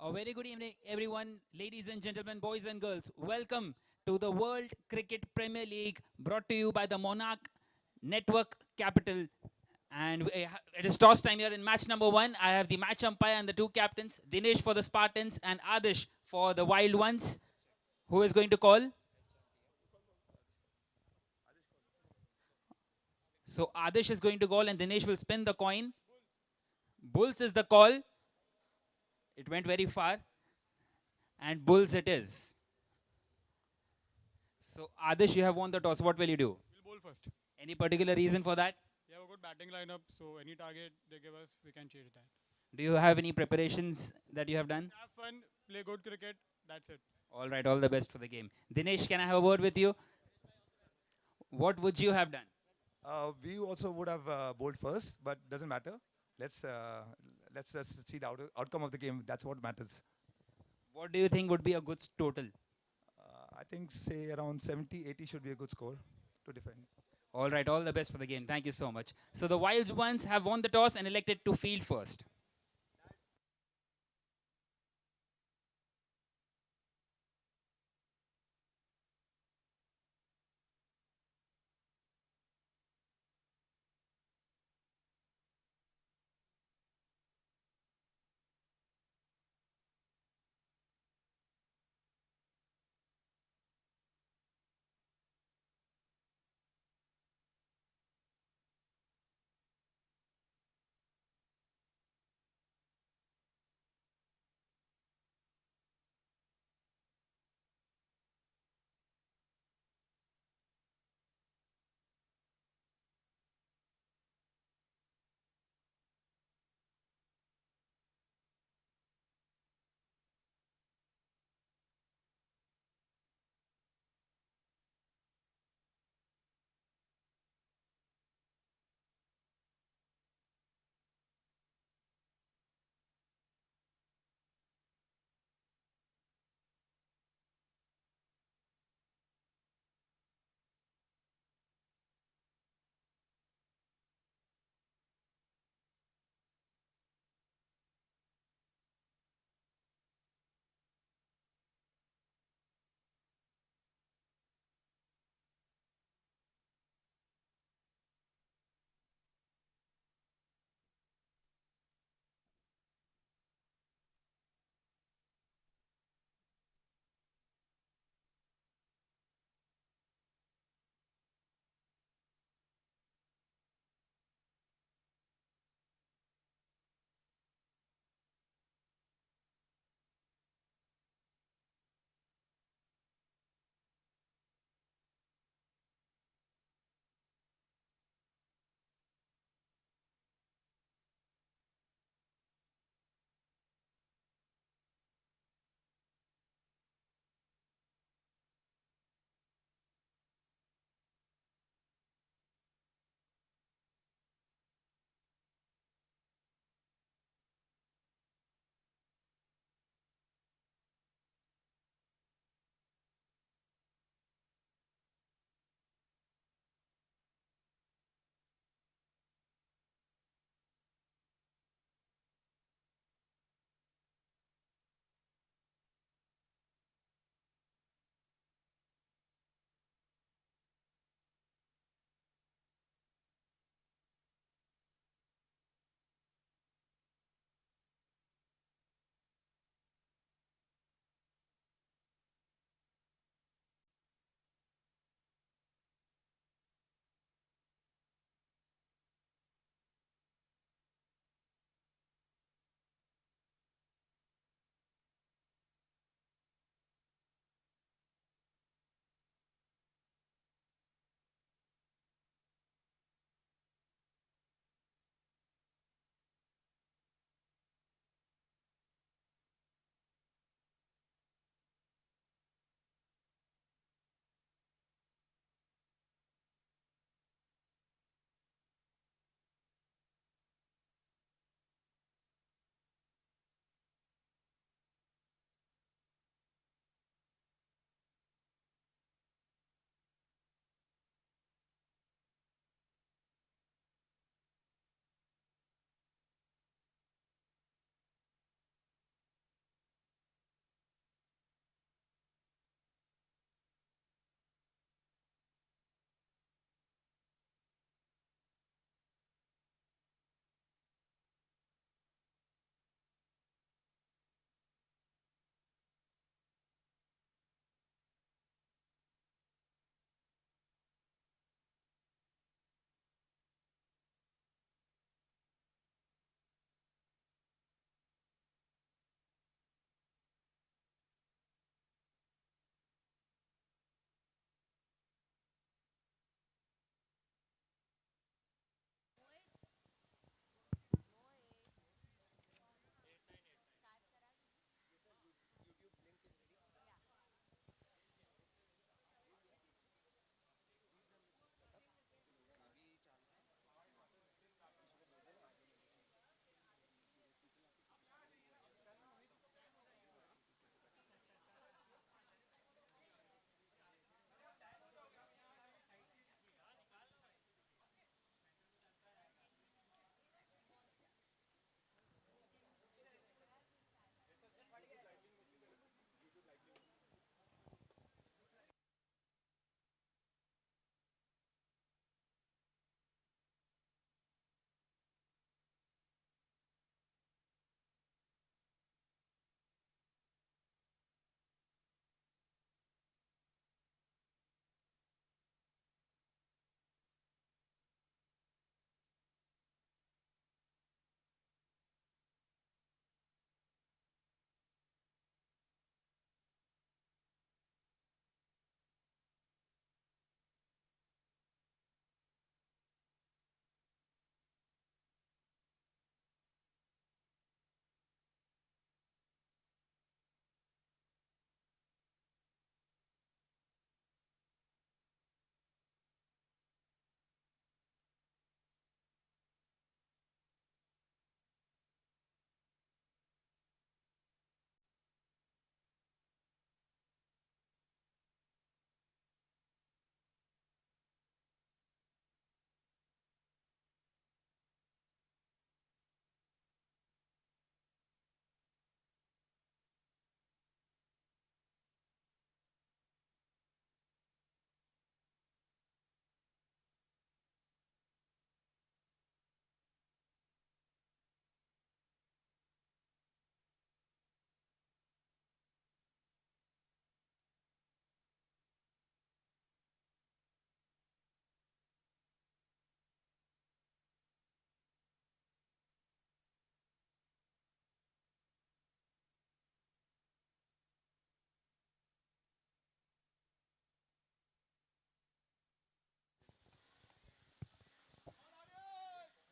A very good evening, everyone, ladies and gentlemen, boys and girls. Welcome to the World Cricket Premier League brought to you by the Monarch Network Capital. And it is toss time here in match number one. I have the match umpire and the two captains, Dinesh for the Spartans and Adish for the Wild Ones. Who is going to call? So Adish is going to call and Dinesh will spin the coin. Bulls is the call. It went very far. And Bulls it is. So Adish, you have won the toss. What will you do? We'll bowl first. Any particular reason for that? We have a good batting lineup, so any target they give us, we can chase that. Do you have any preparations that you have done? Have fun, play good cricket. That's it. All right, all the best for the game. Dinesh, can I have a word with you? What would you have done? We also would have bowled first, but doesn't matter. Let's uh, let's just see the outcome of the game. That's what matters. What do you think would be a good total? I think say around 70, 80 should be a good score to defend. All right, all the best for the game. Thank you so much. So the Wilds ones have won the toss and elected to field first.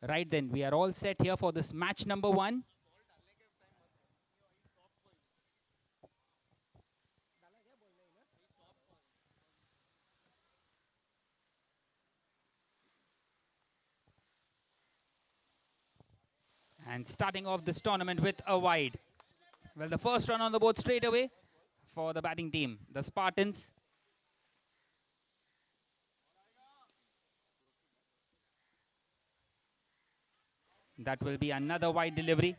Right then, we are all set here for this match number 1. And starting off this tournament with a wide. Well, the first run on the board straight away for the batting team, the Spartans. That will be another wide delivery.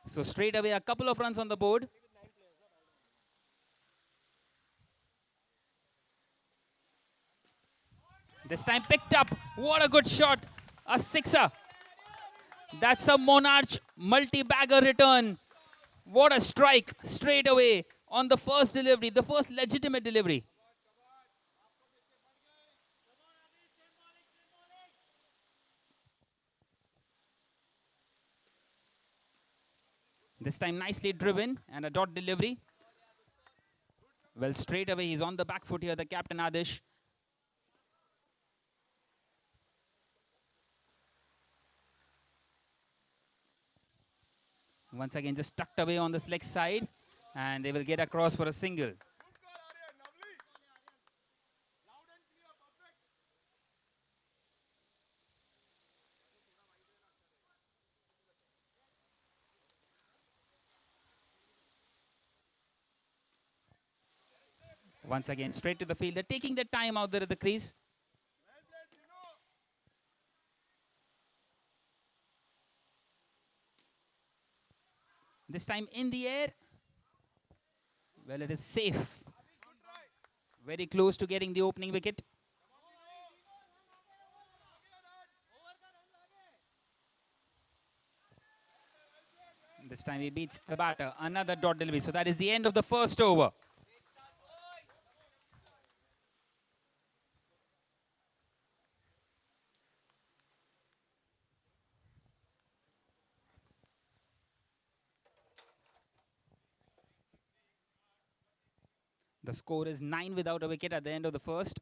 So straight away, a couple of runs on the board. This time picked up. What a good shot. A sixer. That's a Monarch multi-bagger return. What a strike straight away on the first delivery, the first legitimate delivery. This time nicely driven and a dot delivery. Well, straight away he's on the back foot here, the captain Adish. Once again just tucked away on this leg side and they will get across for a single. Once again straight to the fielder, taking the time out there at the crease. This time in the air. Well, it is safe. Very close to getting the opening wicket. This time he beats the batter. Another dot delivery. So that is the end of the first over. The score is 9 without a wicket at the end of the first.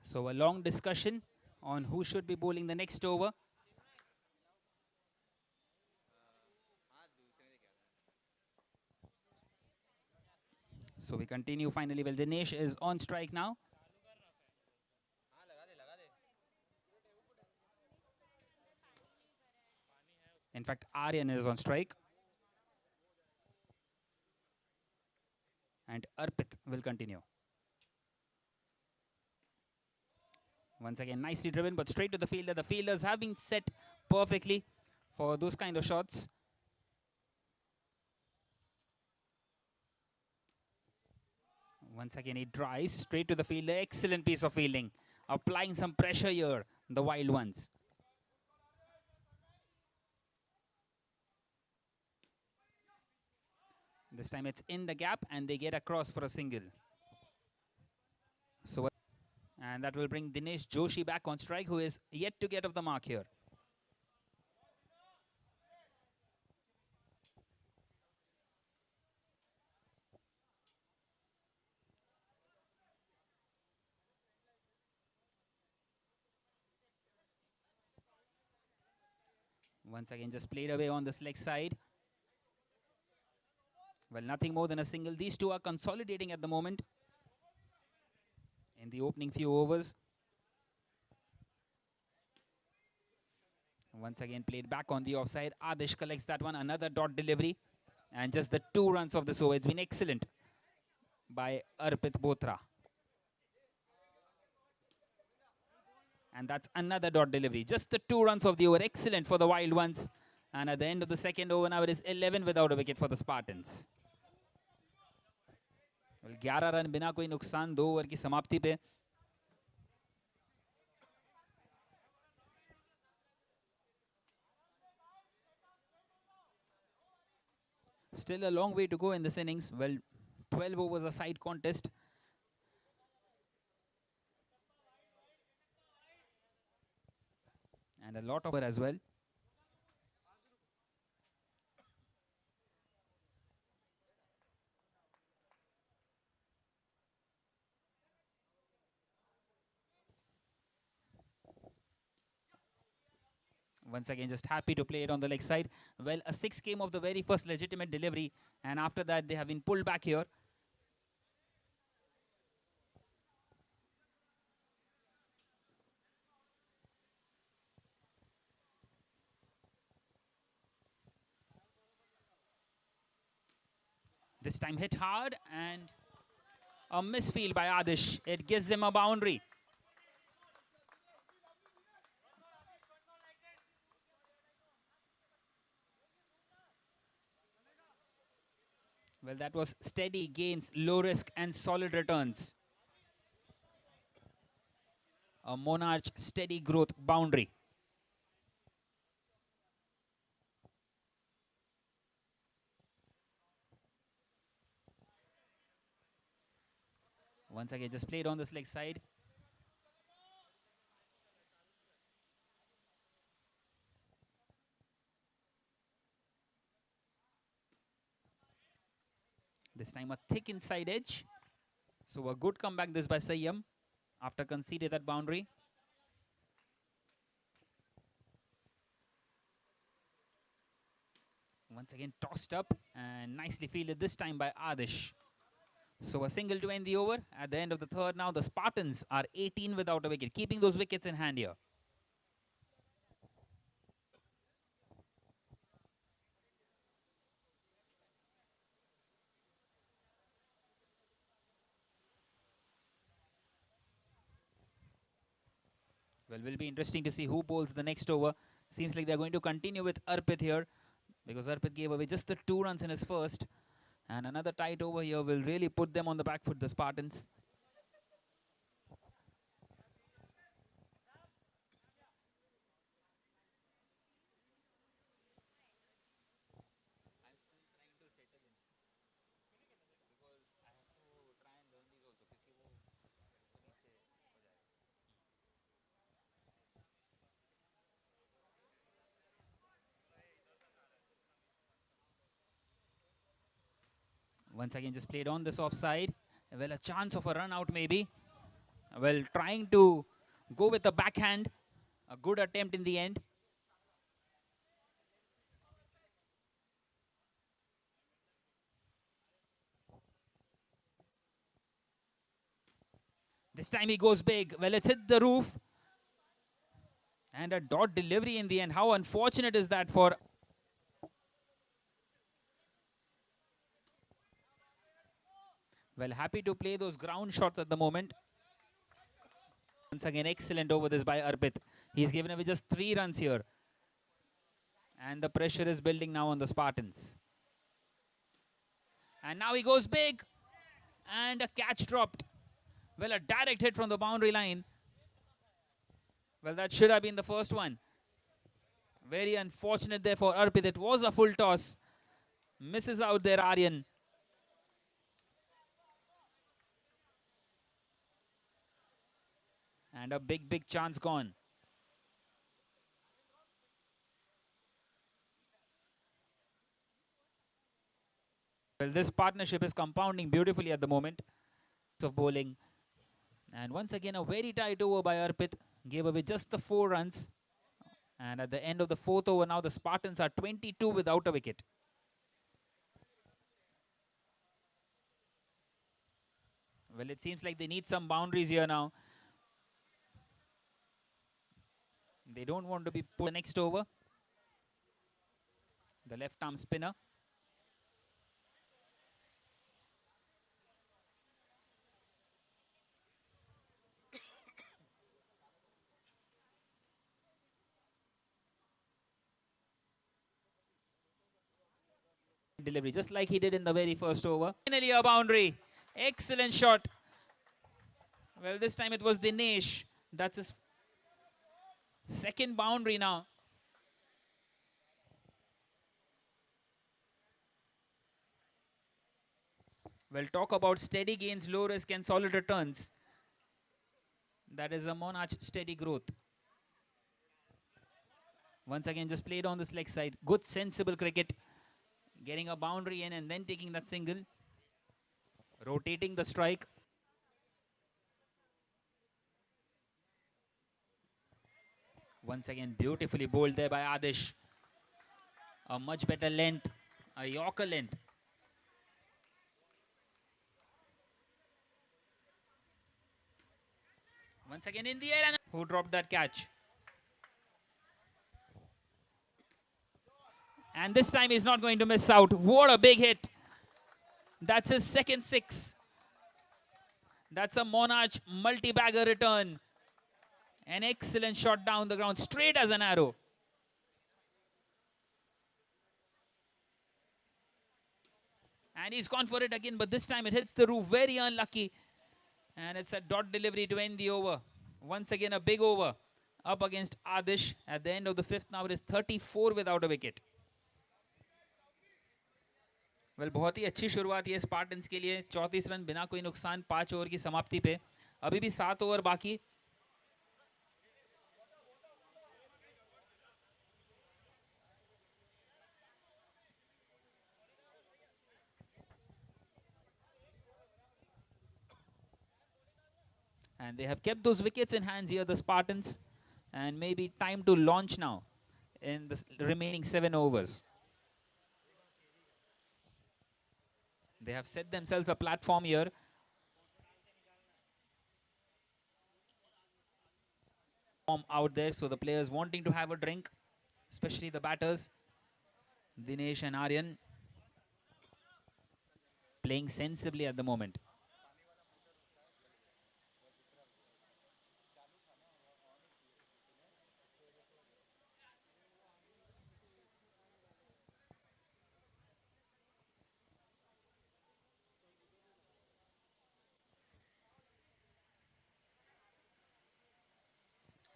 So a long discussion on who should be bowling the next over. So we continue finally. Well, Dinesh is on strike now. In fact, Aryan is on strike. And Arpit will continue. Once again, nicely driven, but straight to the fielder. The fielders have been set perfectly for those kind of shots. Once again, he drives straight to the fielder. Excellent piece of fielding. Applying some pressure here, the wild ones. This time it's in the gap and they get across for a single. So, and that will bring Dinesh Joshi back on strike, who is yet to get off the mark here. Once again, just played away on this leg side. Well, nothing more than a single. These two are consolidating at the moment. in the opening few overs. Once again played back on the offside. Adish collects that one, another dot delivery. And just the 2 runs of this over. It's been excellent by Arpit Bothra. And that's another dot delivery. Just the 2 runs of the over. Excellent for the Wild Ones. And at the end of the second over now it is 11 without a wicket for the Spartans. Well, 11 run बिना कोई नुकसान 2 over की समाप्ति पे. Still a long way to go in this innings. Well, 12 overs a side contest. And a lot of as well. Once again, just happy to play it on the leg side. Well, a 6 came of the very first legitimate delivery. And after that, they have been pulled back here. This time hit hard and a misfield by Adish. It gives him a boundary. Well, that was steady gains, low risk and solid returns. A Monarch steady growth boundary. Once again, just played on this leg side. This time a thick inside edge. So a good comeback this by Sayyam after conceding that boundary. Once again tossed up and nicely fielded this time by Adish. So a single to end the over. At the end of the third now, the Spartans are 18 without a wicket, keeping those wickets in hand here. Well, will be interesting to see who bowls the next over. Seems like they're going to continue with Arpit here because Arpit gave away just the 2 runs in his first. And another tight over here will really put them on the back foot, the Spartans. Once again, just played on this offside. Well, a chance of a run out maybe. Well, trying to go with the backhand. A good attempt in the end. This time he goes big. Well, it's hit the roof. And a dot delivery in the end. How unfortunate is that for... Well, happy to play those ground shots at the moment. Once again, excellent over this by Arpit. He's given away just 3 runs here. And the pressure is building now on the Spartans. And now he goes big. And a catch dropped. Well, a direct hit from the boundary line. Well, that should have been the first one. Very unfortunate there for Arpit. It was a full toss. Misses out there, Aryan. And a big chance gone. Well, this partnership is compounding beautifully at the moment of bowling. And once again, a very tight over by Arpit. Gave away just the 4 runs. And at the end of the 4th over, now the Spartans are 22 without a wicket. Well, it seems like they need some boundaries here now. They don't want to be put the next over. The left arm spinner. Delivery, just like he did in the very first over. Finally a boundary. Excellent shot. Well, this time it was Dinesh. That's his second boundary now. Well, talk about steady gains, low risk and solid returns. That is a Monarch steady growth. Once again, just played on this leg side. Good, sensible cricket. Getting a boundary in and then taking that single. Rotating the strike. Once again, beautifully bowled there by Adish. A much better length. A Yorker length. Once again in the air. And who dropped that catch? And this time he's not going to miss out. What a big hit. That's his second six. That's a Monarch multi-bagger return. An excellent shot down the ground, straight as an arrow. And he's gone for it again, but this time it hits the roof. Very unlucky. And it's a dot delivery to end the over. Once again, a big over up against Adish. At the end of the fifth, now it is 34 without a wicket. Well बहुत ही अच्छी शुरुआत ये Spartans के लिए 34 run बिना कोई नुकसान 5 over की समाप्ति पे अभी भी 7 ओवर बाकी and they have kept those wickets in hands here, the Spartans, and maybe time to launch now in the remaining 7 overs. They have set themselves a platform here. Out there, so the players wanting to have a drink, especially the batters, Dinesh and Aryan, playing sensibly at the moment.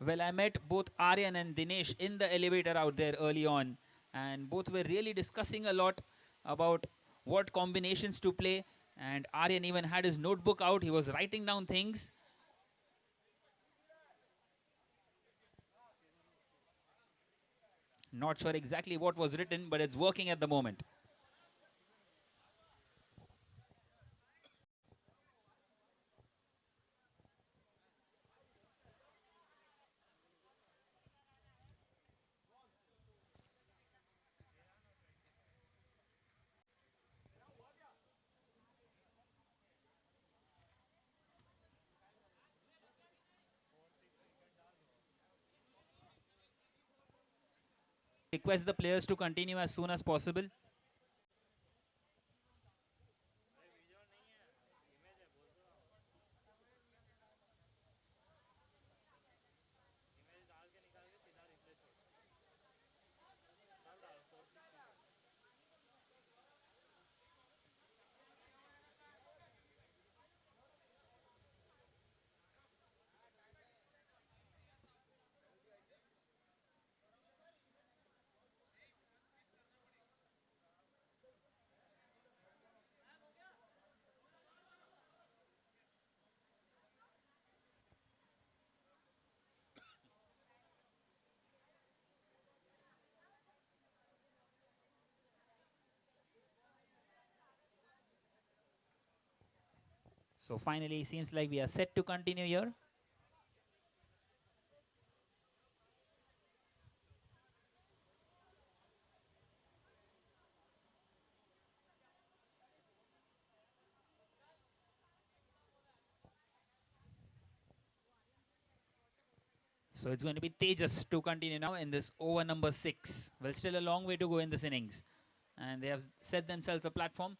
Well, I met both Aryan and Dinesh in the elevator out there early on, and both were really discussing a lot about what combinations to play. And Aryan even had his notebook out. He was writing down things. Not sure exactly what was written, but it's working at the moment. Request the players to continue as soon as possible. So finally, seems like we are set to continue here. So it's going to be Tejas to continue now in this over number 6. Well, still a long way to go in this innings. And they have set themselves a platform.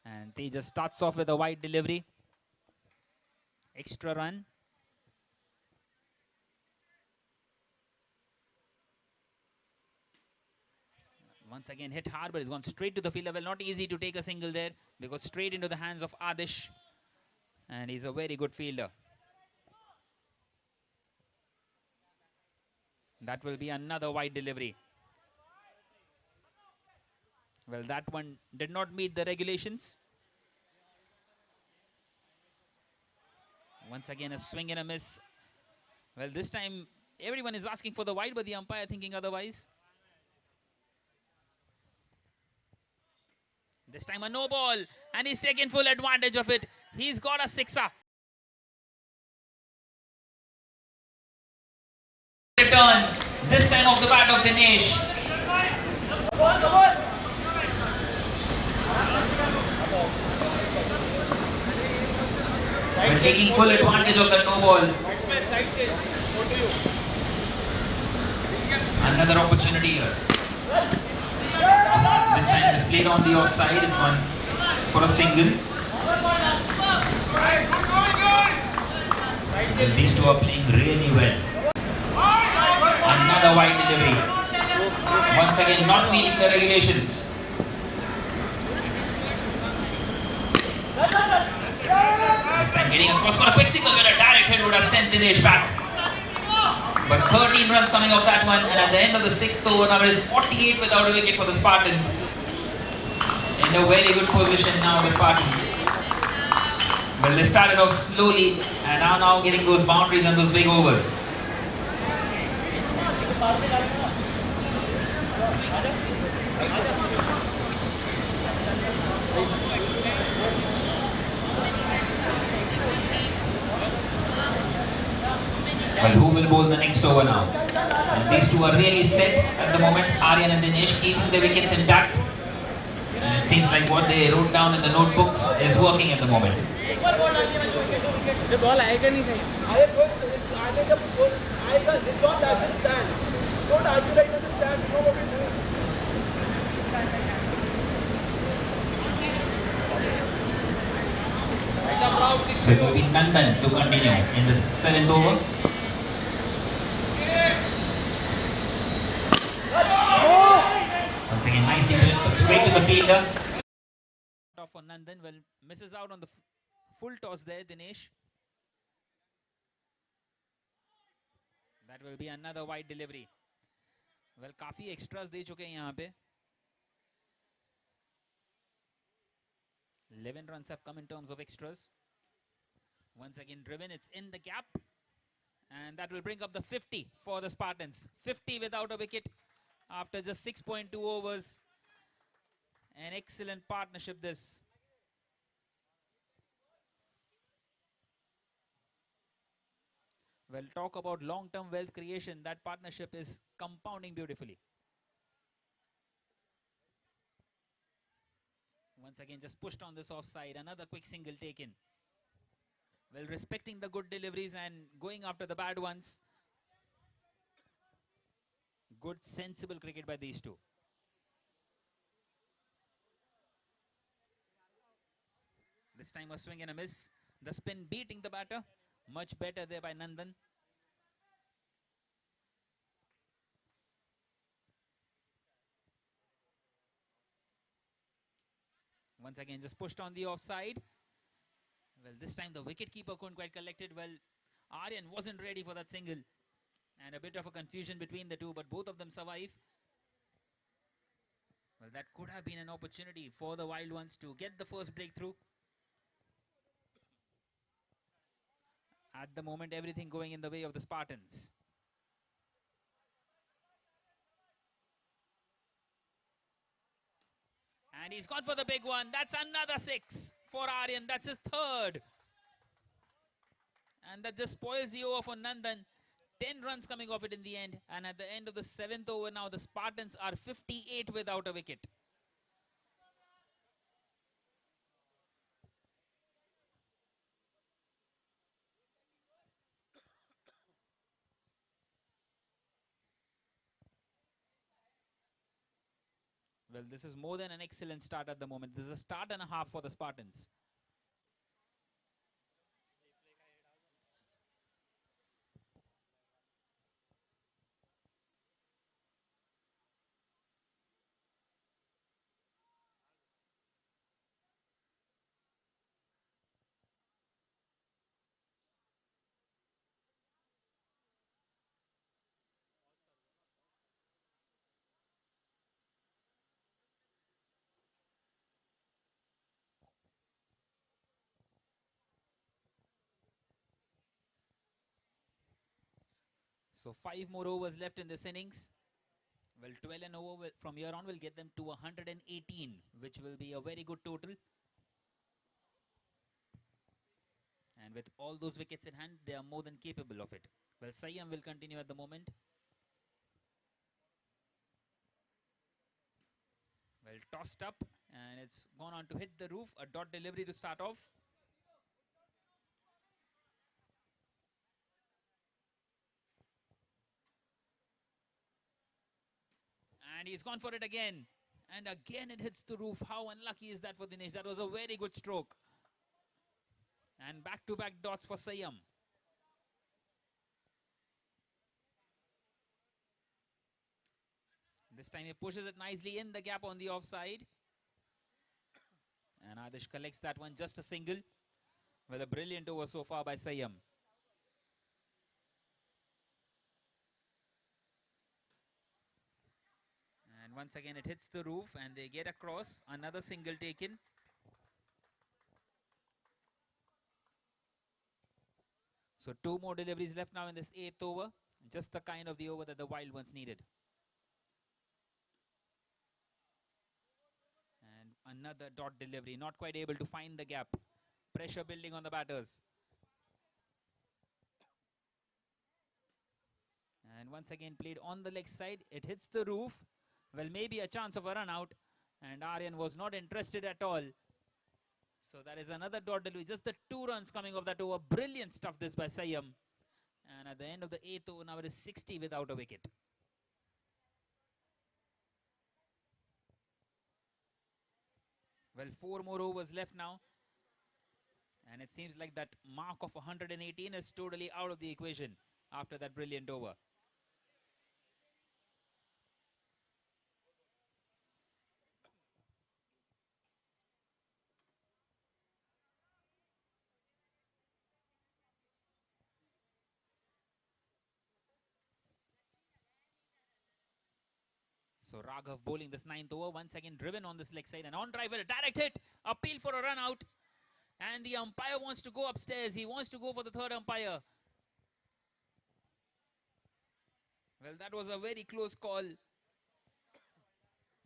And Tejas starts off with a wide delivery. Extra run. Once again hit hard, but it's gone straight to the field level. Not easy to take a single there because straight into the hands of Adish. And he's a very good fielder. That will be another wide delivery. Well, that one did not meet the regulations. Once again, a swing and a miss. Well, this time, everyone is asking for the wide, but the umpire thinking otherwise. This time, a no ball, and he's taken full advantage of it. He's got a sixer. Return, this time off the bat of Dinesh. We're taking full advantage of the no ball. Another opportunity here. This time it's played on the offside. It's one for a single. Well, these two are playing really well. Another wide delivery. Once again, not meeting the regulations. This time getting across for a quick single where a direct hit would have sent Dinesh back. But 13 runs coming off that one, and at the end of the 6th over, now it is 48 without a wicket for the Spartans. In a very good position now, the Spartans. Well, they started off slowly and are now getting those boundaries and those big overs. Well, who will bowl the next over now? And these two are really set at the moment. Aryan and Dinesh keeping the wickets intact. And it seems like what they wrote down in the notebooks is working at the moment. The ball आएगा नहीं सही. आने जब आएगा, don't understand. Don't argue right understand. You know what we do. So it will be Nandan to continue in the 7th over. Once again, nicely put straight to the fielder. Off for Nandan. Well, misses out on the full toss there, Dinesh. That will be another wide delivery. Well, काफी extras दे चुके हैं यहाँ पे. 11 runs have come in terms of extras. Once again driven, it's in the gap. And that will bring up the 50 for the Spartans. 50 without a wicket after just 6.2 overs. An excellent partnership this. Well, talk about long-term wealth creation. That partnership is compounding beautifully. Once again, just pushed on this offside. Another quick single taken. Well, respecting the good deliveries and going after the bad ones. Good, sensible cricket by these two. This time a swing and a miss. The spin beating the batter. Much better there by Nandan. Once again, just pushed on the offside. Well, this time the wicketkeeper couldn't quite collect it. Well, Aryan wasn't ready for that single. And a bit of a confusion between the two, but both of them survive. Well, that could have been an opportunity for the Wild Ones to get the first breakthrough. At the moment, everything going in the way of the Spartans. And he's gone for the big one. That's another 6 for Aryan. That's his 3rd. And that just spoils the over for Nandan. 10 runs coming off it in the end. And at the end of the 7th over now, the Spartans are 58 without a wicket. Well, this is more than an excellent start at the moment. This is a start and a half for the Spartans. So 5 more overs left in this innings. Well, 12 and over from here on will get them to 118, which will be a very good total. And with all those wickets in hand, they are more than capable of it. Well, Siam will continue at the moment. Well, tossed up, and it's gone on to hit the roof. A dot delivery to start off. And he's gone for it again. And again it hits the roof. How unlucky is that for Dinesh? That was a very good stroke. And back-to-back dots for Siam. This time he pushes it nicely in the gap on the offside. And Adish collects that one, just a single. Well, a brilliant over so far by Siam. And once again it hits the roof and they get across. Another single taken. So 2 more deliveries left now in this 8th over. Just the kind of the over that the Wild ones needed. And another dot delivery. Not quite able to find the gap. Pressure building on the batters. And once again played on the leg side. It hits the roof. Well, maybe a chance of a run out. And Aryan was not interested at all. So that is another dot delivery. Just the 2 runs coming off that over. Brilliant stuff this by Siam. And at the end of the 8th over now it is 60 without a wicket. Well, 4 more overs left now. And it seems like that mark of 118 is totally out of the equation after that brilliant over. So Raghav bowling this 9th over. Once again driven on this leg side. And on drive with a direct hit. Appeal for a run out. And the umpire wants to go upstairs. He wants to go for the 3rd umpire. Well, that was a very close call.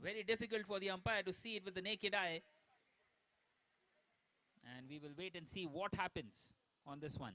Very difficult for the umpire to see it with the naked eye. And we will wait and see what happens on this one.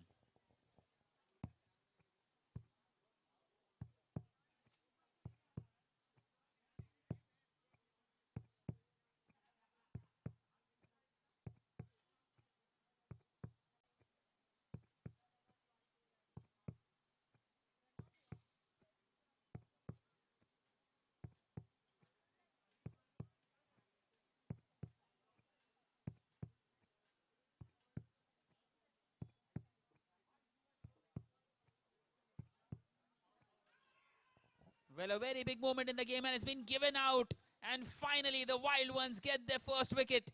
Well, a very big moment in the game and it's been given out. And finally, the Wild ones get their first wicket.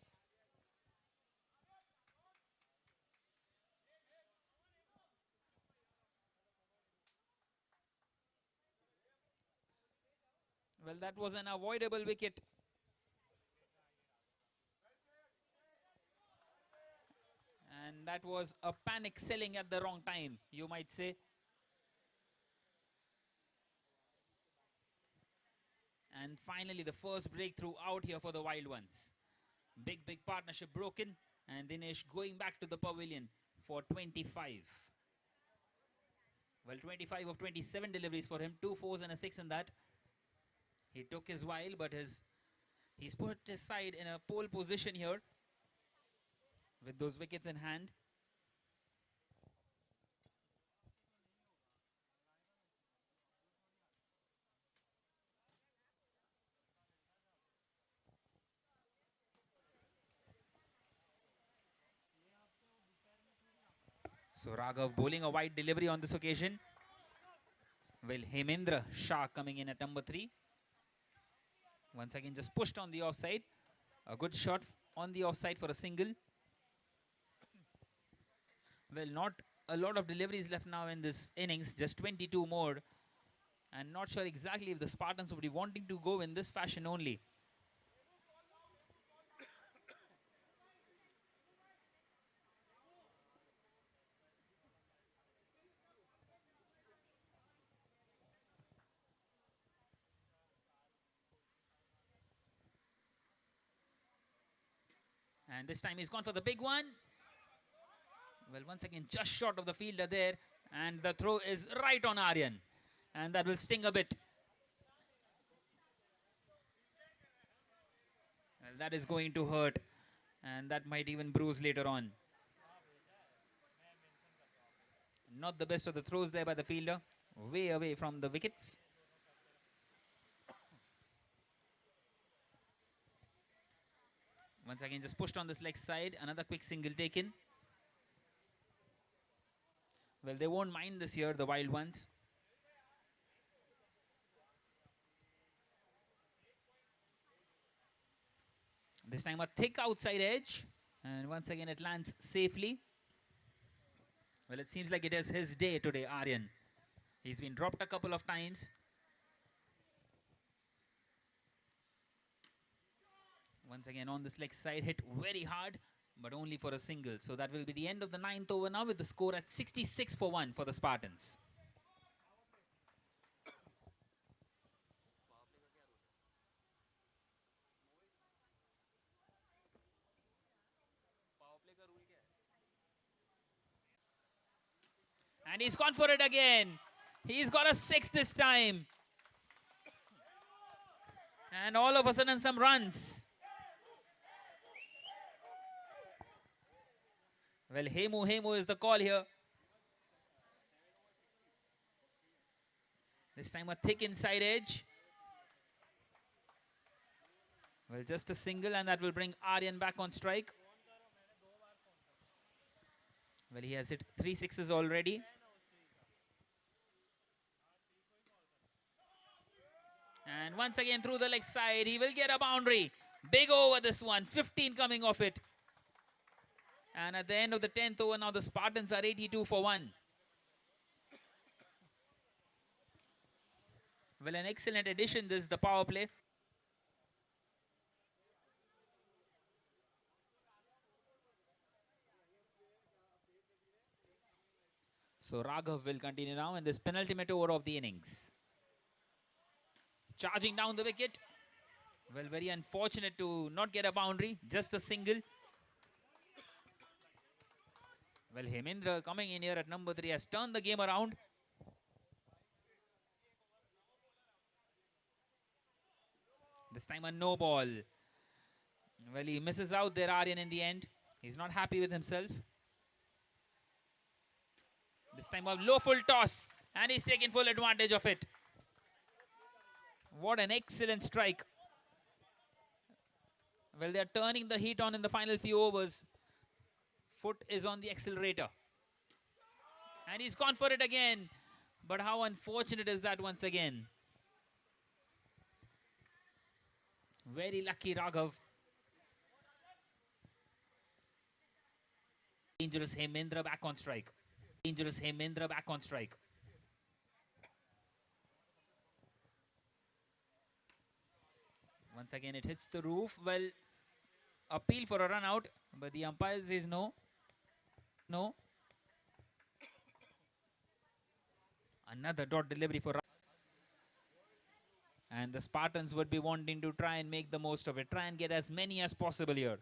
Well, that was an avoidable wicket. And that was a panic selling at the wrong time, you might say. And finally, the first breakthrough out here for the Wild ones. Big partnership broken. And Dinesh going back to the pavilion for 25. Well, 25 of 27 deliveries for him, 2 4s and a 6 in that. He took his while, but he's put his side in a pole position here with those wickets in hand. So Raghav bowling a wide delivery on this occasion. Well, Hemendra Shah coming in at number 3. Once again, just pushed on the offside. A good shot on the offside for a single. Well, not a lot of deliveries left now in this innings, just 22 more. And not sure exactly if the Spartans would be wanting to go in this fashion only. And this time he's gone for the big one. Well, once again, just short of the fielder there. And the throw is right on Aryan. And that will sting a bit. Well, that is going to hurt. And that might even bruise later on. Not the best of the throws there by the fielder. Way away from the wickets. Once again, just pushed on this leg side. Another quick single taken. Well, they won't mind this year, the wild ones. This time a thick outside edge. And once again, it lands safely. Well, it seems like it is his day today, Aryan. He's been dropped a couple of times. Once again, on this leg side, hit very hard, but only for a single. So that will be the end of the 9th over now with the score at 66 for 1 for the Spartans. And he's gone for it again. He's got a 6 this time. And all of a sudden, some runs. Well, Hemu is the call here. This time a thick inside edge. Well, just a single, and that will bring Aryan back on strike. Well, he has hit 3 6s already. And once again through the leg side, he will get a boundary. Big over this one, 15 coming off it. And at the end of the 10th over now, the Spartans are 82 for 1. Well, an excellent addition, this, the power play. So Raghav will continue now in this penultimate over of the innings. Charging down the wicket. Well, very unfortunate to not get a boundary, just a single. Well, Hemendra coming in here at number 3 has turned the game around. This time a no ball. Well, he misses out there, Aryan, in the end. He's not happy with himself. This time a low full toss. And he's taken full advantage of it. What an excellent strike. Well, they're turning the heat on in the final few overs. Foot is on the accelerator. And he's gone for it again. But how unfortunate is that once again? Very lucky Raghav. Dangerous Hemendra back on strike. Dangerous Hemendra back on strike. Once again, it hits the roof. Well, appeal for a run out, but the umpire says no. No. Another dot delivery for. And the Spartans would be wanting to try and make the most of it. Try and get as many as possible here.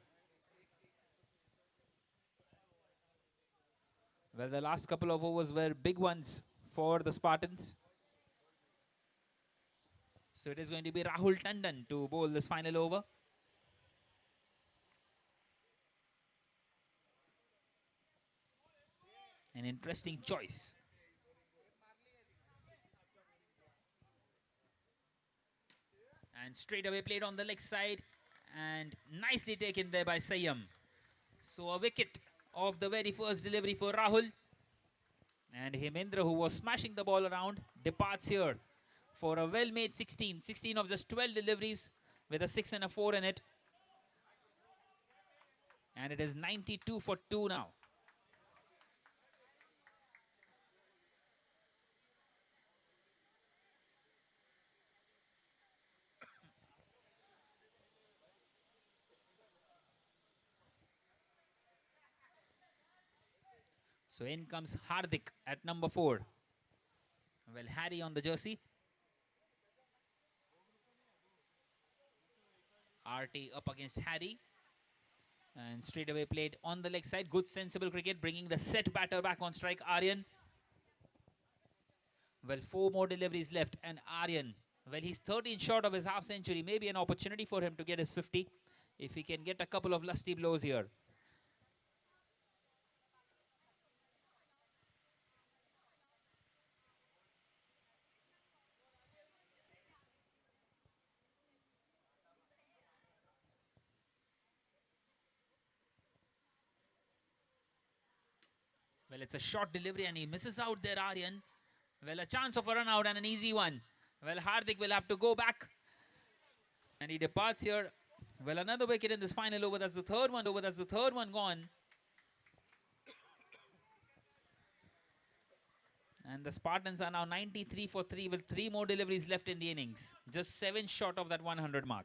Well, the last couple of overs were big ones for the Spartans. So it is going to be Rahul Tandon to bowl this final over. An interesting choice. And straight away played on the leg side and nicely taken there by Sayam. So a wicket of the very first delivery for Rahul. And Hemendra, who was smashing the ball around, departs here for a well-made 16. 16 of just 12 deliveries with a 6 and a 4 in it. And it is 92 for 2 now. So in comes Hardik at number 4. Well, Harry on the jersey. RT up against Harry. And straight away played on the leg side. Good sensible cricket, bringing the set batter back on strike, Aryan. Well, 4 more deliveries left, and Aryan, well, he's 13 short of his half century. Maybe an opportunity for him to get his 50 if he can get a couple of lusty blows here. Well, it's a short delivery and he misses out there, Aryan. Well, a chance of a run out and an easy one. Well, Hardik will have to go back. And he departs here. Well, another wicket in this final over. That's the third one over. That's the third one gone. And the Spartans are now 93 for 3 with 3 more deliveries left in the innings. Just 7 short of that 100 mark.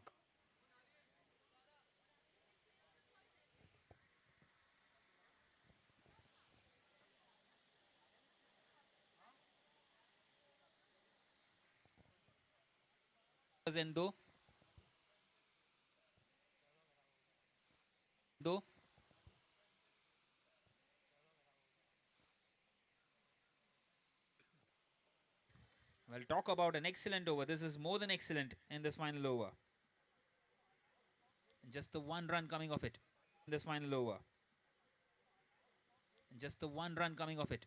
Zendo. Though. Well, talk about an excellent over. This is more than excellent in this final over. Just the one run coming off it. In this final over. Just the one run coming off it.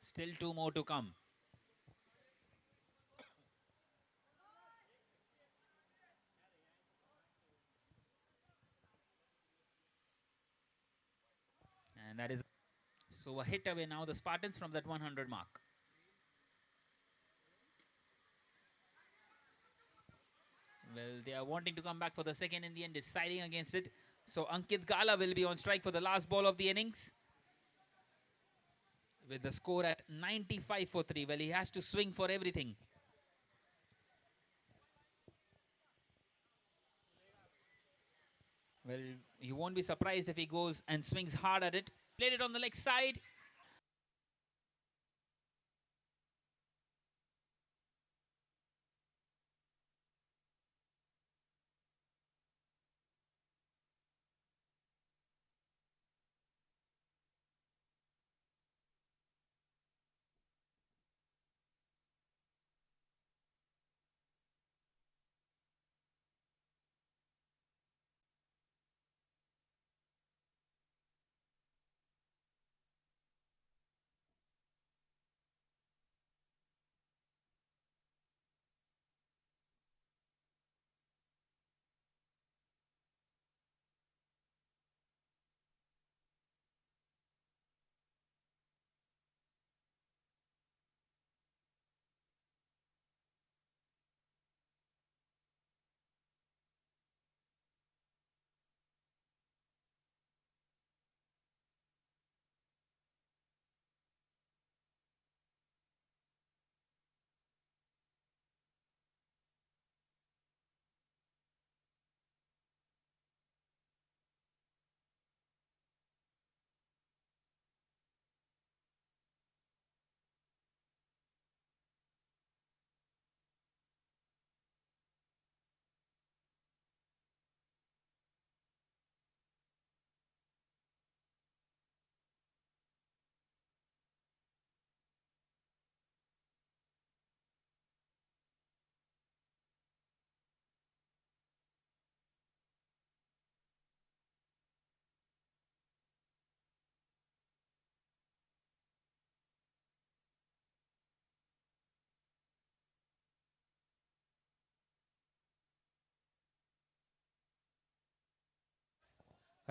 Still 2 more to come. And that is so a hit away now the Spartans from that 100 mark. Well, they are wanting to come back for the second in the end, deciding against it. So Ankit Gala will be on strike for the last ball of the innings. With the score at 95 for 3. Well, he has to swing for everything. Well, you won't be surprised if he goes and swings hard at it. Played it on the leg side.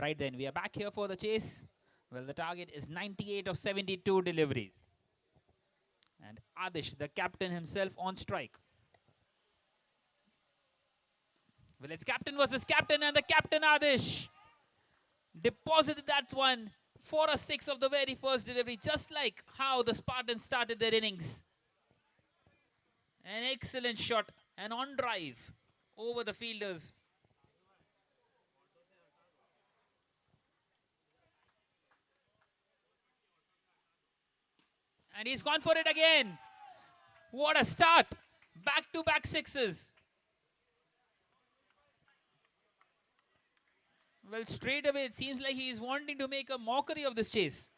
Right then, we are back here for the chase. Well, the target is 98 of 72 deliveries. And Adish, the captain himself, on strike. Well, it's captain versus captain, and the captain Adish deposited that one for a six of the very first delivery, just like how the Spartans started their innings. An excellent shot, and on drive over the fielders. And he's gone for it again. What a start. Back-to-back sixes. Well, straight away, it seems like he is wanting to make a mockery of this chase.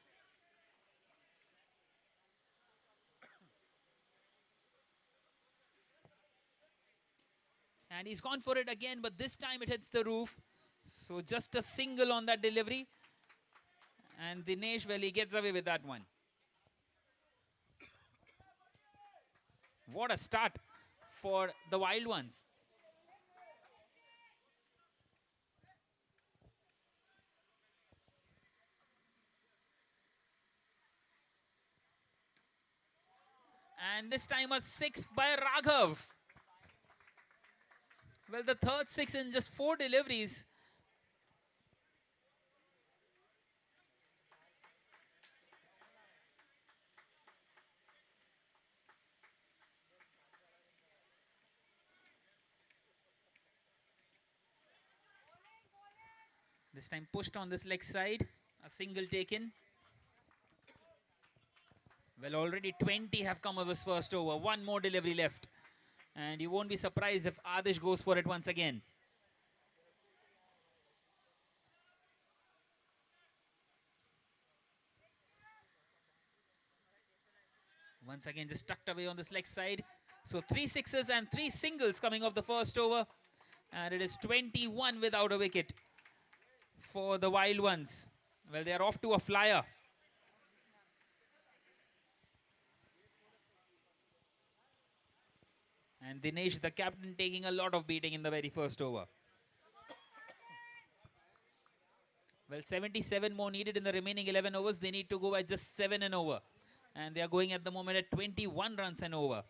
And he's gone for it again, but this time it hits the roof. So just a single on that delivery. And Dinesh, well, he gets away with that one. What a start for the Wild Ones. And this time a six by Raghav. Well, the third six in just 4 deliveries. This time pushed on this leg side. A single taken. Well, already 20 have come of this first over. One more delivery left. And you won't be surprised if Adish goes for it once again. Once again, just tucked away on this leg side. So 3 sixes and 3 singles coming off the first over. And it is 21 without a wicket for the Wild Ones. Well, they are off to a flyer. And Dinesh, the captain, taking a lot of beating in the very first over. Well, 77 more needed in the remaining 11 overs. They need to go at just 7 and over. And they are going at the moment at 21 runs and over.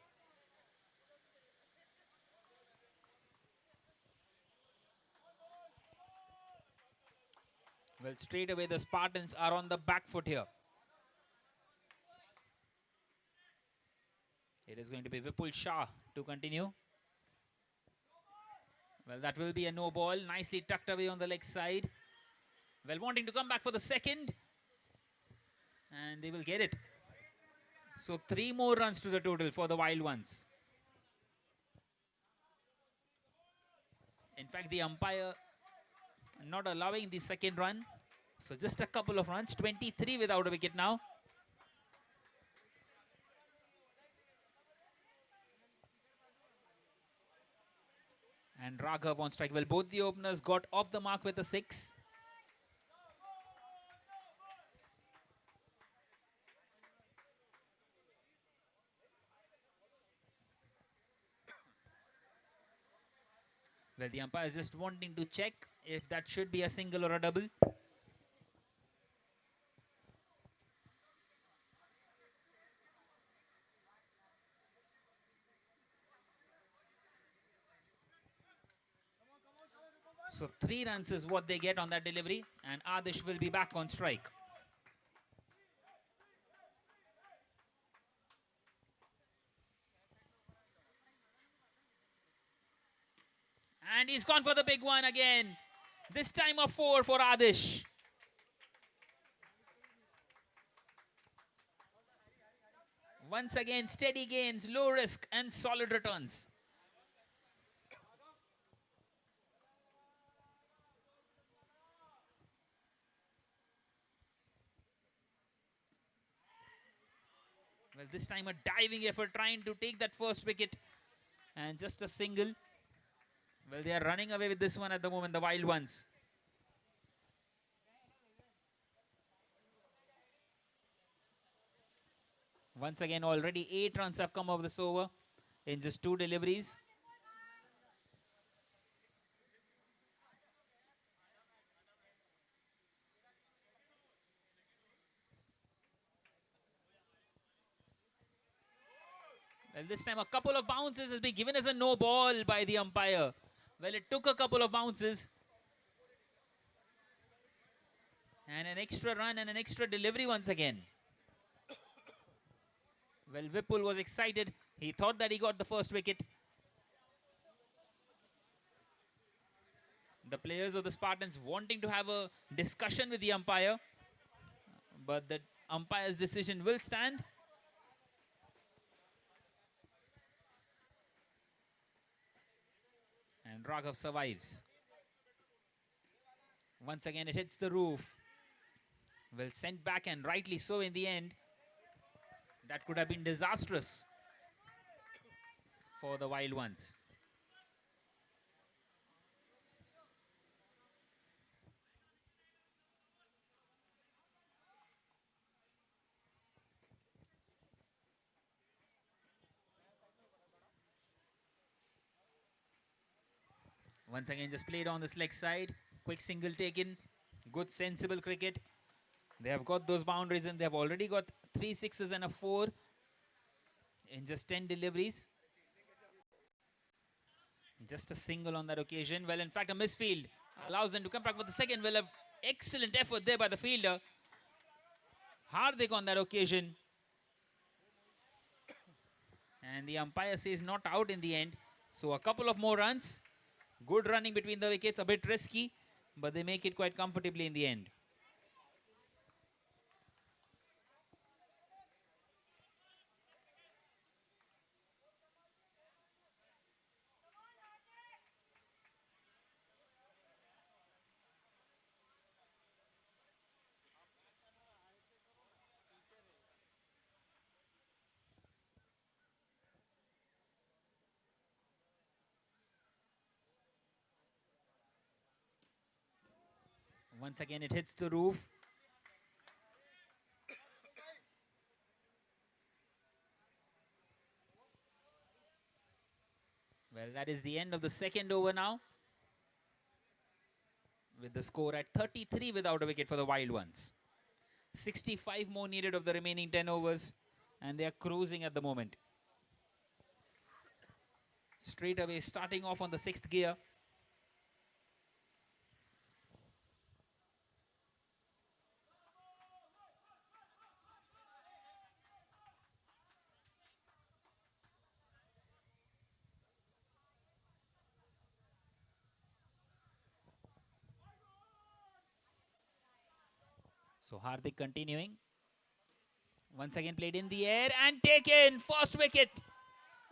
Well, straight away the Spartans are on the back foot here. It is going to be Vipul Shah to continue. Well, that will be a no ball. Nicely tucked away on the leg side. Well, wanting to come back for the second. And they will get it. So 3 more runs to the total for the Wild Ones. In fact, the umpire not allowing the second run. So just a couple of runs. 23 without a wicket now. And Raghav on strike. Well, both the openers got off the mark with a 6. Well, the umpire is just wanting to check if that should be a single or a double. So 3 runs is what they get on that delivery. And Adish will be back on strike. And he's gone for the big one again. This time a 4 for Adish. Once again, steady gains, low risk and solid returns. Well, this time a diving effort trying to take that first wicket. And just a single. Well, they are running away with this one at the moment, the Wild Ones. Once again, already 8 runs have come off this over in just 2 deliveries. Well, this time a couple of bounces has been given as a no ball by the umpire. Well, it took a couple of bounces. And an extra run and an extra delivery once again. Well, Vipul was excited. He thought that he got the first wicket. The players of the Spartans wanting to have a discussion with the umpire. But the umpire's decision will stand. And Raghav survives. Once again, it hits the roof. Well, sent back, and rightly so in the end. That could have been disastrous for the Wild Ones. Once again, just played on this leg side. Quick single taken. Good, sensible cricket. They have got those boundaries, and they have already got 3 sixes and a 4 in just 10 deliveries. Just a single on that occasion. Well, in fact, a misfield allows them to come back with the second. Well, an excellent effort there by the fielder. Hardik on that occasion. And the umpire says not out in the end. So a couple of more runs. Good running between the wickets. A bit risky, but they make it quite comfortably in the end. Once again, it hits the roof. Well, that is the end of the second over now. With the score at 33 without a wicket for the Wild Ones. 65 more needed of the remaining 10 overs. And they are cruising at the moment. Straight away, starting off on the 6th gear. So Hardik continuing. Once again played in the air and taken. First wicket.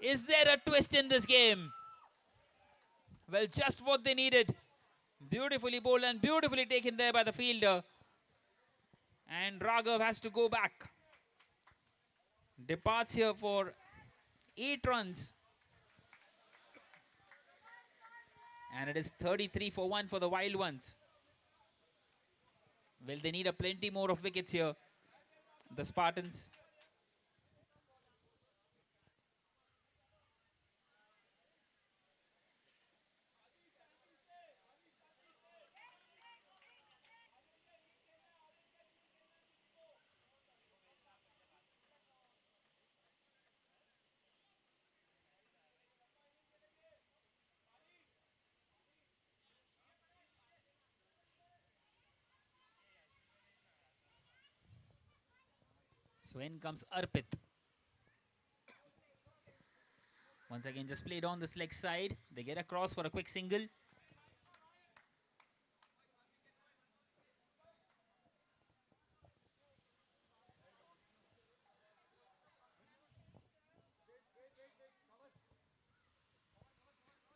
Is there a twist in this game? Well, just what they needed. Beautifully bowled and beautifully taken there by the fielder. And Raghav has to go back. Departs here for 8 runs. And it is 33 for 1 for the Wild Ones. Well, they need a plenty more of wickets here. The Spartans. So in comes Arpit. Once again, just played on this leg side. They get across for a quick single.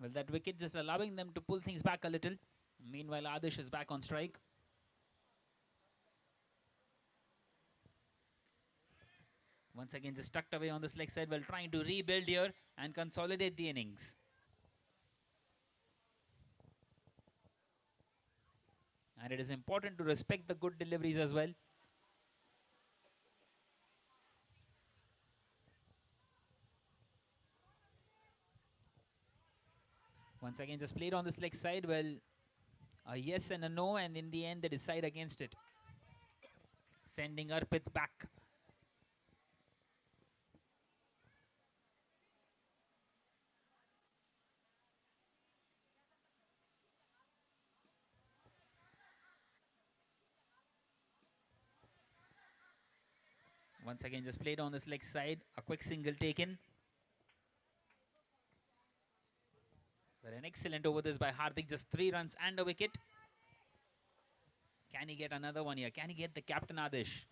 Well, that wicket just allowing them to pull things back a little. Meanwhile, Adish is back on strike. Once again, just tucked away on this leg side while trying to rebuild here and consolidate the innings. And it is important to respect the good deliveries as well. Once again, just played on this leg side. Well, a yes and a no, and in the end, they decide against it. Sending Arpit back. Once again, just played on this leg side. A quick single taken. Well, an excellent over this by Hardik. Just 3 runs and a wicket. Can he get another one here? Can he get the captain Adish?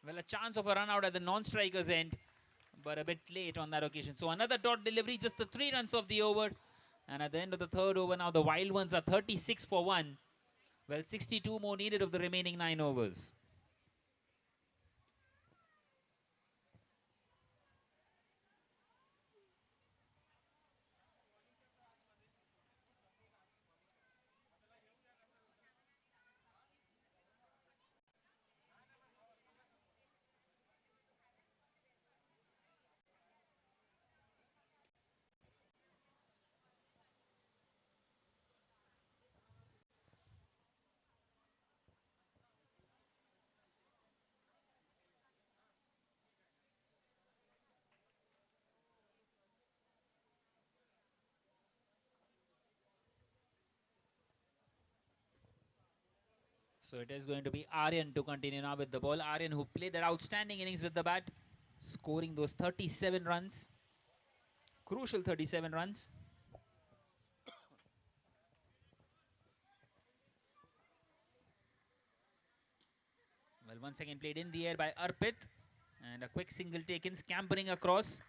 Well, a chance of a run out at the non-striker's end, but a bit late on that occasion. So another dot delivery, just the 3 runs of the over. And at the end of the third over now, the Wild Ones are 36 for 1. Well, 62 more needed of the remaining 9 overs. So it is going to be Aryan to continue now with the ball. Aryan, who played that outstanding innings with the bat, scoring those 37 runs. Crucial 37 runs. Well, once again played in the air by Arpit. And a quick single taken, scampering across.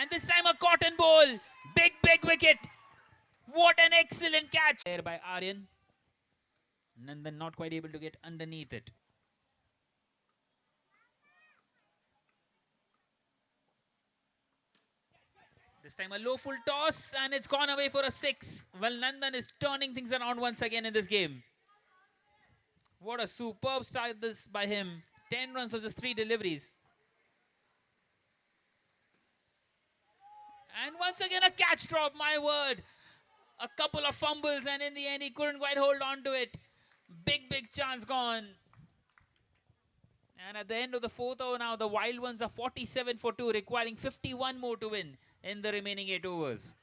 And this time a cotton ball. Big, big wicket. What an excellent catch there by Aryan. Nandan not quite able to get underneath it. This time a low full toss and it's gone away for a 6. Well, Nandan is turning things around once again in this game. What a superb start this by him. 10 runs of just 3 deliveries. And once again a catch drop, my word. A couple of fumbles and in the end he couldn't quite hold on to it. Big, big chance gone. And at the end of the 4th over now, the Wild Ones are 47 for 2, requiring 51 more to win in the remaining 8 overs.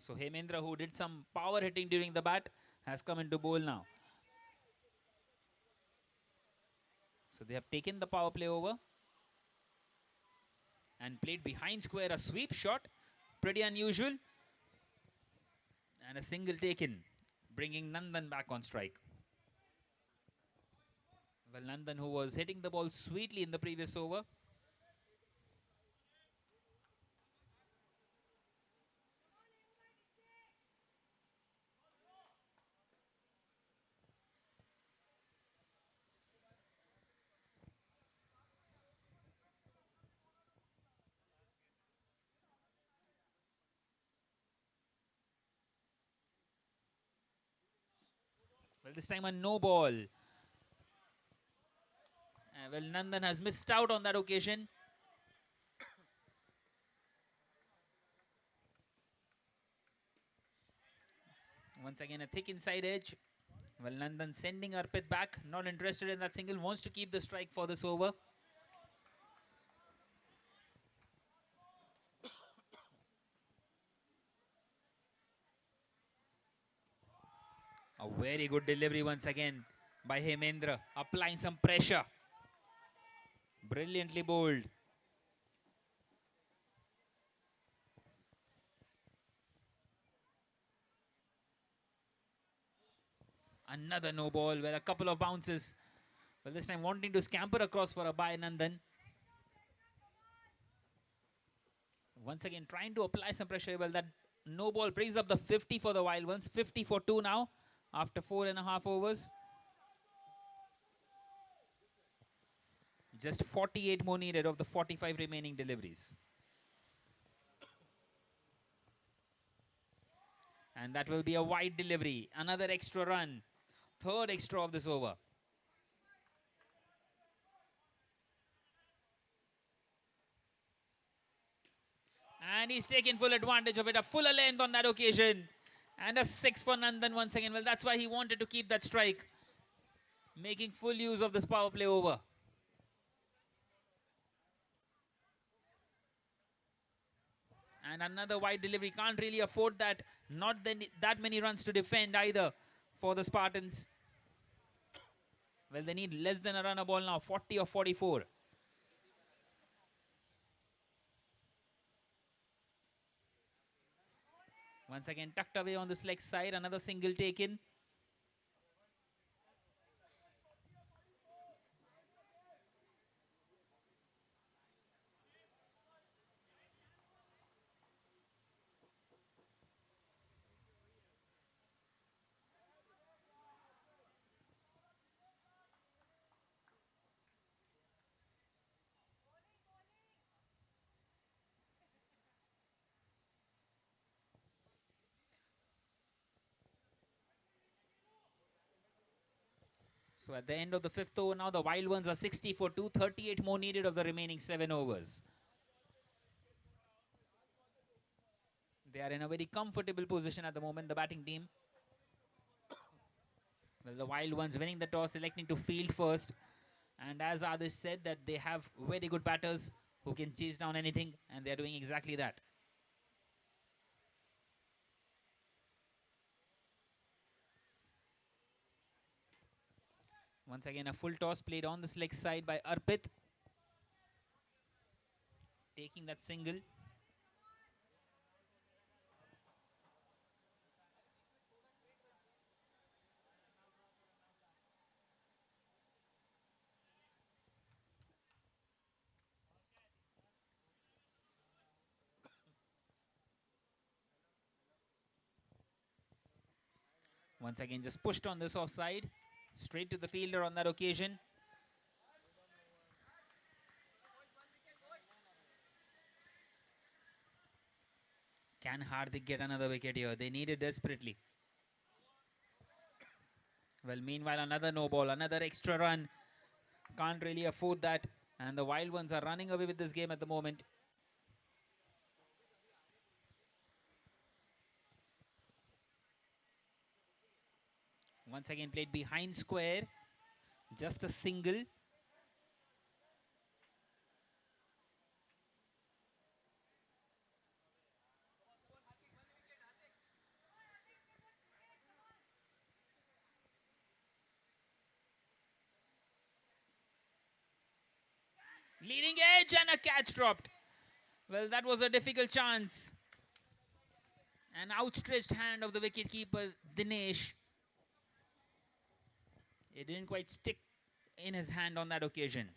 So Hemendra, who did some power hitting during the bat, has come into bowl now. So they have taken the power play over and played behind square, a sweep shot. Pretty unusual. And a single taken, bringing Nandan back on strike. Well, Nandan, who was hitting the ball sweetly in the previous over. Well, this time a no ball. Well, Nandan has missed out on that occasion. Once again, a thick inside edge. Well, Nandan sending Arpit back. Not interested in that single. Wants to keep the strike for this over. A very good delivery once again by Hemendra. Applying some pressure. Brilliantly bowled. Another no ball with a couple of bounces. Well, this time wanting to scamper across for a bye, Nandan. Once again, trying to apply some pressure. Well, that no ball brings up the 50 for the Wild Ones. 50 for 2 now after 4.5 overs. Just 48 more needed of the 45 remaining deliveries. And that will be a wide delivery. Another extra run. Third extra of this over. And he's taken full advantage of it. A fuller length on that occasion. And a 6 for Nandan once again. Well, that's why he wanted to keep that strike. Making full use of this power play over. And another wide delivery. Can't really afford that. Not that many runs to defend either for the Spartans. Well, they need less than a run a ball now. 40 or 44. Once again, tucked away on this leg side. Another single taken. So at the end of the fifth over now, the Wild Ones are 60 for 2. 38 more needed of the remaining 7 overs. They are in a very comfortable position at the moment, the batting team. Well, the Wild Ones winning the toss, electing to field first. And as Adesh said, that they have very good batters who can chase down anything, and they are doing exactly that. Once again, a full toss played on the leg side by Arpit. Taking that single. Once again, just pushed on this offside. Straight to the fielder on that occasion. Can Hardik get another wicket here? They need it desperately. Well, meanwhile, another no ball, another extra run. Can't really afford that. And the Wild Ones are running away with this game at the moment. Once again, played behind square. Just a single. Leading edge and a catch dropped. Well, that was a difficult chance. An outstretched hand of the wicketkeeper, Dinesh. It didn't quite stick in his hand on that occasion.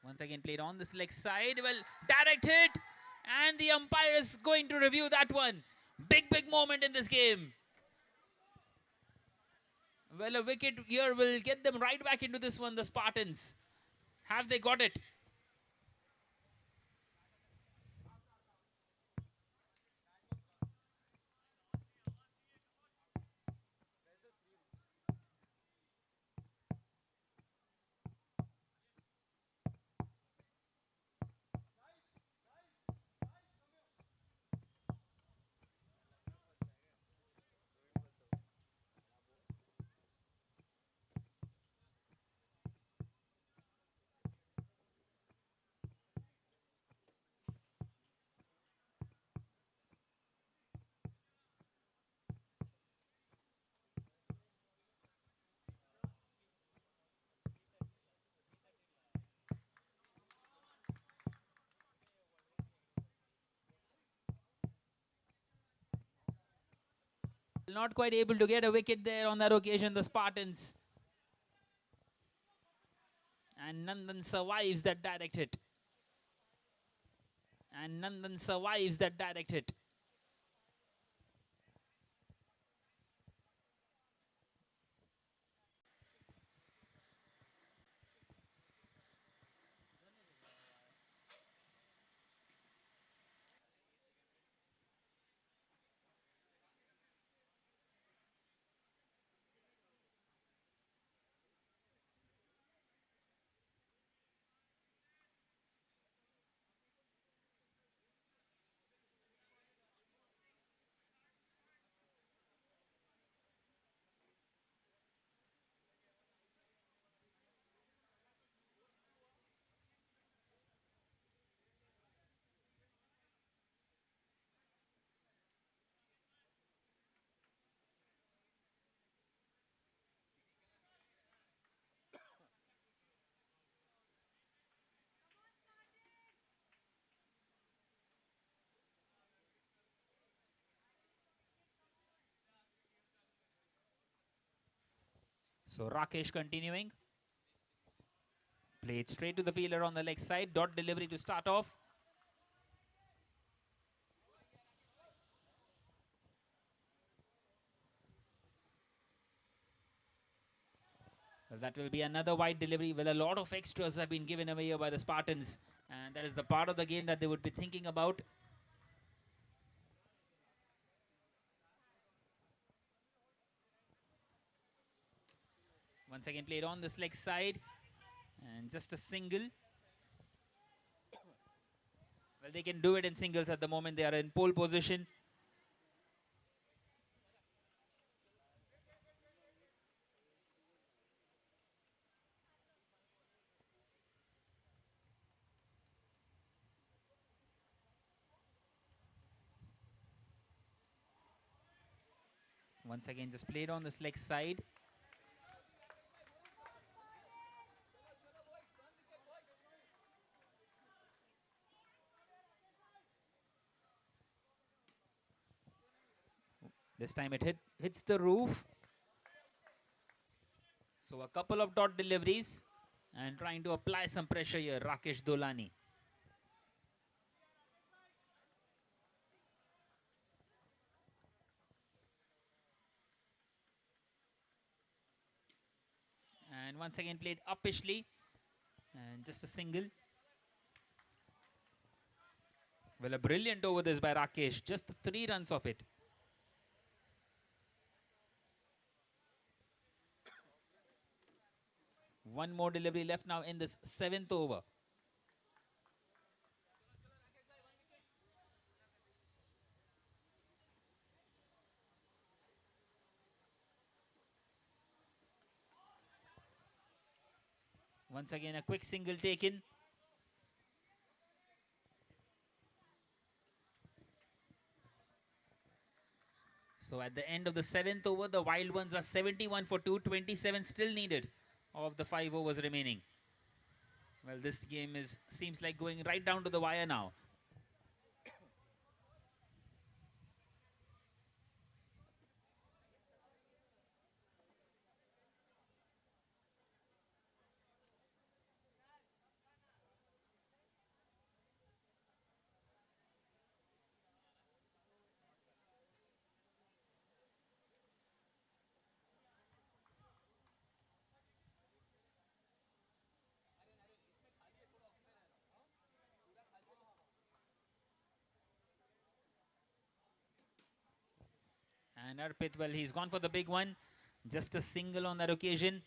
Once again played on this leg side. Well, direct hit. And the umpire is going to review that one. Big moment in this game. Well, a wicket here will get them right back into this one, the Spartans. Have they got it? Not quite able to get a wicket there on that occasion, the Spartans. And Nandan survives that direct hit. And Nandan survives that direct hit. So Rakesh continuing. Played straight to the fielder on the leg side. Dot delivery to start off. Well, that will be another wide delivery. Well, a lot of extras have been given away here by the Spartans. And that is the part of the game that they would be thinking about. Once again played on this leg side. And just a single. Well, they can do it in singles at the moment. They are in pole position. Once again just played on this leg side. This time it hits the roof. So a couple of dot deliveries and trying to apply some pressure here, Rakesh Dolani. And once again played uppishly and just a single. Well, a brilliant over this by Rakesh, just 3 runs of it. One more delivery left now in this 7th over. Once again a quick single taken. So at the end of the 7th over, the Wild Ones are 71 for 2, 27 still needed of the 5 overs remaining. Well, this game seems like going right down to the wire now. And Arpit, well, he's gone for the big one. Just a single on that occasion.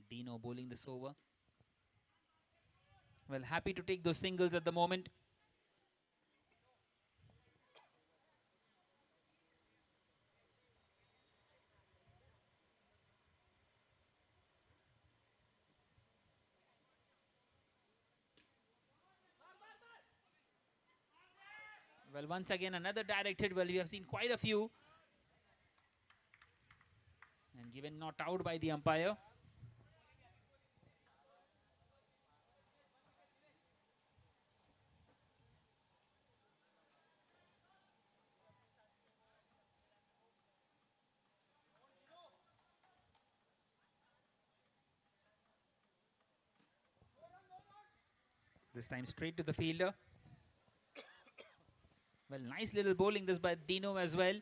Dino bowling this over. Well, happy to take those singles at the moment. Well, once again, another direct hit. Well, we have seen quite a few. And given not out by the umpire. This time straight to the fielder. Well, nice little bowling this by Dino as well.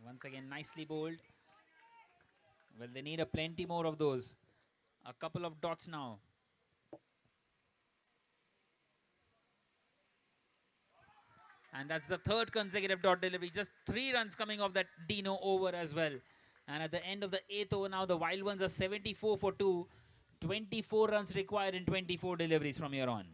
Once again, nicely bowled. Well, they need a plenty more of those. A couple of dots now. And that's the third consecutive dot delivery. Just 3 runs coming off that Dino over as well. And at the end of the 8th over now, the Wild Ones are 74 for 2. 24 runs required in 24 deliveries from here on.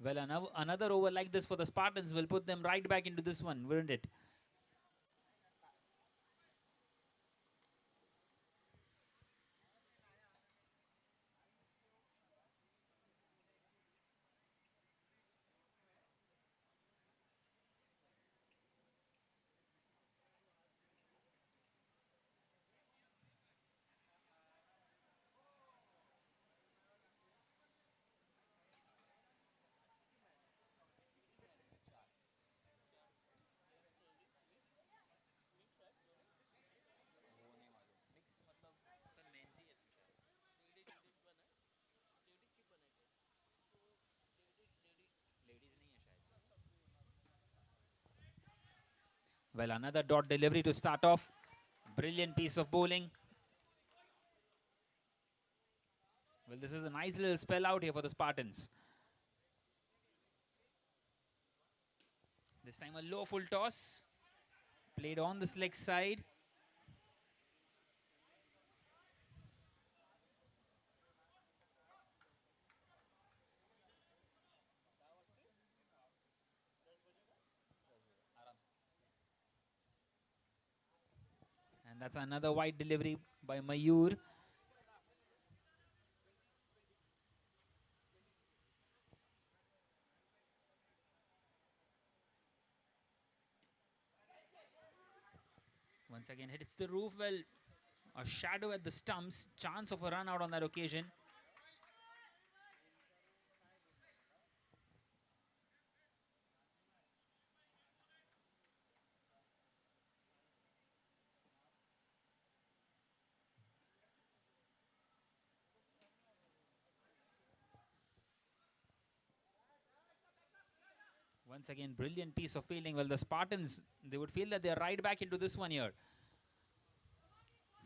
Well, another over like this for the Spartans will put them right back into this one, wouldn't it? Well, another dot delivery to start off. Brilliant piece of bowling. Well, this is a nice little spell out here for the Spartans. This time a low full toss. Played on the slick side. And that's another wide delivery by Mayur. Once again hits the roof. Well, a shadow at the stumps. Chance of a run out on that occasion. Once again, brilliant piece of fielding. Well, the Spartans, they would feel that they're right back into this one here.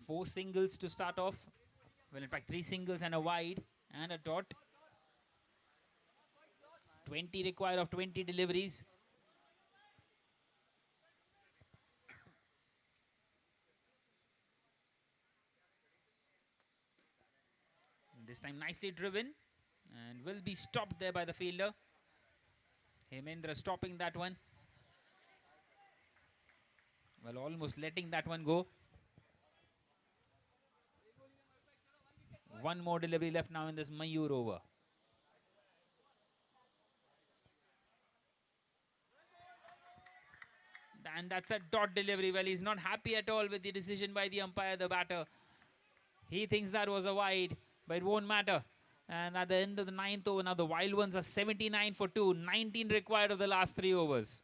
4 singles to start off. Well, in fact, 3 singles and a wide and a dot. 20 required of 20 deliveries. This time nicely driven and will be stopped there by the fielder. Hemendra stopping that one. Well, almost letting that one go. One more delivery left now in this Mayur over. And that's a dot delivery. Well, he's not happy at all with the decision by the umpire, the batter. He thinks that was a wide, but it won't matter. And at the end of the 9th over, now the Wild Ones are 79 for 2. 19 required of the last 3 overs.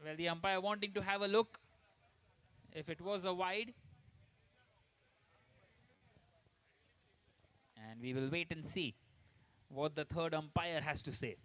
Well, the umpire wanting to have a look if it was a wide. And we will wait and see what the third umpire has to say.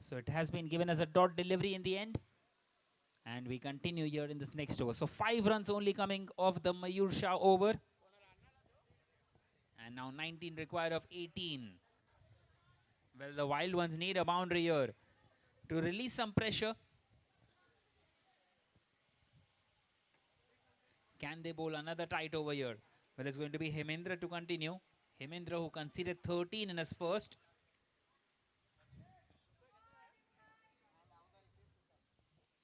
So it has been given as a dot delivery in the end. And we continue here in this next over. So 5 runs only coming off the Mayur Shah over. And now 19 required of 18. Well, the Wild Ones need a boundary here to release some pressure. Can they bowl another tight over here? Well, it's going to be Hemendra to continue. Hemendra, who conceded 13 in his first.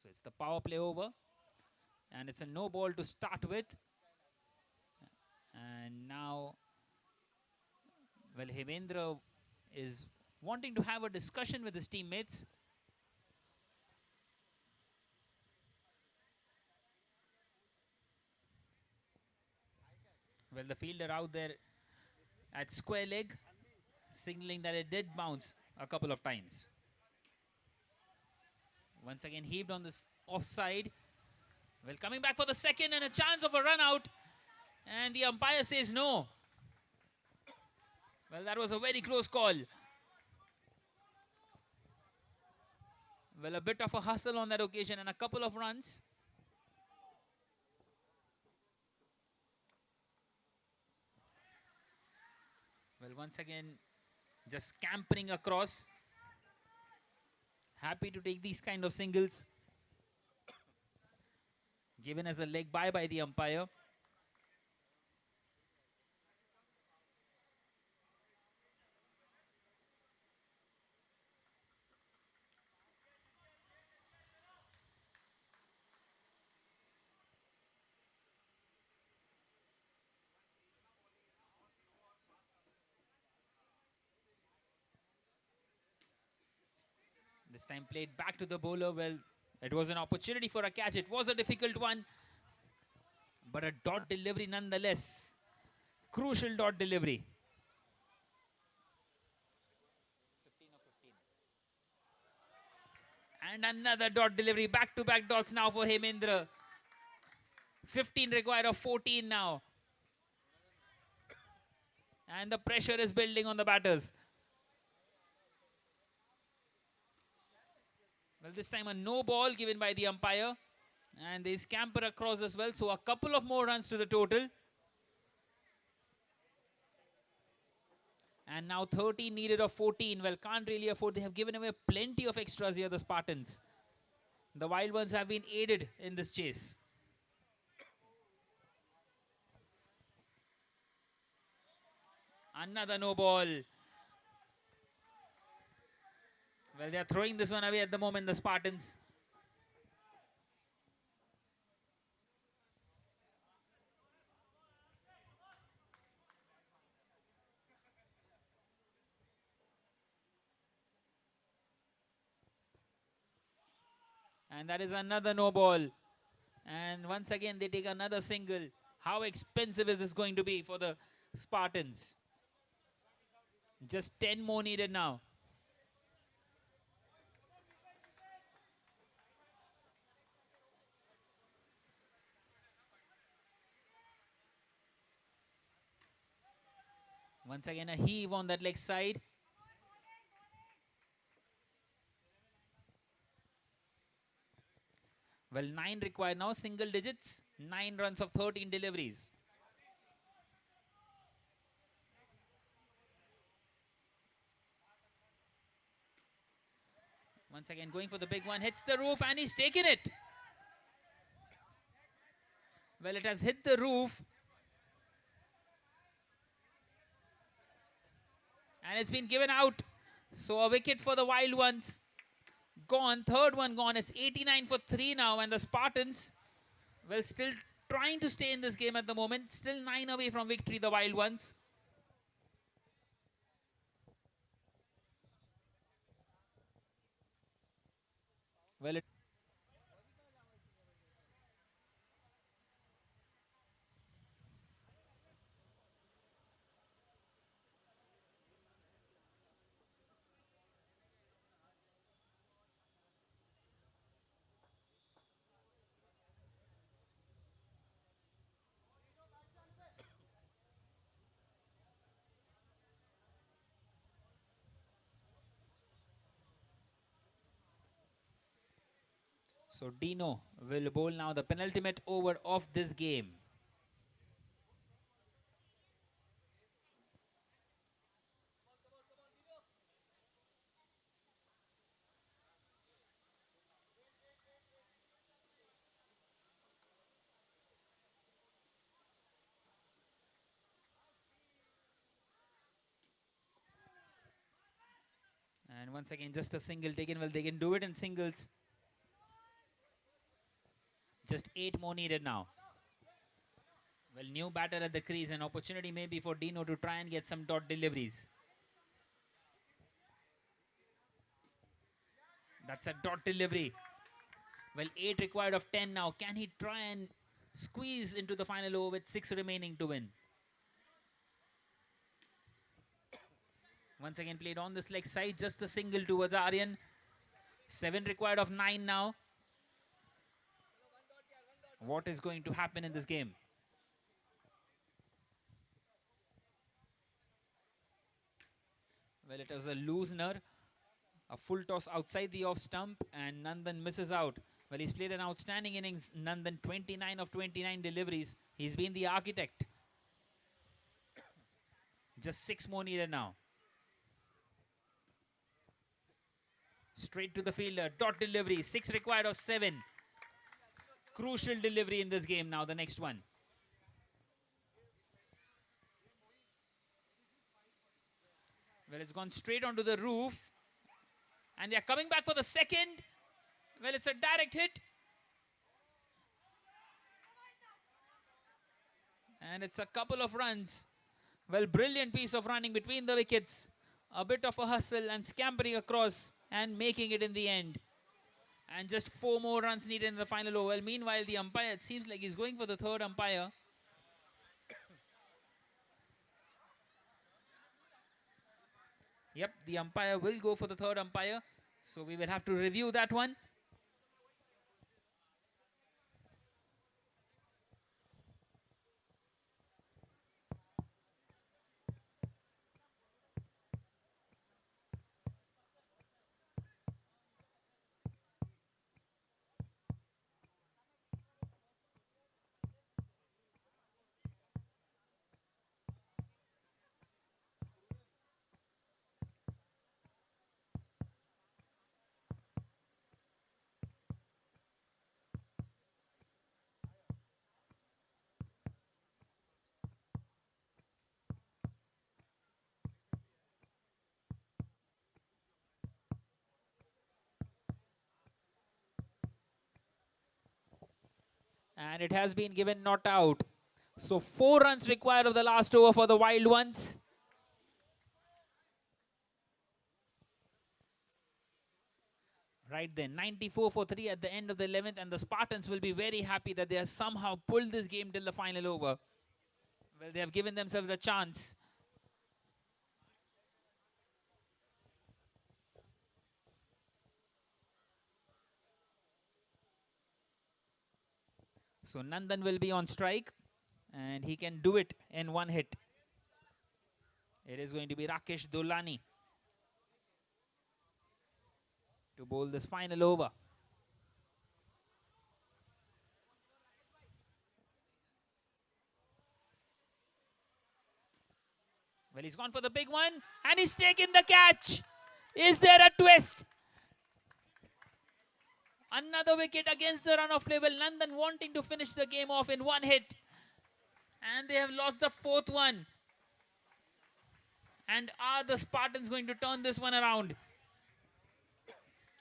So it's the power play over. And it's a no ball to start with. And now, well, Hemendra is wanting to have a discussion with his teammates. Well, the fielder out there at square leg, signaling that it did bounce a couple of times. Once again heaved on this offside. Well, coming back for the second and a chance of a run out. And the umpire says no. Well, that was a very close call. Well, a bit of a hustle on that occasion and a couple of runs. Well, once again, just scampering across. Happy to take these kind of singles. Given as a leg bye by the umpire. This time played back to the bowler. Well, it was an opportunity for a catch. It was a difficult one. But a dot delivery nonetheless. Crucial dot delivery. 15 or 15. And another dot delivery. Back-to-back dots now for Hemendra. 15 required of 14 now. And the pressure is building on the batters. Well, this time a no ball given by the umpire. And they scamper across as well. So a couple of more runs to the total. And now 13 needed of 14. Well, can't really afford. They have given away plenty of extras here, the Spartans. The Wild Ones have been aided in this chase. Another no ball. Well, they are throwing this one away at the moment, the Spartans. And that is another no ball. And once again, they take another single. How expensive is this going to be for the Spartans? Just 10 more needed now. Once again, a heave on that leg side. Well, 9 required now, single digits. 9 runs of 13 deliveries. Once again, going for the big one. Hits the roof and he's taken it. Well, it has hit the roof. And it's been given out. So a wicket for the Wild Ones. Gone, third one gone. It's 89 for 3 now, and the Spartans, well, still trying to stay in this game at the moment. Still 9 away from victory, the Wild Ones. Well, So Dino will bowl now the penultimate over of this game. And once again, just a single taken. Well, they can do it in singles. Just 8 more needed now. Well, new batter at the crease. An opportunity maybe for Dino to try and get some dot deliveries. That's a dot delivery. Well, 8 required of 10 now. Can he try and squeeze into the final over with 6 remaining to win? Once again played on this leg side. Just a single towards Aryan. 7 required of 9 now. What is going to happen in this game? Well, it was a loosener. A full toss outside the off stump, and Nandan misses out. Well, he's played an outstanding innings. Nandan, 29 of 29 deliveries. He's been the architect. Just 6 more needed now. Straight to the fielder. Dot delivery. 6 required of 7. Crucial delivery in this game now. The next one. Well, it's gone straight onto the roof. And they're coming back for the second. Well, it's a direct hit. And it's a couple of runs. Well, brilliant piece of running between the wickets. A bit of a hustle and scampering across and making it in the end. And just 4 more runs needed in the final over. Well, meanwhile, the umpire, it seems like he's going for the third umpire. Yep, the umpire will go for the third umpire. So we will have to review that one. And it has been given not out. So 4 runs required of the last over for the Wild Ones. Right then, 94 for 3 at the end of the 11th, and the Spartans will be very happy that they have somehow pulled this game till the final over. Well, they have given themselves a chance. So Nandan will be on strike, and he can do it in 1 hit. It is going to be Rakesh Dolani to bowl this final over. Well, he's gone for the big one, and he's taken the catch. Is there a twist? Another wicket against the run of play. Well, Nandan wanting to finish the game off in 1 hit. And they have lost the 4th one. And are the Spartans going to turn this one around?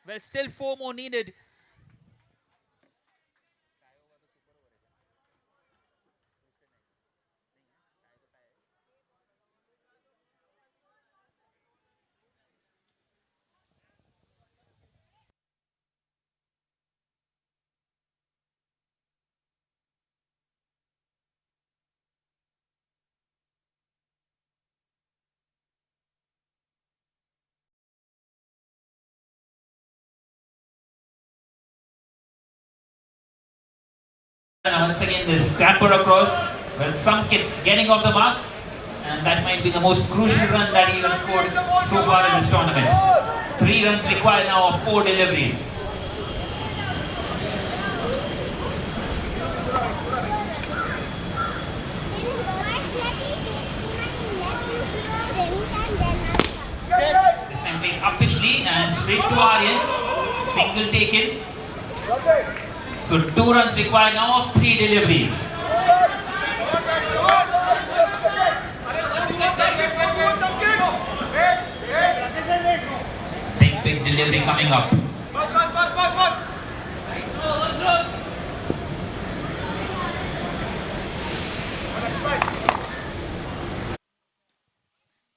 Well, still 4 more needed. And once again, this scamper across. Well, Samkit getting off the mark. And that might be the most crucial run that he has scored so far in this tournament. 3 runs required now of 4 deliveries. Played uppishly and straight to Aryan. Single taken. So 2 runs required now of 3 deliveries. Big delivery coming up.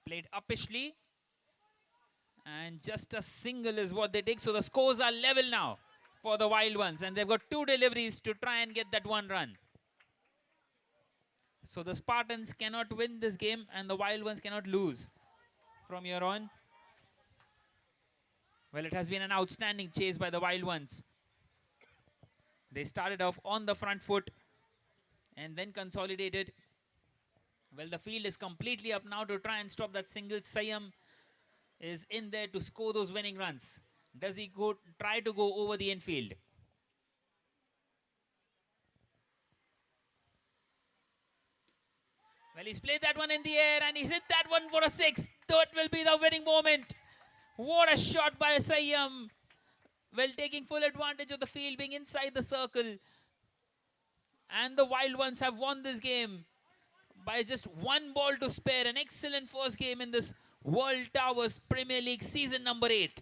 Played uppishly. And just a single is what they take. So the scores are level now for the Wild Ones. And they've got 2 deliveries to try and get that 1 run. So the Spartans cannot win this game and the Wild Ones cannot lose from here on. Well, it has been an outstanding chase by the Wild Ones. They started off on the front foot and then consolidated. Well, the field is completely up now to try and stop that single. Sayam is in there to score those winning runs. Does he try to go over the infield? Well, he's played that one in the air and he's hit that one for a 6. That will be the winning moment. What a shot by Sayam. Well, taking full advantage of the field being inside the circle. And the Wild Ones have won this game by just 1 ball to spare. An excellent first game in this World Towers Premier League season number 8.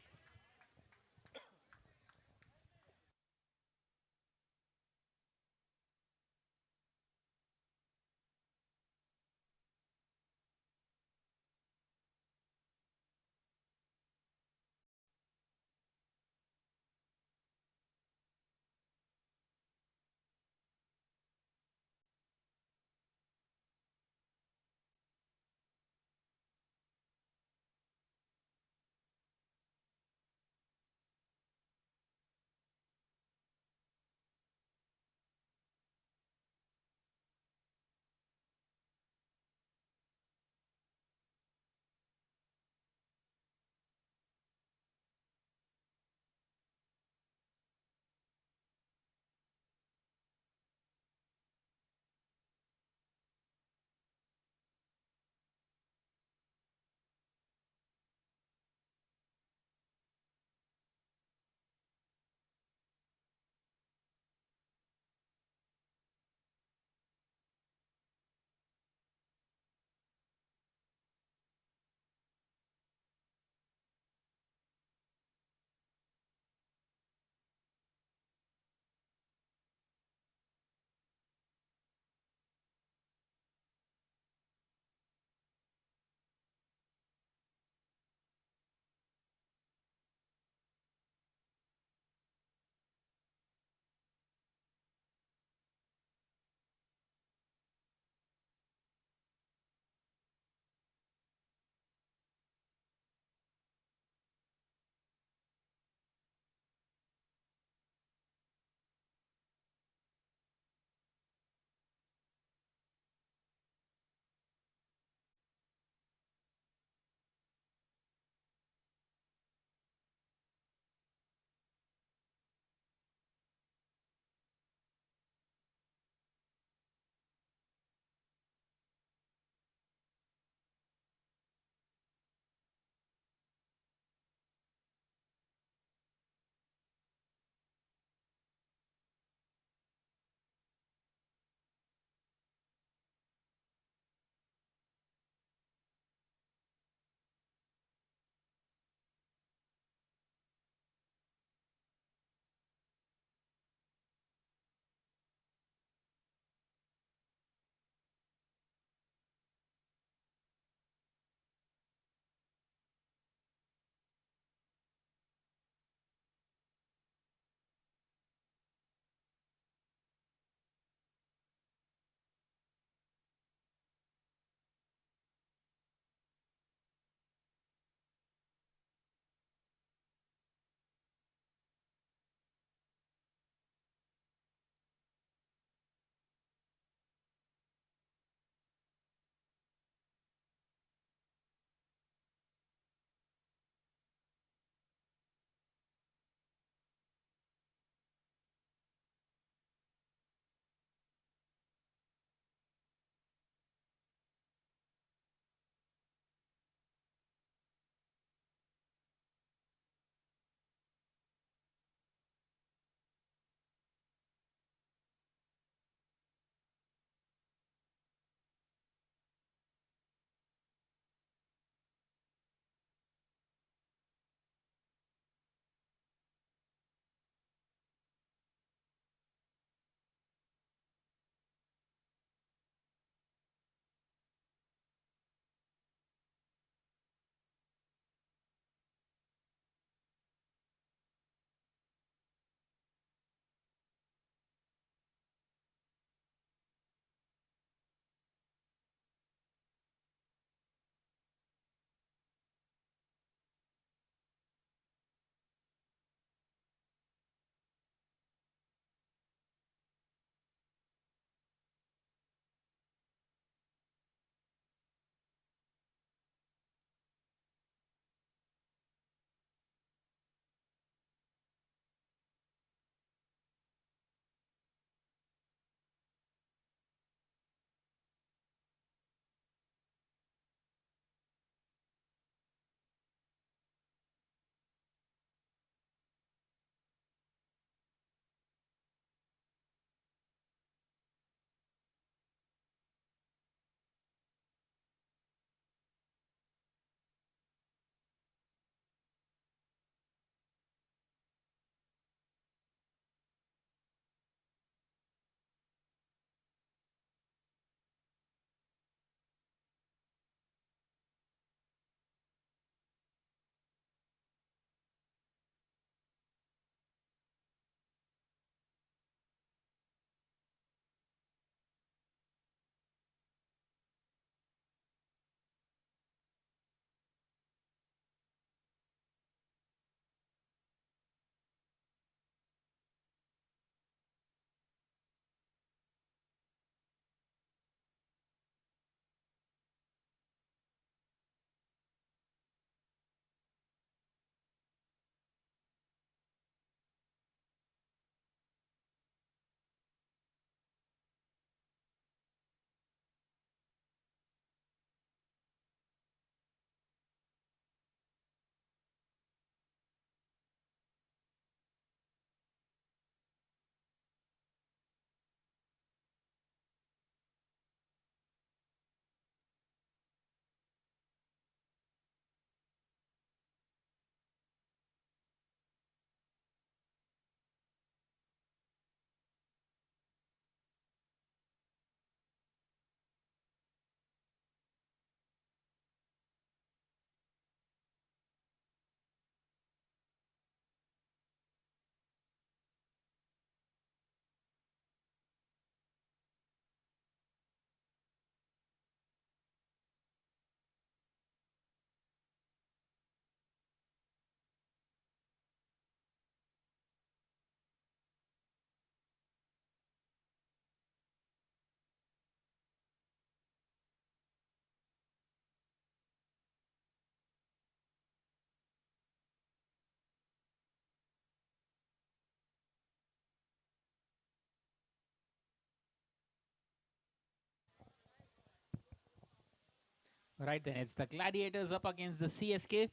Right then, it's the Gladiators up against the CSK.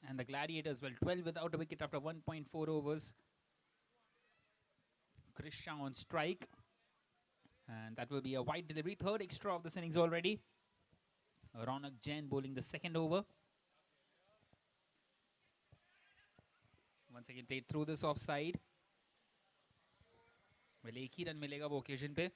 And the Gladiators, well, 12 without a wicket after 1.4 overs. Chris Shah on strike. And that will be a wide delivery. Third extra of this innings already. Ronak Jain bowling the second over. Once again played through this offside. Well, एक ही run मिलेगा वो occasion पे.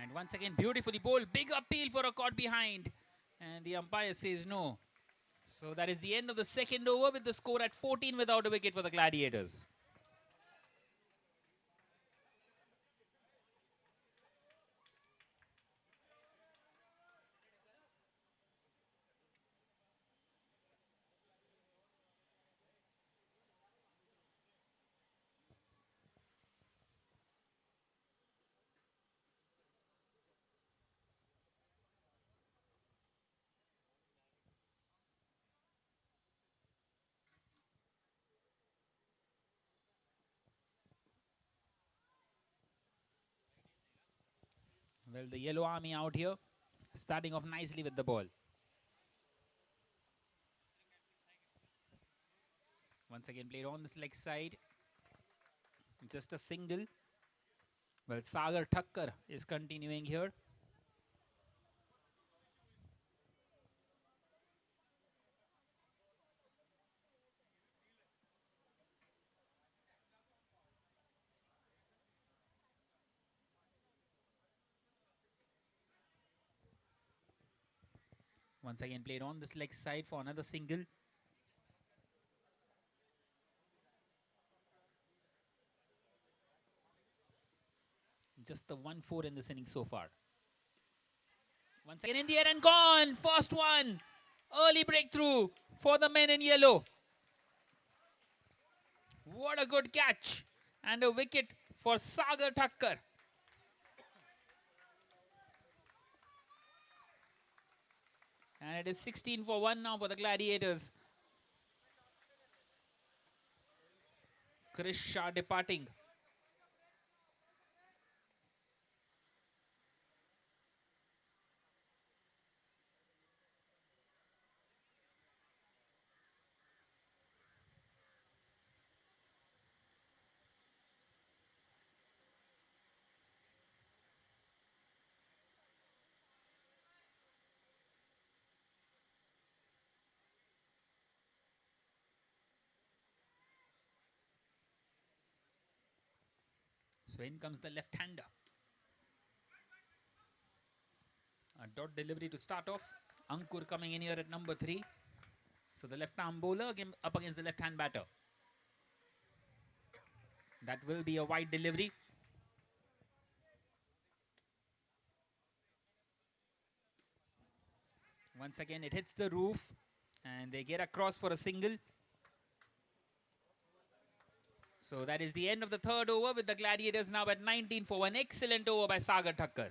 And once again, beautifully bowled. Big appeal for a caught behind. And the umpire says no. So that is the end of the second over with the score at 14 without a wicket for the Gladiators. Well, the yellow army out here, starting off nicely with the ball. Once again played on this leg side. Just a single. Well, Sagar Thakkar is continuing here. Once again played on this leg side for another single. Just the 1-4 in this inning so far. Once again in the air and gone. First one. Early breakthrough for the men in yellow. What a good catch. And a wicket for Sagar Thakkar. And it is 16 for 1 now for the Gladiators. Chris Shah departing. So in comes the left-hander. A dot delivery to start off. Ankur coming in here at number 3. So the left-arm bowler up against the left-hand batter. That will be a wide delivery. Once again, it hits the roof. And they get across for a single. So that is the end of the third over with the Gladiators now at 19 for 1. Excellent over by Sagar Thakkar.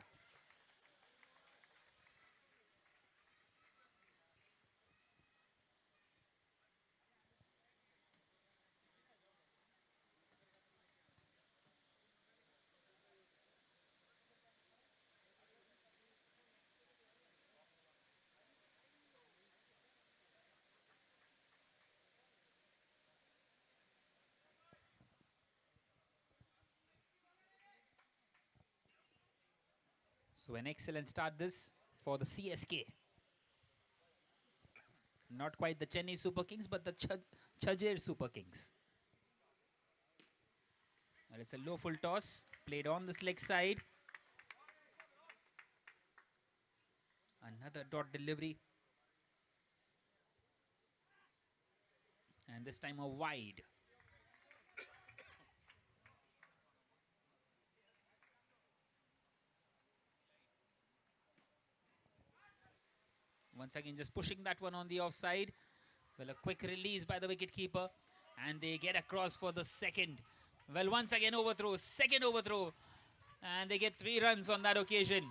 So an excellent start this for the CSK. Not quite the Chennai Super Kings, but the Chajer Super Kings. And it's a low full toss, played on this leg side. Another dot delivery. And this time a wide. Once again, just pushing that one on the offside. Well, a quick release by the wicketkeeper. And they get across for the second. Well, once again, overthrow. Second overthrow. And they get 3 runs on that occasion.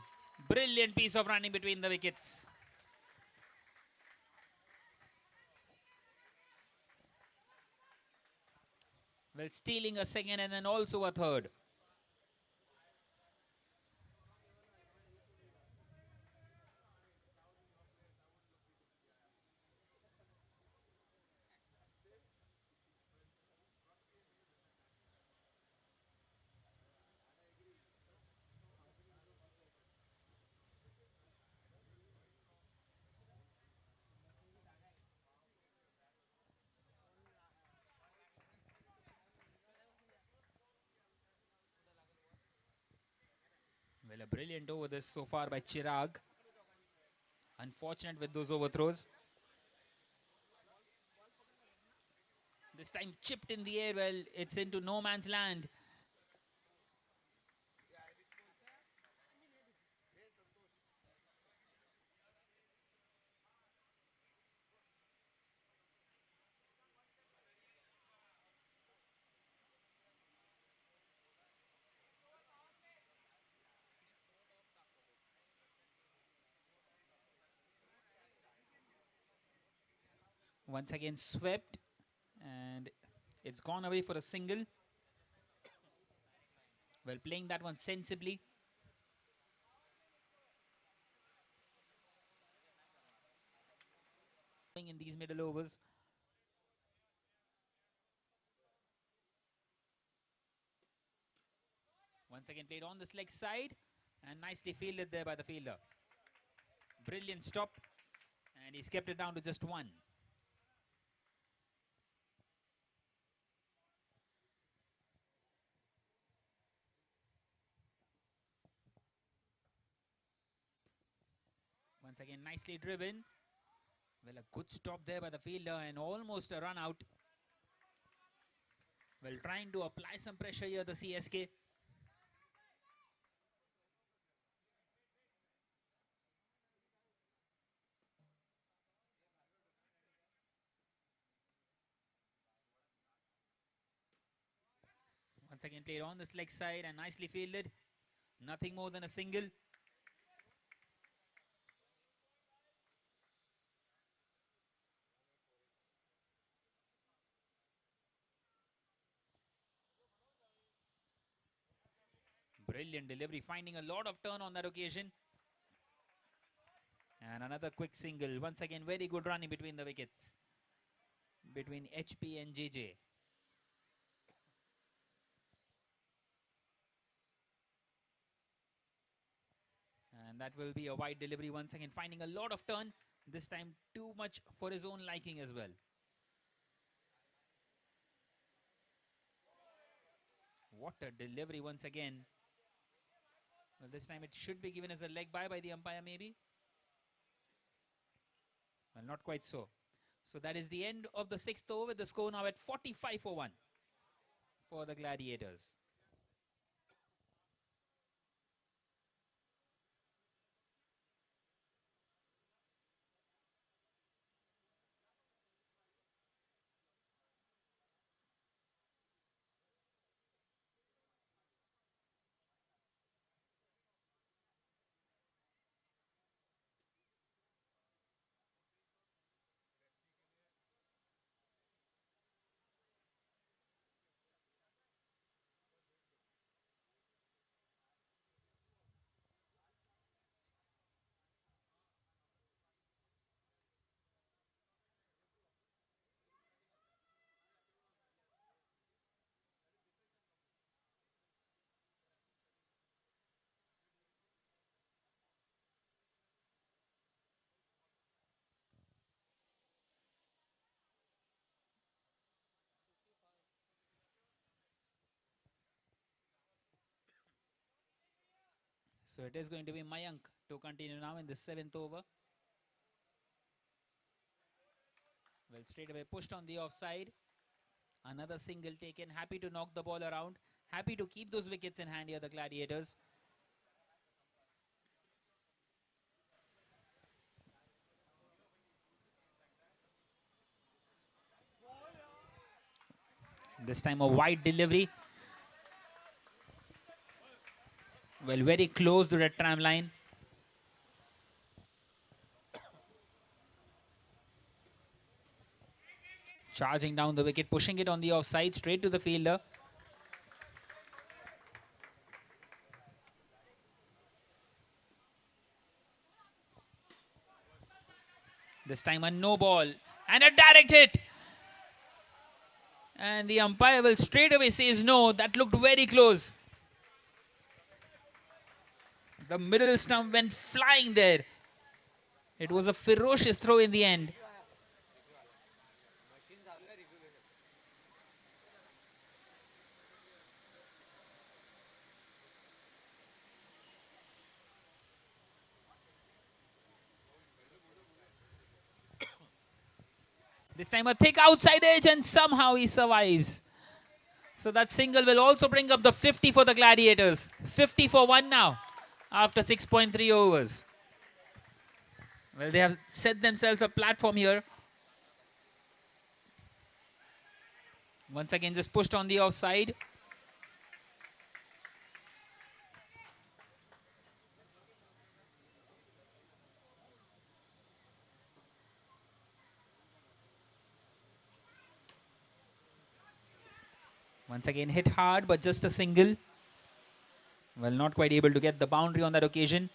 Brilliant piece of running between the wickets. Well, stealing a second and then also a third. Well, a brilliant over this so far by Chirag. Unfortunate with those overthrows. This time chipped in the air. Well, it's into no man's land. Once again swept, and it's gone away for a single. Well, playing that one sensibly. In these middle overs. Once again played on the leg side and nicely fielded there by the fielder. Brilliant stop, and he's kept it down to just one. Once again nicely driven. Well, a good stop there by the fielder and almost a run out. Well, trying to apply some pressure here, the CSK. Once again played on this leg side and nicely fielded. Nothing more than a single. Brilliant delivery, finding a lot of turn on that occasion. And another quick single. Once again, very good running between the wickets. Between HP and JJ. And that will be a wide delivery once again, finding a lot of turn. This time too much for his own liking as well. What a delivery once again. Well, this time it should be given as a leg by the umpire maybe. Well, not quite so. So that is the end of the sixth over with the score now at 45 for 1 for the Gladiators. So it is going to be Mayank to continue now in the seventh over. Well, straight away pushed on the offside. Another single taken. Happy to knock the ball around. Happy to keep those wickets in hand here, the Gladiators. This time a wide delivery. Well, very close to that tram line. Charging down the wicket, pushing it on the offside, straight to the fielder. This time a no ball and a direct hit. And the umpire will straight away says no. That looked very close. The middle stump went flying there. It was a ferocious throw in the end. This time a thick outside edge and somehow he survives. So that single will also bring up the 50 for the Gladiators. 50 for 1 now after 6.3 overs. Well, they have set themselves a platform here. Once again just pushed on the offside. Once again hit hard, but just a single. Well, not quite able to get the boundary on that occasion.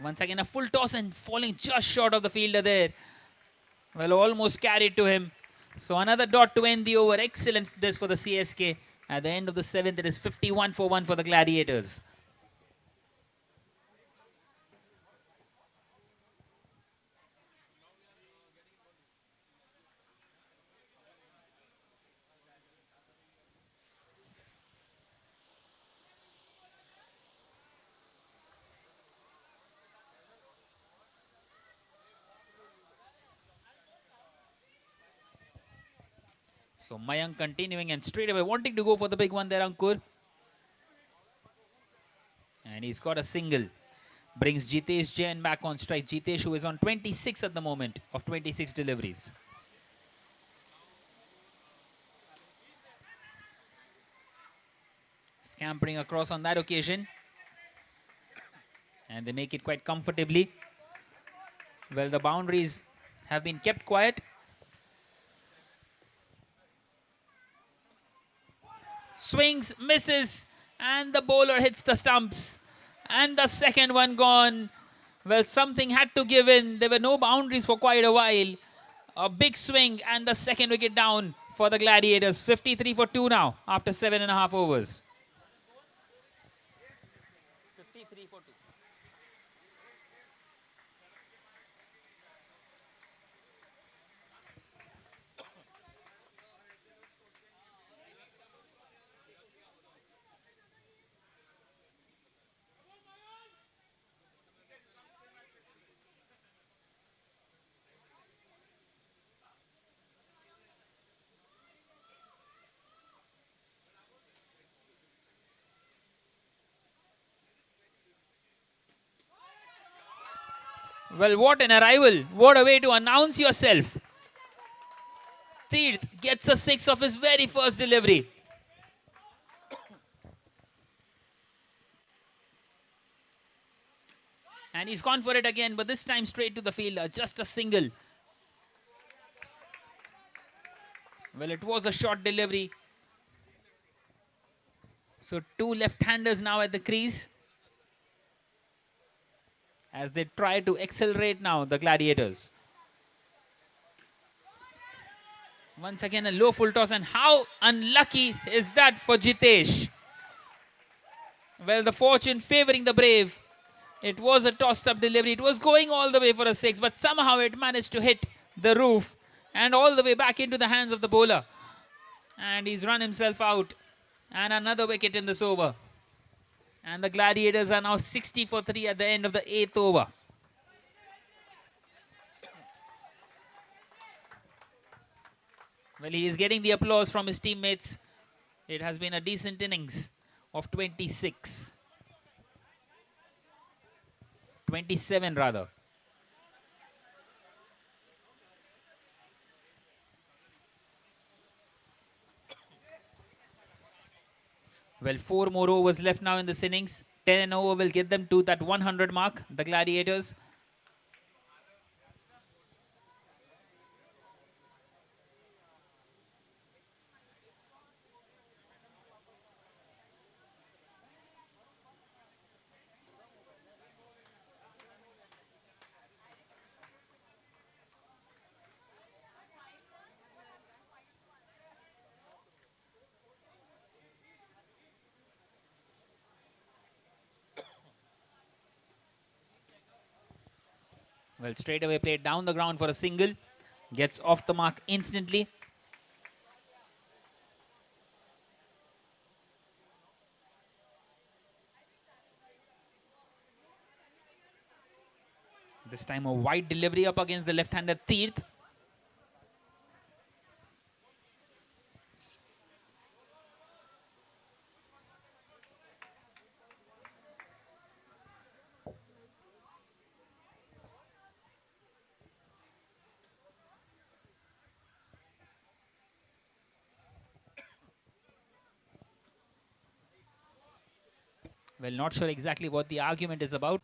Once again a full toss and falling just short of the fielder there. Well, almost carried to him. So another dot to end the over. Excellent this for the CSK. At the end of the 7th, it is 51 for 1 for the Gladiators. So Mayank continuing and straight away wanting to go for the big one there, Ankur. And he's got a single. Brings Jitesh Jain back on strike. Jitesh, who is on 26 at the moment of 26 deliveries. Scampering across on that occasion. And they make it quite comfortably. Well, the boundaries have been kept quiet. Swings, misses, and the bowler hits the stumps. And the second one gone. Well, something had to give in. There were no boundaries for quite a while. A big swing and the second wicket down for the Gladiators. 53 for 2 now after 7.5 overs. 53 for 2. Well, what an arrival. What a way to announce yourself. Tirth gets a 6 of his very first delivery. And he's gone for it again, but this time straight to the fielder. Just a single. Well, it was a short delivery. So 2 left-handers now at the crease. As they try to accelerate now, the Gladiators. Once again, a low full toss. And how unlucky is that for Jitesh? Well, the fortune favoring the brave. It was a tossed up delivery. It was going all the way for a 6, but somehow it managed to hit the roof and all the way back into the hands of the bowler. And he's run himself out. And another wicket in this over. And the Gladiators are now 60 for 3 at the end of the 8th over. Well, he is getting the applause from his teammates. It has been a decent innings of 26. 27 rather. Well, 4 more overs left now in this innings. 10 over will get them to that 100 mark, the Gladiators. Well, straight away played down the ground for a single. Gets off the mark instantly. This time a wide delivery up against the left-hander Tirth. Well, not sure exactly what the argument is about.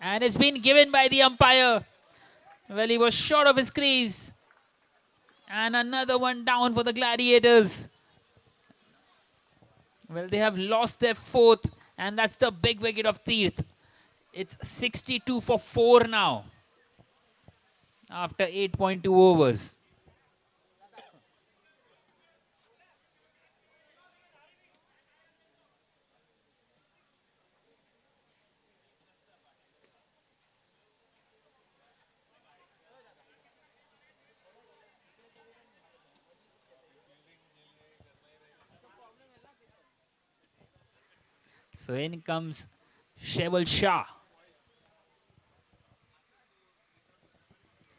And it's been given by the umpire. Well, he was short of his crease. And another one down for the Gladiators. Well, they have lost their fourth, and that's the big wicket of Tirth. It's 62 for 4 now after 8.2 overs. So in comes Sheval Shah.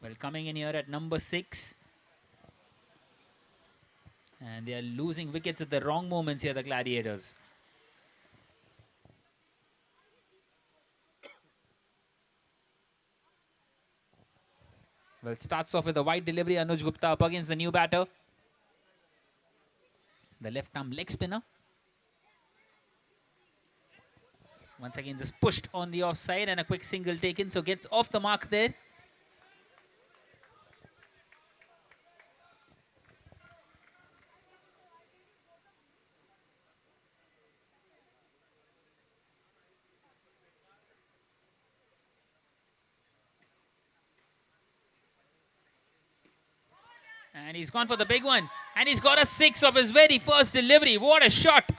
Well, coming in here at number 6. And they are losing wickets at the wrong moments here, the Gladiators. Well, starts off with a wide delivery. Anuj Gupta up against the new batter. The left arm leg spinner. Once again, just pushed on the offside and a quick single taken. So gets off the mark there. And he's gone for the big one. And he's got a 6 of his very first delivery. What a shot.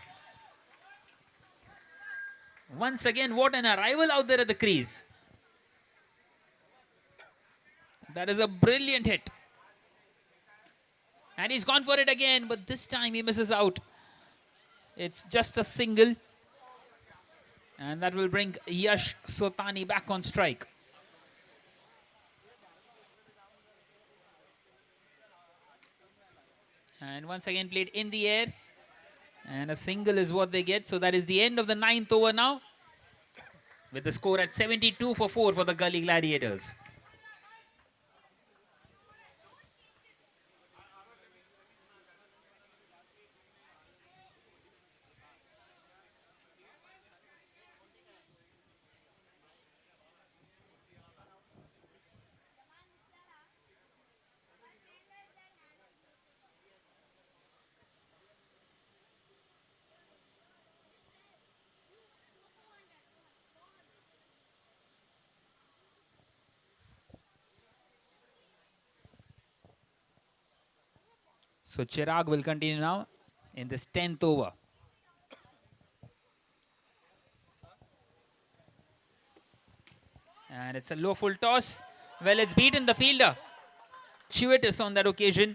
Once again, what an arrival out there at the crease. That is a brilliant hit. And he's gone for it again, but this time he misses out. It's just a single. And that will bring Yash Sotani back on strike. And once again played in the air. And a single is what they get. So that is the end of the 9th over now. With the score at 72 for 4 for the Gully Gladiators. So Chirag will continue now in this 10th over. And it's a low full toss. Well, it's beaten the fielder. Chewitis on that occasion.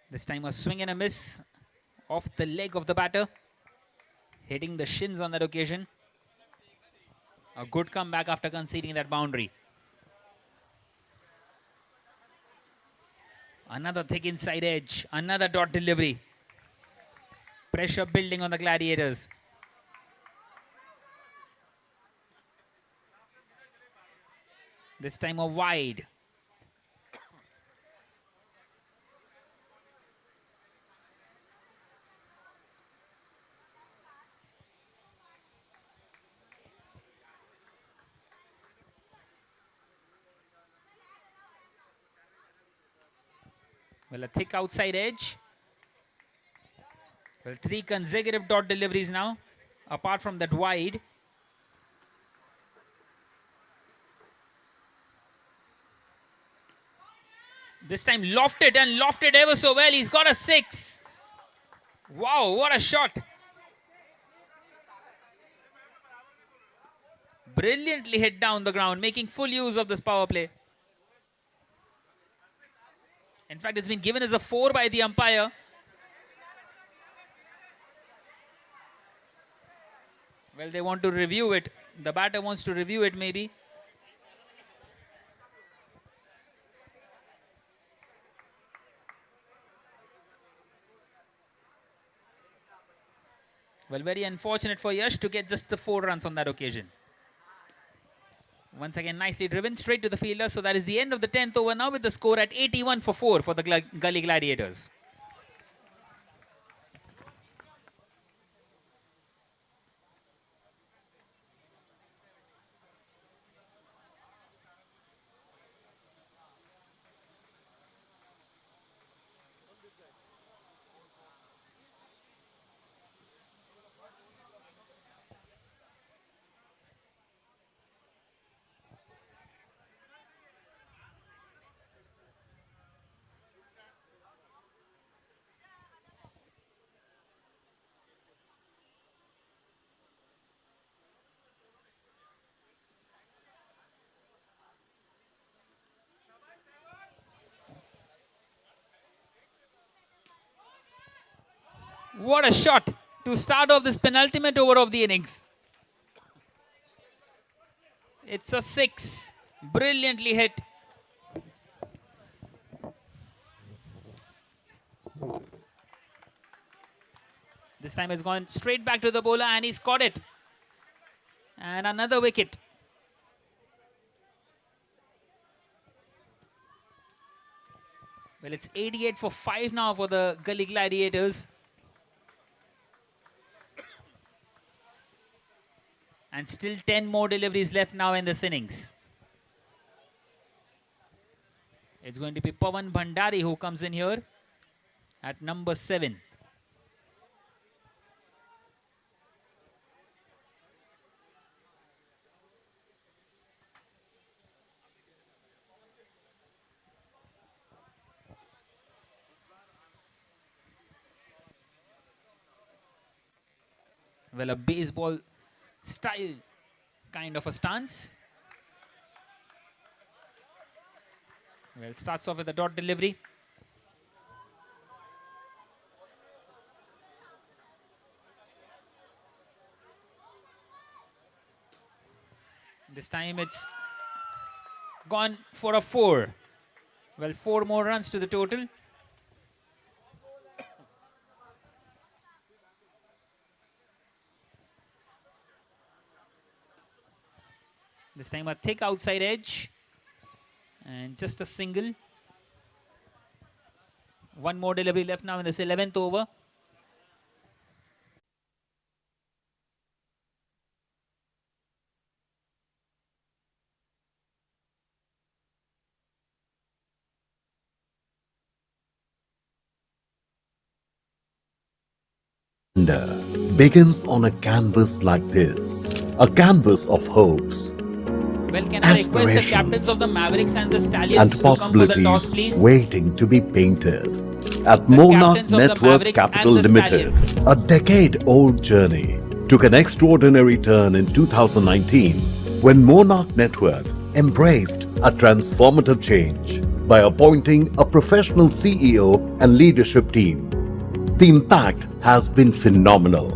This time a swing and a miss off the leg of the batter, hitting the shins on that occasion. A good comeback after conceding that boundary. Another thick inside edge, another dot delivery. Pressure building on the Gladiators. This time a wide. Well, a thick outside edge. Well, 3 consecutive dot deliveries now, apart from that wide. This time lofted and lofted ever so well. He's got a 6. Wow, what a shot. Brilliantly hit down the ground, making full use of this power play. In fact, it's been given as a 4 by the umpire. Well, they want to review it. The batter wants to review it maybe. Well, very unfortunate for Yash to get just the 4 runs on that occasion. Once again, nicely driven straight to the fielder. So that is the end of the 10th over now with the score at 81 for 4 for the Gully Gladiators. What a shot to start off this penultimate over of the innings. It's a 6. Brilliantly hit. This time it's gone straight back to the bowler and he's caught it. And another wicket. Well, it's 88 for 5 now for the Gully Gladiators. And still 10 more deliveries left now in this innings. It's going to be Pawan Bhandari who comes in here at number 7. Well, a baseball style kind of a stance. Well, starts off with a dot delivery. This time it's gone for a 4. Well, 4 more runs to the total. This time a thick outside edge. And just a single. One more delivery left now in this 11th over. Begins on a canvas like this, a canvas of hopes, Well, can I request the captains of the Mavericks and the Stallions and to come for the toss, possibilities please? waiting to be painted. At The Monarch captains of the Net Worth Mavericks Capital and the Limited, Stallions. a decade-old journey took an extraordinary turn in 2019 when Monarch Net Worth embraced a transformative change by appointing a professional CEO and leadership team. The impact has been phenomenal.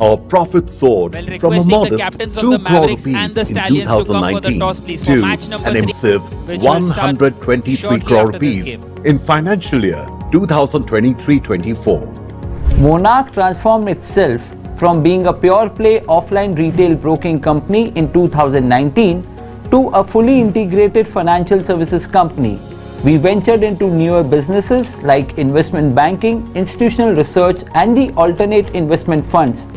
Our profit soared Well, from a requesting the modest captains of 2 the crore Mavericks and rupees the in Stallions to come for the 2019 toss, please, for to match number an 3, impressive which will start 123 shortly crore after this rupees game. in financial year 2023-24. Monarch transformed itself from being a pure play offline retail broking company in 2019 to a fully integrated financial services company. We ventured into newer businesses like investment banking, institutional research, and the alternate investment funds,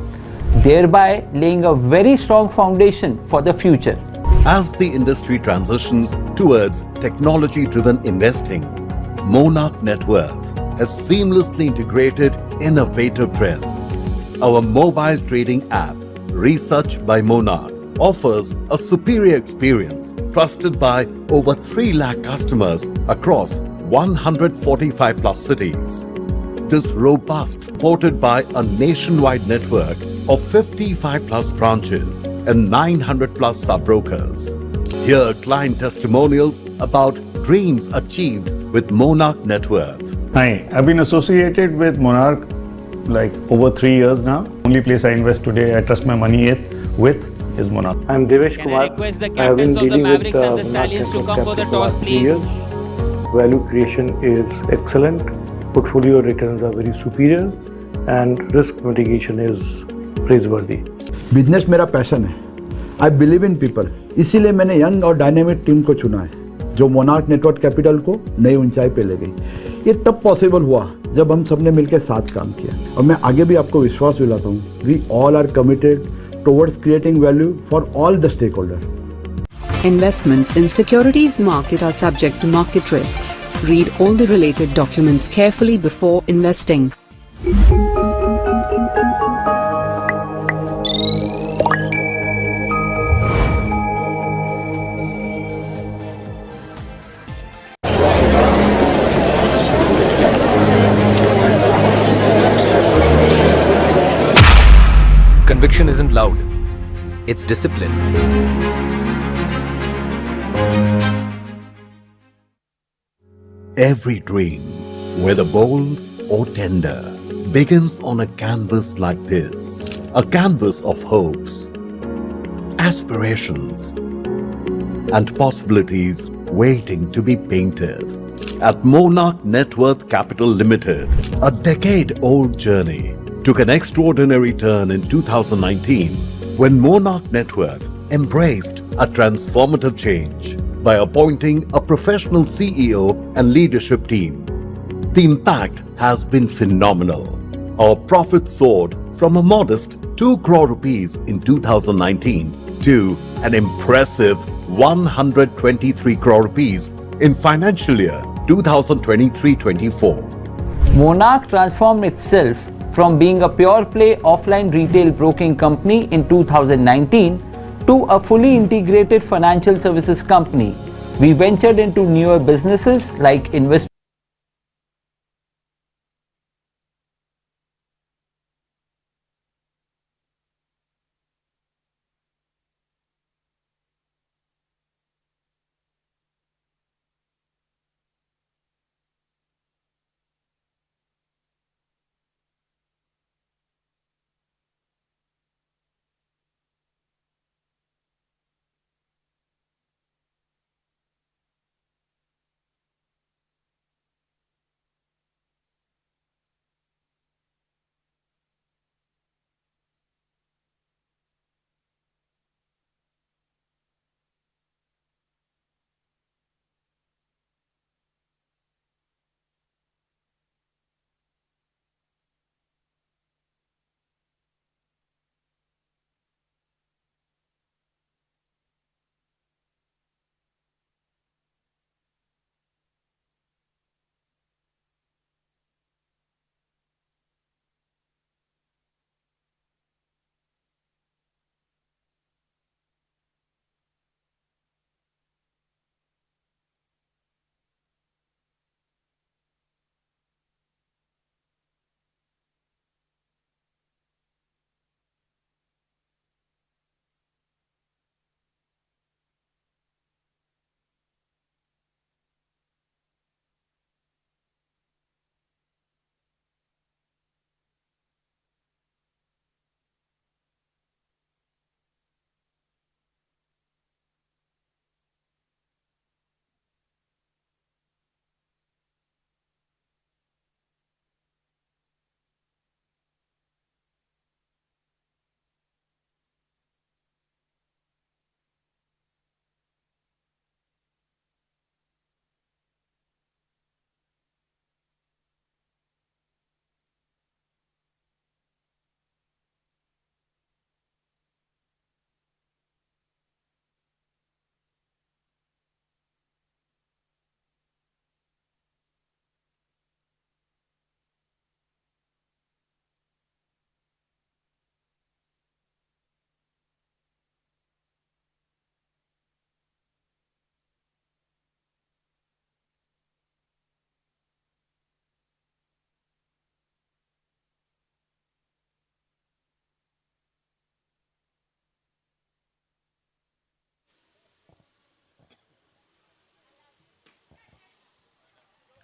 thereby laying a very strong foundation for the future. As the industry transitions towards technology-driven investing, Monarch Net Worth has seamlessly integrated innovative trends. Our mobile trading app, researched by Monarch, offers a superior experience trusted by over 3 lakh customers across 145 plus cities. This robust, supported by a nationwide network of 55 plus branches and 900 plus sub-brokers. Hear client testimonials about dreams achieved with Monarch Net Worth. Hi, I've been associated with Monarch like over 3 years now. Only place I invest today, I trust my money with is Monarch. I'm Devesh Can Kumar. I request the I have been captains of the dealing with Mavericks and the Monarch Stallions to Network come for the Capital toss, last 3 please? years. Value creation is excellent, portfolio returns are very superior, and risk mitigation is praiseworthy. Business मेरा passion है. I believe in people, इसीलिए मैंने young और dynamic team को चुना है जो monarch network capital को नई ऊंचाई पे ले गई. ये तब पॉसिबल हुआ जब हम सबने मिलकर साथ काम किया, और मैं आगे भी आपको विश्वास दिलाता हूँ. We all are committed towards creating value for all the stake holder. Investments in securities market are subject to market risks. Read all the related documents carefully before investing. Conviction isn't loud, it's discipline. Every dream, whether bold or tender, begins on a canvas like this, a canvas of hopes, aspirations, and possibilities waiting to be painted. At Monarch Net Worth Capital Limited, a decade-old journey took an extraordinary turn in 2019 when Monarch Net Worth embraced a transformative change by appointing a professional CEO and leadership team. The impact has been phenomenal. Our profit soared from a modest 2 crore rupees in 2019 to an impressive 123 crore rupees in financial year 2023-24. Monarch transformed itself from being a pure play offline retail broking company in 2019 to a fully integrated financial services company. We ventured into newer businesses like investment.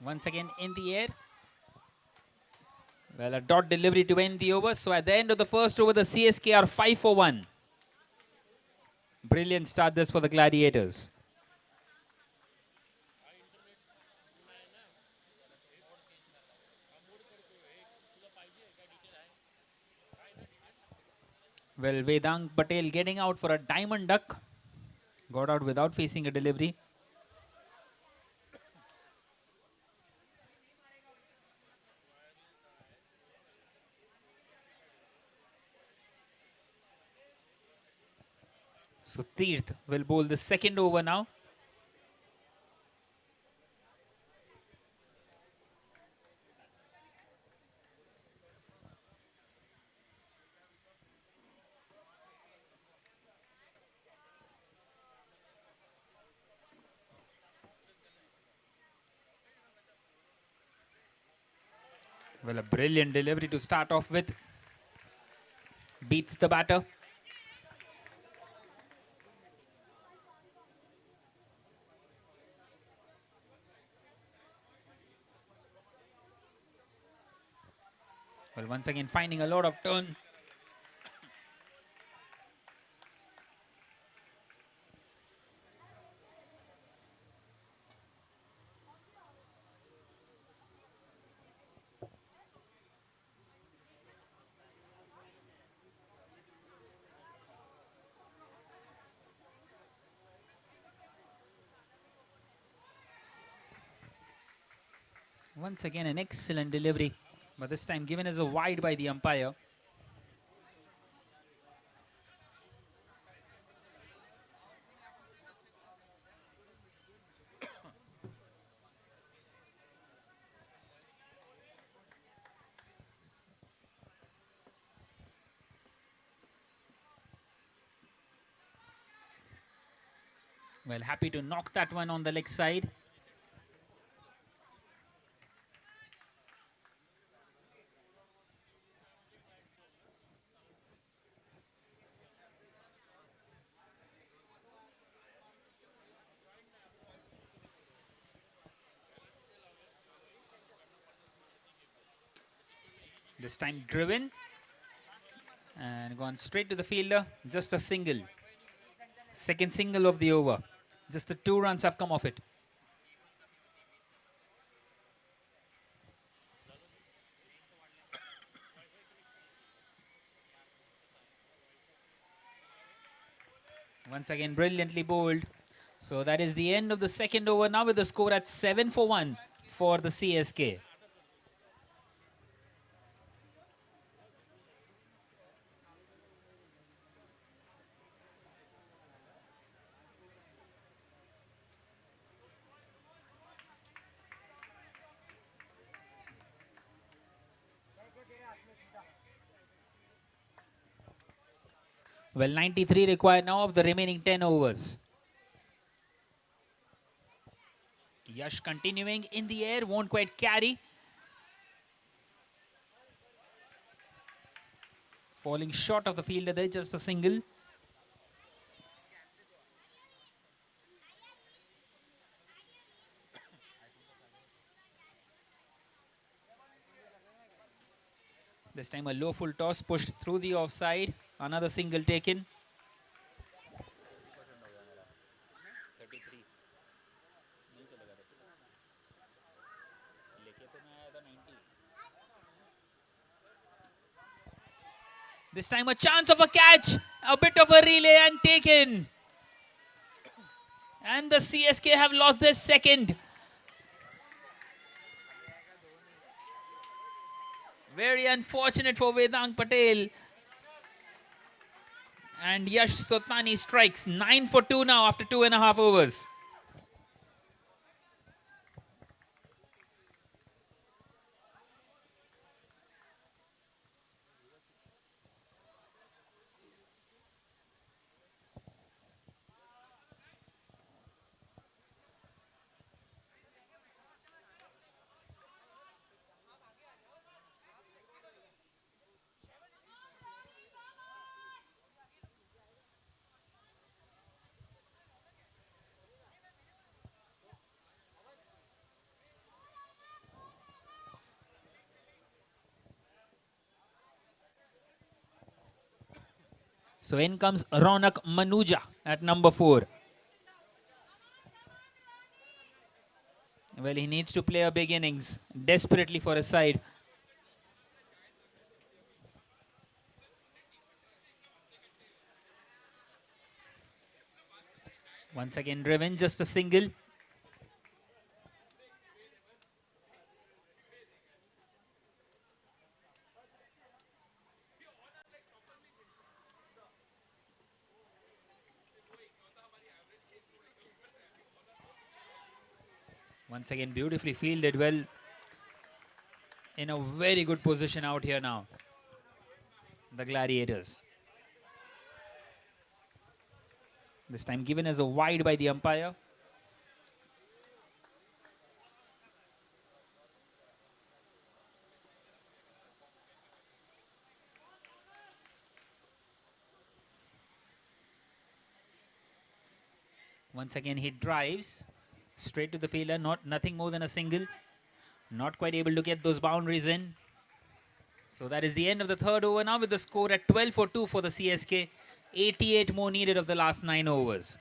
Once again in the air. Well, a dot delivery to end the over. So at the end of the first over, the CSK are 5 for 1. Brilliant start this for the Gladiators. Well, Vedang Patel getting out for a diamond duck. Got out without facing a delivery. So Tirth will bowl the second over now. Well, a brilliant delivery to start off with. Beats the batter. Well, once again finding a lot of turn. Once again an excellent delivery, but this time given as a wide by the umpire. Well, happy to knock that one on the leg side. This time driven and gone straight to the fielder. Just a single. Second single of the over. Just the 2 runs have come off it. Once again brilliantly bowled. So that is the end of the second over now with the score at 7 for 1 for the CSK. Well, 93 required now of the remaining 10 overs. Yash continuing in the air, won't quite carry. Falling short of the fielder there, just a single. This time a low full toss pushed through the offside. Another single taken. This time a chance of a catch. A bit of a relay and taken. And the CSK have lost their second. Very unfortunate for Vedang Patel. And Yash Sotani strikes 9 for 2 now after 2.5 overs. So in comes Ronak Manuja at number 4. Well, he needs to play a big innings desperately for his side. Once again driven, just a single. Once again beautifully fielded, well in a very good position out here now, the Gladiators. This time given as a wide by the umpire. Once again he drives straight to the fielder, nothing more than a single. Not quite able to get those boundaries in. So that is the end of the third over now with the score at 12 for 2 for the CSK. 88 more needed of the last 9 overs.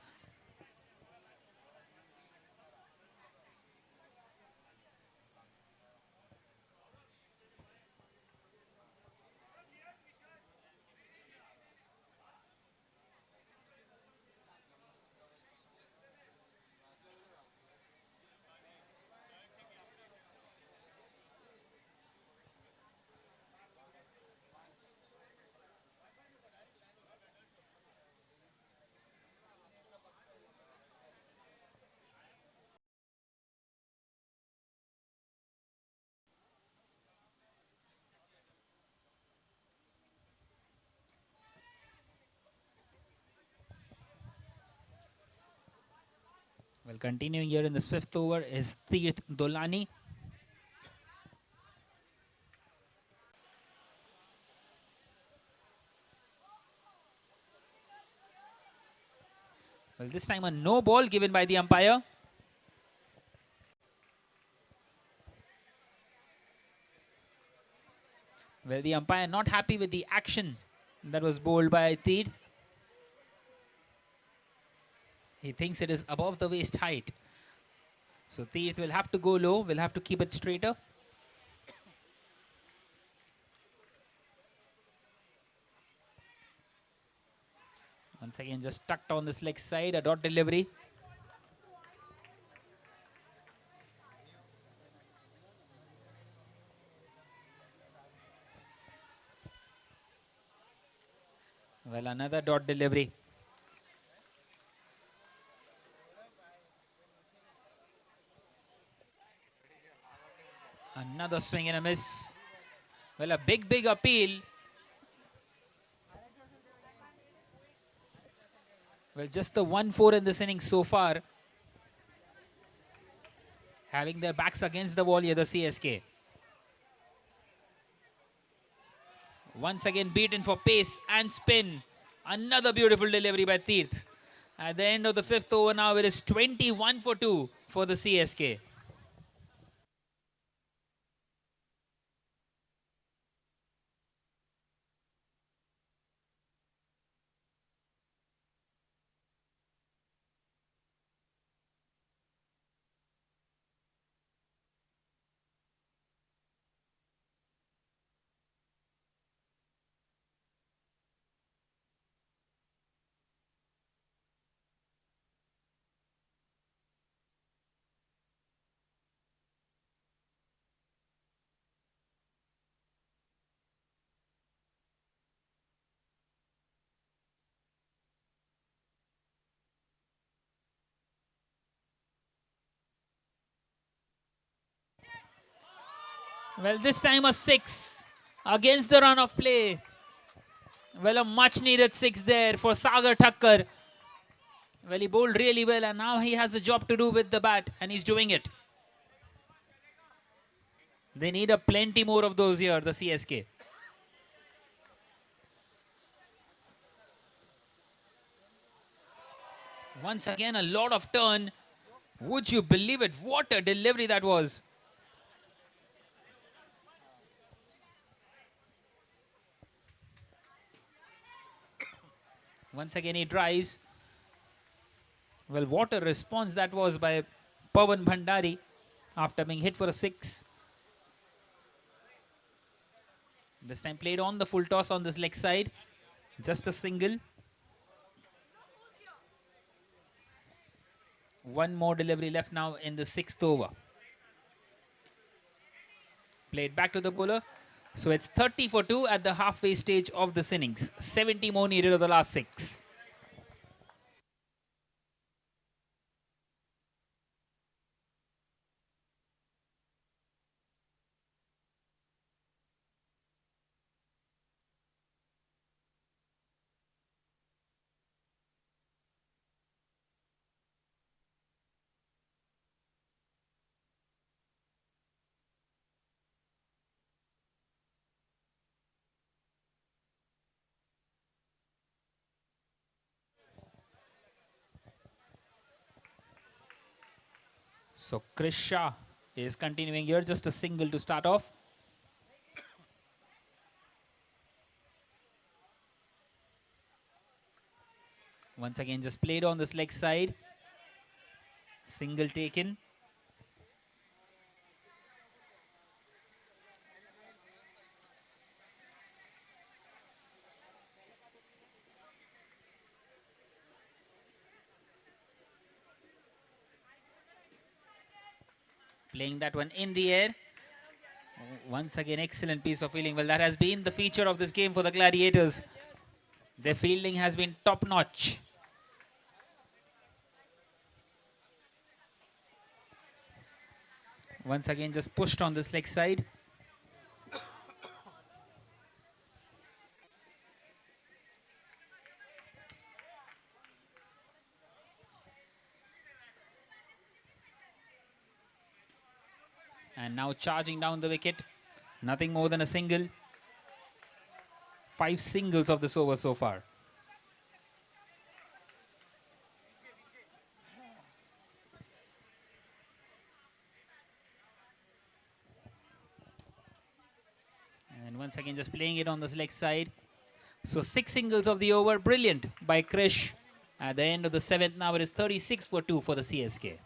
Well, continuing here in this 5th over is Tirth Dolani. Well, this time a no ball given by the umpire. Well, the umpire not happy with the action that was bowled by Tirth. He thinks it is above the waist height. So Tirth will have to go low, will have to keep it straighter. Once again just tucked on this leg side, a dot delivery. Well, another dot delivery. Another swing and a miss. Well, a big appeal. Well, just the 1-4 in this inning so far. Having their backs against the wall here, the CSK. Once again beaten for pace and spin. Another beautiful delivery by Tirth. At the end of the 5th over now, it is 21 for 2 for the CSK. Well, this time a 6 against the run of play. Well, a much needed 6 there for Sagar Thakkar. Well, he bowled really well and now he has a job to do with the bat and he's doing it. They need a plenty more of those here, the CSK. Once again, a lot of turn. Would you believe it? What a delivery that was. Once again he drives. Well, what a response that was by Pawan Bhandari after being hit for a 6. This time played on the full toss on this leg side. Just a single. One more delivery left now in the 6th over. Played back to the bowler. So it's 30 for 2 at the halfway stage of this innings. 70 more needed of the last 6. So Krish Shah is continuing here, just a single to start off. Once again just played on this leg side. Single taken. Playing that one in the air. Once again, excellent piece of fielding. Well, that has been the feature of this game for the Gladiators. Their fielding has been top-notch. Once again, just pushed on this leg side. And now charging down the wicket. Nothing more than a single. 5 singles of this over so far. And once again just playing it on this leg side. So 6 singles of the over. Brilliant by Krish. At the end of the 7th now it is 36 for 2 for the CSK.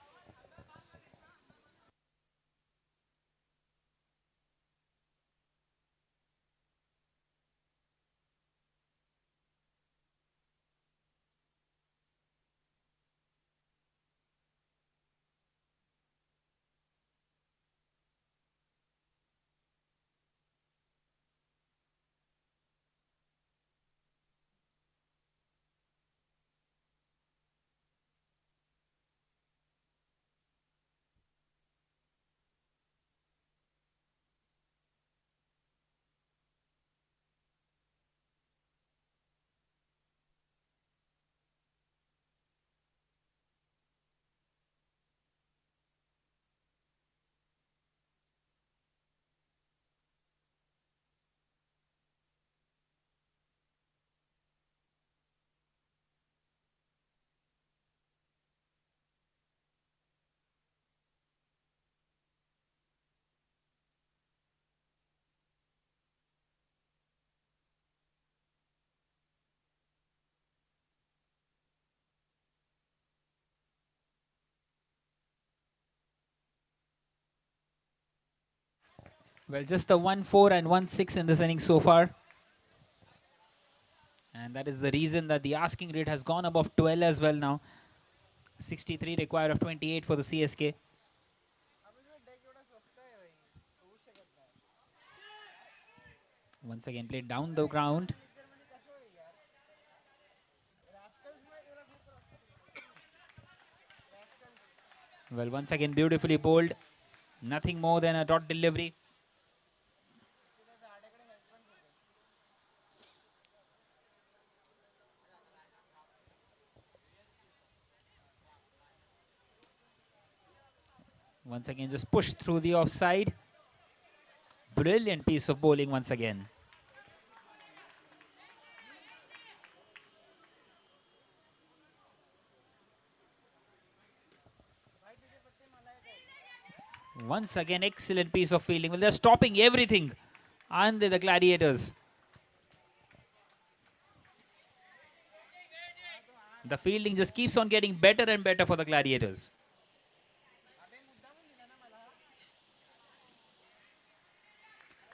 Well, just the 1-4 and 1-6 in this inning so far. And that is the reason that the asking rate has gone above 12 as well now. 63 required of 28 for the CSK. Once again played down the ground. Well, once again beautifully bowled. Nothing more than a dot delivery. Once again just pushed through the offside. Brilliant piece of bowling once again. Once again, excellent piece of fielding. Well, they're stopping everything, aren't they, the Gladiators? The fielding just keeps on getting better and better for the Gladiators.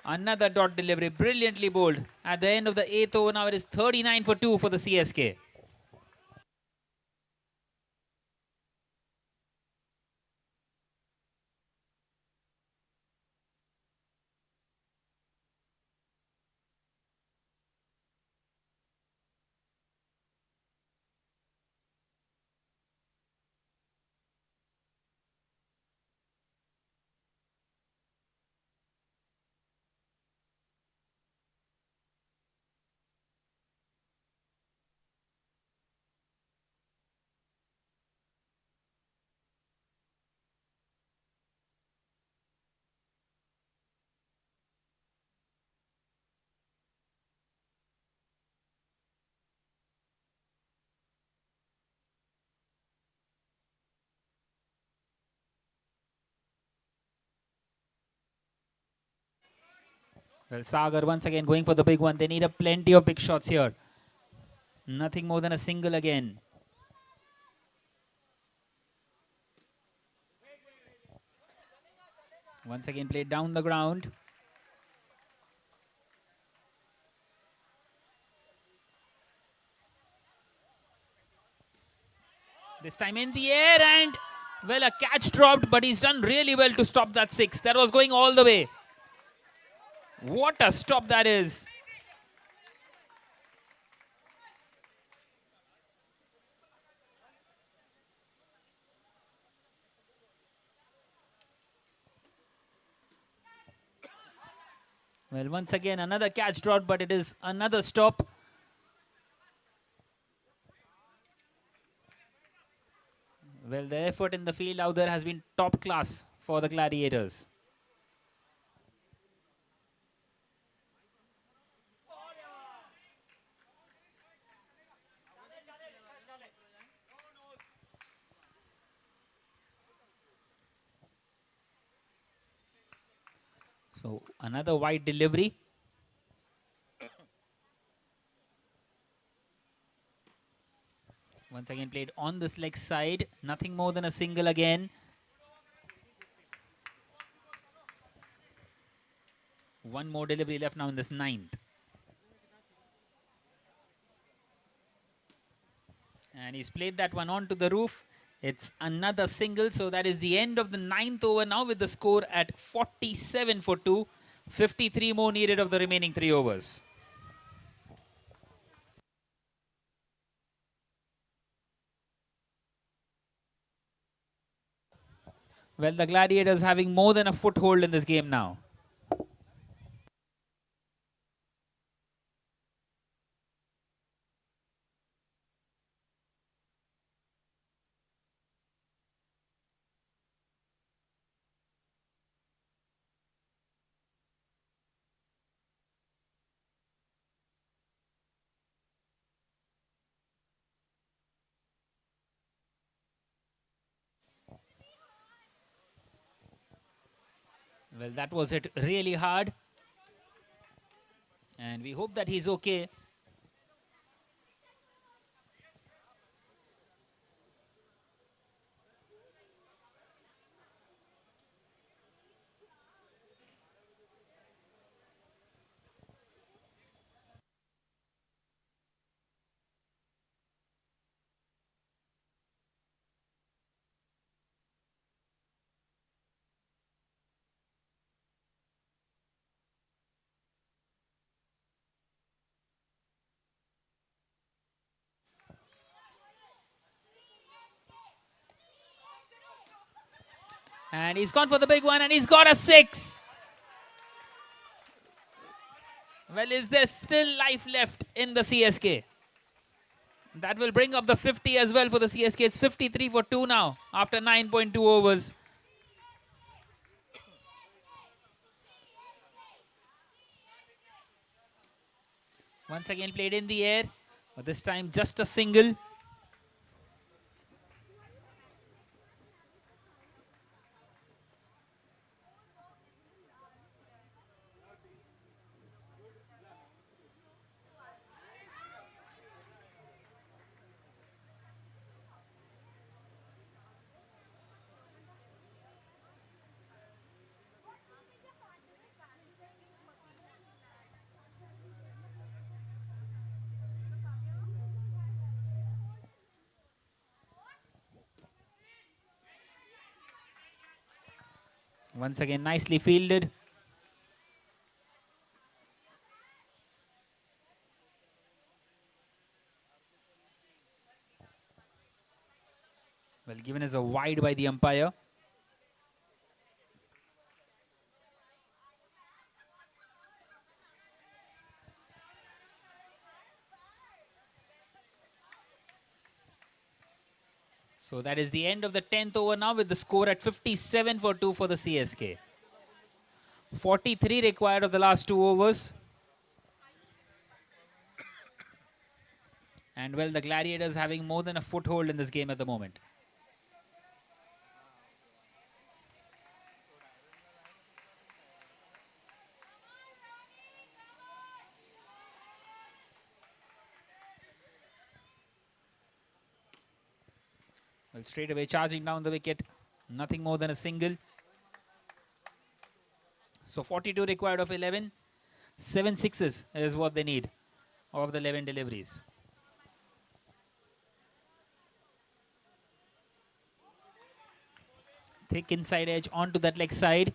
Another dot delivery, brilliantly bowled. At the end of the 8th over, now it is 39 for 2 for the CSK. Well, Sagar once again going for the big one. They need a plenty of big shots here. Nothing more than a single again. Once again played down the ground. This time in the air, and well, a catch dropped, but he's done really well to stop that 6. That was going all the way. What a stop that is. Well, once again, another catch dropped, but it is another stop. Well, the effort in the field out there has been top class for the Gladiators. So, another wide delivery. Once again played on this leg side. Nothing more than a single again. One more delivery left now in this 9th. And he's played that one onto the roof. It's another single. So that is the end of the 9th over now with the score at 47 for 2. 53 more needed of the remaining 3 overs. Well, the Gladiators having more than a foothold in this game now. Well, that was hit really hard. And we hope that he's okay. And he's gone for the big one, and he's got a 6. Well, is there still life left in the CSK? That will bring up the 50 as well for the CSK. It's 53 for 2 now after 9.2 overs. Once again played in the air, but this time just a single. Once again, nicely fielded. Well, given as a wide by the umpire. So that is the end of the 10th over now, with the score at 57 for 2 for the CSK. 43 required of the last 2 overs. And well, the Gladiators having more than a foothold in this game at the moment. Well, straight away charging down the wicket. Nothing more than a single. So 42 required of 11. 7 sixes is what they need of the 11 deliveries. Thick inside edge onto that leg side.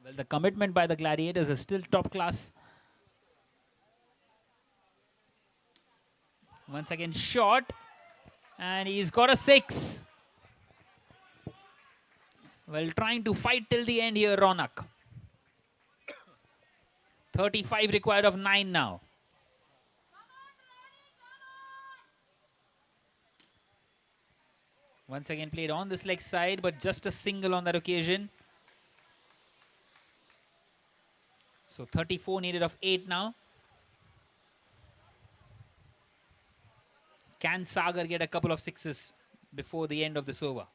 Well, the commitment by the Gladiators is still top class. Once again, shot. And he's got a 6. Well, trying to fight till the end here, Ronak. 35 required of 9 now. Once again played on this leg side, but just a single on that occasion. So 34 needed of 8 now. Can Sagar get a couple of sixes before the end of this over?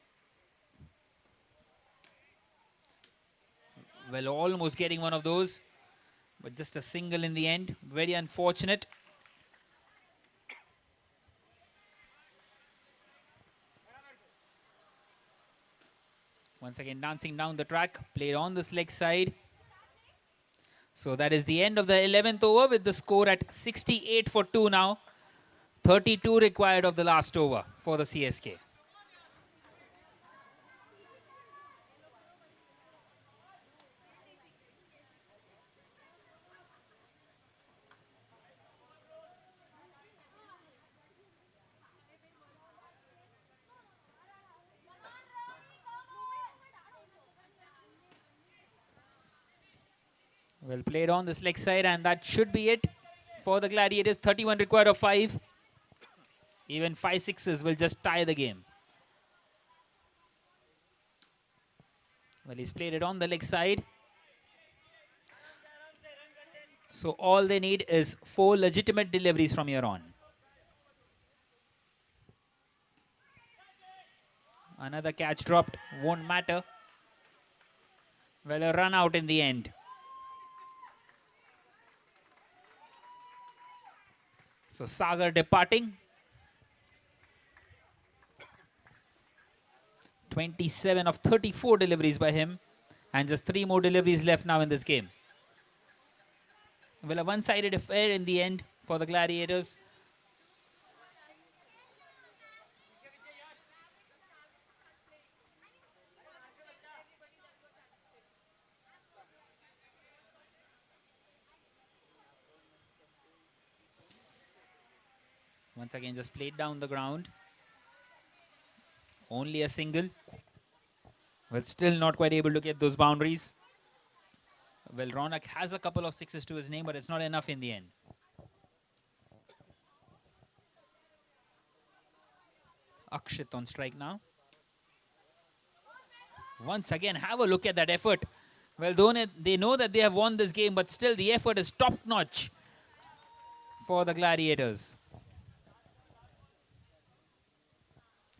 Well, almost getting one of those, but just a single in the end. Very unfortunate. Once again dancing down the track, played on this leg side. So that is the end of the 11th over, with the score at 68 for 2 now. 32 required of the last over for the CSK. Well played on this leg side, and that should be it for the Gladiators. 31 required of 5. Even 5 sixes will just tie the game. Well, he's played it on the leg side. So all they need is 4 legitimate deliveries from here on. Another catch dropped, won't matter. Well, a run out in the end. So Sagar departing. 27 of 34 deliveries by him, and just 3 more deliveries left now in this game. Well, a one-sided affair in the end for the Gladiators. Once again, just played down the ground. Only a single. Well, still not quite able to get those boundaries. Well, Ronak has a couple of sixes to his name, but it's not enough in the end. Akshit on strike now. Once again, have a look at that effort. Well, they know that they have won this game, but still the effort is top-notch for the Gladiators.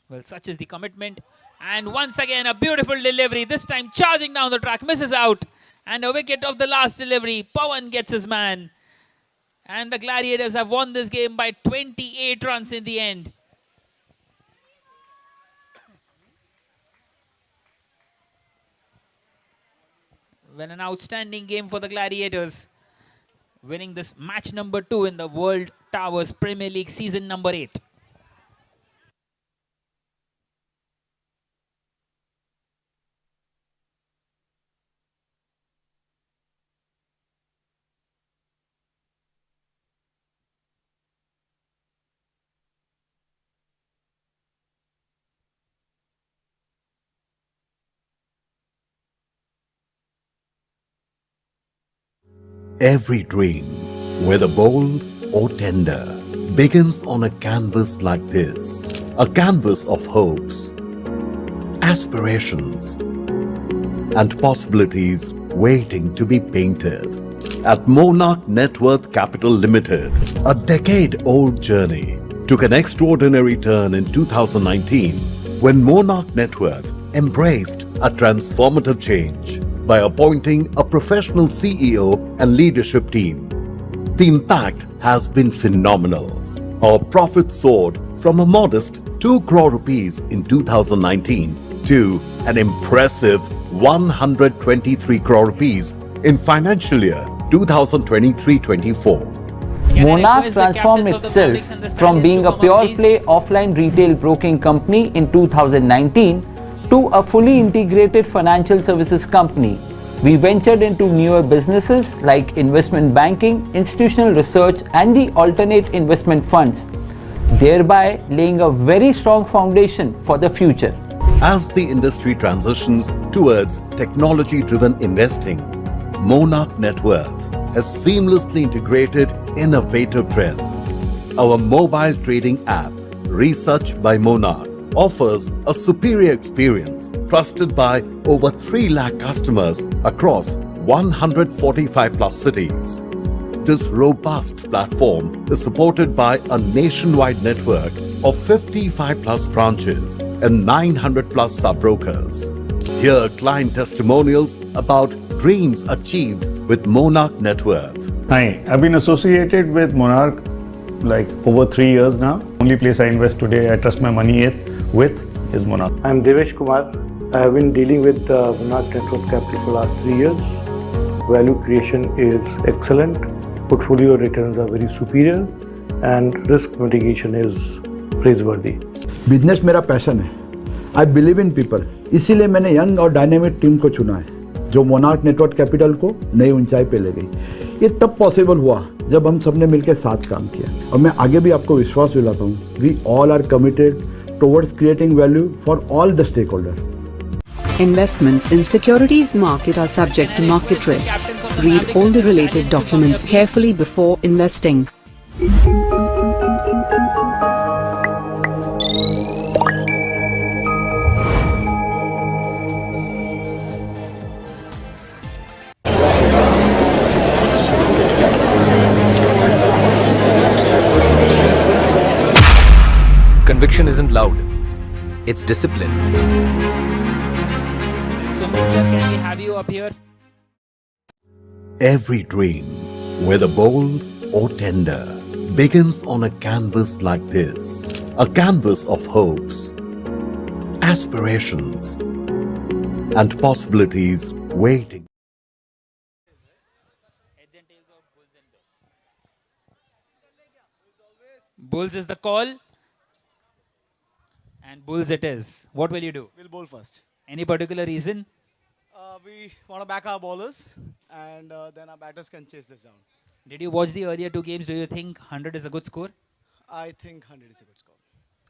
Well, such is the commitment. And once again, a beautiful delivery. This time charging down the track, misses out. And a wicket of the last delivery. Pawan gets his man. And the Gladiators have won this game by 28 runs in the end. Well, an outstanding game for the Gladiators, winning this match number 2 in the World Towers Premier League season number 8. Every dream, whether bold or tender, begins on a canvas like this. A canvas of hopes, aspirations, and possibilities waiting to be painted. At Monarch Net Worth Capital Limited, a decade-old journey took an extraordinary turn in 2019 when Monarch Net Worth embraced a transformative change by appointing a professional CEO and leadership team. The impact has been phenomenal. Our profit soared from a modest 2 crore rupees in 2019 to an impressive 123 crore rupees in financial year 2023-24. Monarch transformed itself from being a pure play offline retail broking company in 2019 to a fully integrated financial services company. We ventured into newer businesses like investment banking, institutional research, and the alternate investment funds, thereby laying a very strong foundation for the future. As the industry transitions towards technology-driven investing, Monarch Net Worth has seamlessly integrated innovative trends. Our mobile trading app, researched by Monarch, offers a superior experience trusted by over 3 lakh customers across 145 plus cities. This robust platform is supported by a nationwide network of 55 plus branches and 900 plus sub-brokers. Hear client testimonials about dreams achieved with Monarch Net Worth. Hi, I've been associated with Monarch like over 3 years now. Only place I invest today, I trust my money with is Monarch. I'm Devesh Kumar. I have been dealing with Monarch Net Worth Capital for the last 3 years. Value creation is excellent. Portfolio returns are very superior and risk mitigation is praiseworthy. Business मेरा passion है. I believe in people. इसीलिए मैंने young और dynamic team को चुना है जो monarch network capital को नई ऊंचाई पे ले गई. ये तब पॉसिबल हुआ जब हम सबने मिलकर साथ काम किया और मैं आगे भी आपको विश्वास दिलाता हूँ. We all are committed towards creating value for all the stakeholders. Investments in securities market are subject to market risks. Read all the related documents carefully before investing. Conviction isn't loud. It's discipline. Sumit sir, can we have you up here? Every dream, whether bold or tender, begins on a canvas like this. A canvas of hopes, aspirations, and possibilities waiting. Heads and tails of bulls and bears. Bulls is the call. And bulls it is. What will you do? We'll bowl first. Any particular reason? We want to back our bowlers and then our batters can chase this down. Did you watch the earlier 2 games? Do you think 100 is a good score? I think 100 is a good score.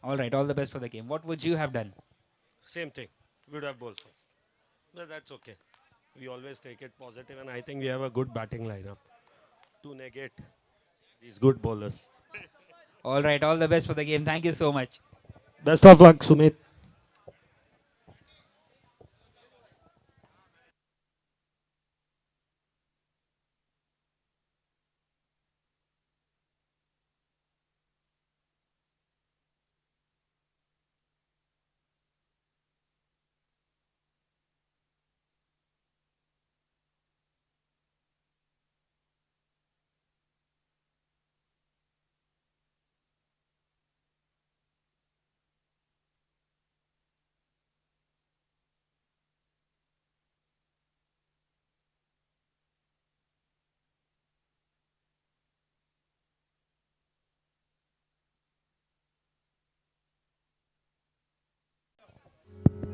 All right, all the best for the game. What would you have done? Same thing. We would have bowled first. But that's okay. We always take it positive and I think we have a good batting lineup to negate these good bowlers. All right, all the best for the game. Thank you so much. Best of luck, Sumit.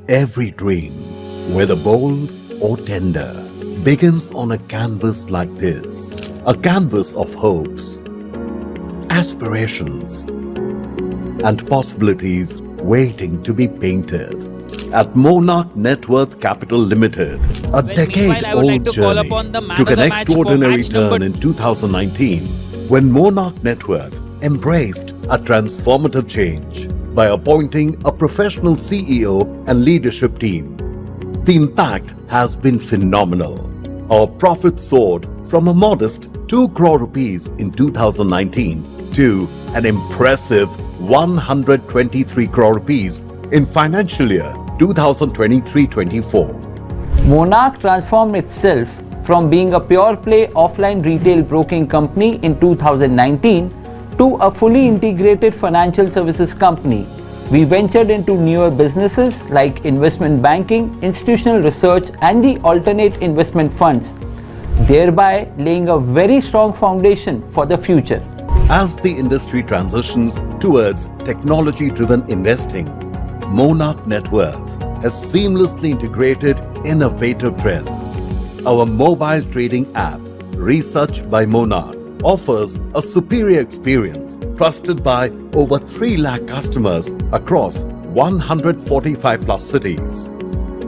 Every dream, whether bold or tender, begins on a canvas like this. A canvas of hopes, aspirations, and possibilities waiting to be painted. At Monarch Net Worth Capital Limited, a meanwhile, I would like decade-old to call journey upon the man took of an the match for extraordinary match turn number- in 2019 when Monarch Net Worth embraced a transformative change by appointing a professional CEO and leadership team. The impact has been phenomenal. Our profits soared from a modest 2 crore rupees in 2019 to an impressive 123 crore rupees in financial year 2023-24. Monarch transformed itself from being a pure play offline retail broking company in 2019 to a fully integrated financial services company. We ventured into newer businesses like investment banking, institutional research, and the alternate investment funds, thereby laying a very strong foundation for the future. As the industry transitions towards technology-driven investing, Monarch Net Worth has seamlessly integrated innovative trends. Our mobile trading app, Research by Monarch, offers a superior experience trusted by over 3 lakh customers across 145 plus cities.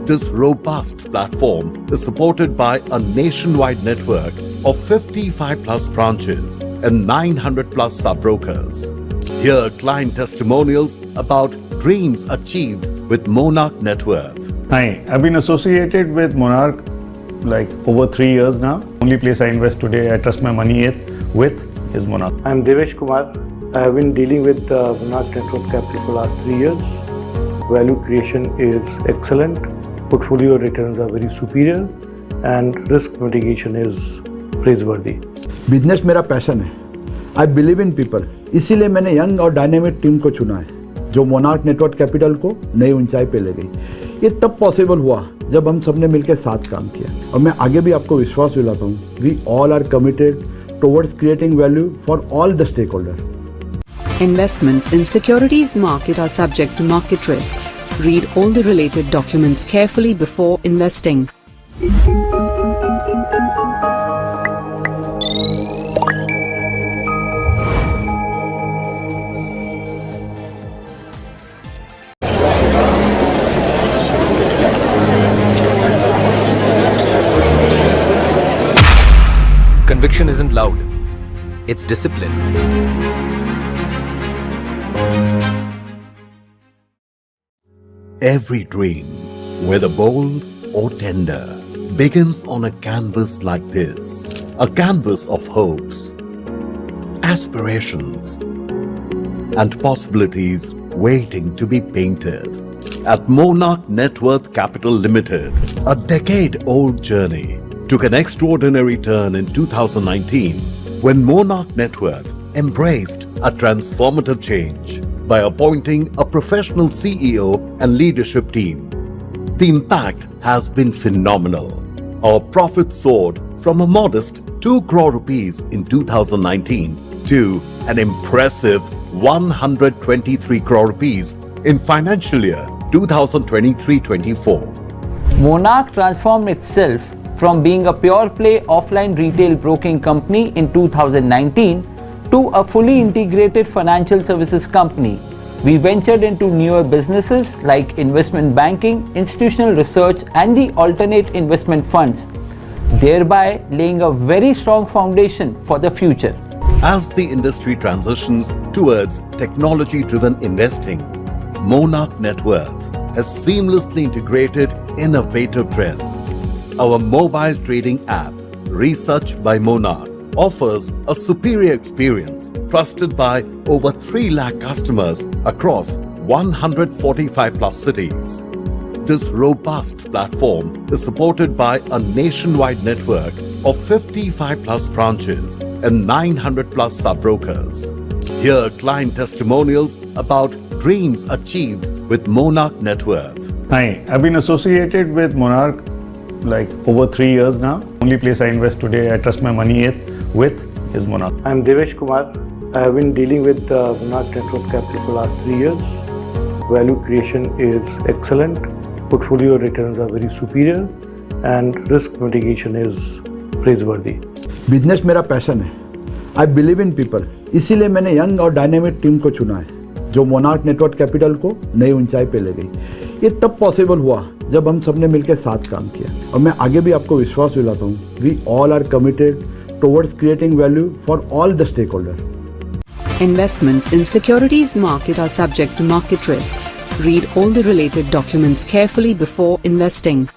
This robust platform is supported by a nationwide network of 55 plus branches and 900 plus sub-brokers. Hear client testimonials about dreams achieved with Monarch Net Worth. Hi, I've been associated with Monarch like over 3 years now. Only place I invest today, I trust my money with is Monarch. I'm Devesh Kumar. I have been dealing with Monarch Net Worth Capital for the last 3 years. Value creation is excellent. Portfolio returns are very superior and risk mitigation is praiseworthy. Business मेरा passion है. I believe in people, इसीलिए मैंने young और dynamic team को चुना है जो monarch network capital को नई ऊंचाई पे ले गई. ये तब पॉसिबल हुआ जब हम सबने मिलकर साथ काम किया और मैं आगे भी आपको विश्वास दिलाता हूँ. We all are committed towards creating value for all the stakeholders. Investments in securities market are subject to market risks. Read all the related documents carefully before investing. Conviction isn't loud, it's discipline. Every dream, whether bold or tender, begins on a canvas like this. A canvas of hopes, aspirations, and possibilities waiting to be painted. At Monarch Net Worth Capital Limited, a decade-old journey took an extraordinary turn in 2019 when Monarch Net Worth embraced a transformative change by appointing a professional CEO and leadership team. The impact has been phenomenal. Our profits soared from a modest 2 crore rupees in 2019 to an impressive 123 crore rupees in financial year 2023-24. Monarch transformed itself from being a pure play offline retail broking company in 2019 to a fully integrated financial services company. We ventured into newer businesses like investment banking, institutional research, and the alternate investment funds, thereby laying a very strong foundation for the future. As the industry transitions towards technology-driven investing, Monarch Net Worth has seamlessly integrated innovative trends. Our mobile trading app, Research by Monarch, offers a superior experience trusted by over 3 lakh customers across 145 plus cities. This robust platform is supported by a nationwide network of 55 plus branches and 900 plus sub-brokers. Hear client testimonials about dreams achieved with Monarch Net Worth. Hi, I've been associated with Monarch like over 3 years now. Only place I invest today, I trust my money with is Monarch. I'm Devesh Kumar. I have been dealing with Monarch Net Worth Capital for the last 3 years. Value creation is excellent. Portfolio returns are very superior and risk mitigation is praiseworthy. Business मेरा passion है. I believe in people, इसीलिए मैंने young और dynamic team को चुना है जो monarch network capital को नई ऊंचाई पे ले गई. ये तब पॉसिबल हुआ जब हम सबने मिलकर साथ काम किया और मैं आगे भी आपको विश्वास दिलाता हूँ we all are committed towards creating value for all the stake holder. Investments in securities market are subject to market risks. Read all the related documents carefully before investing.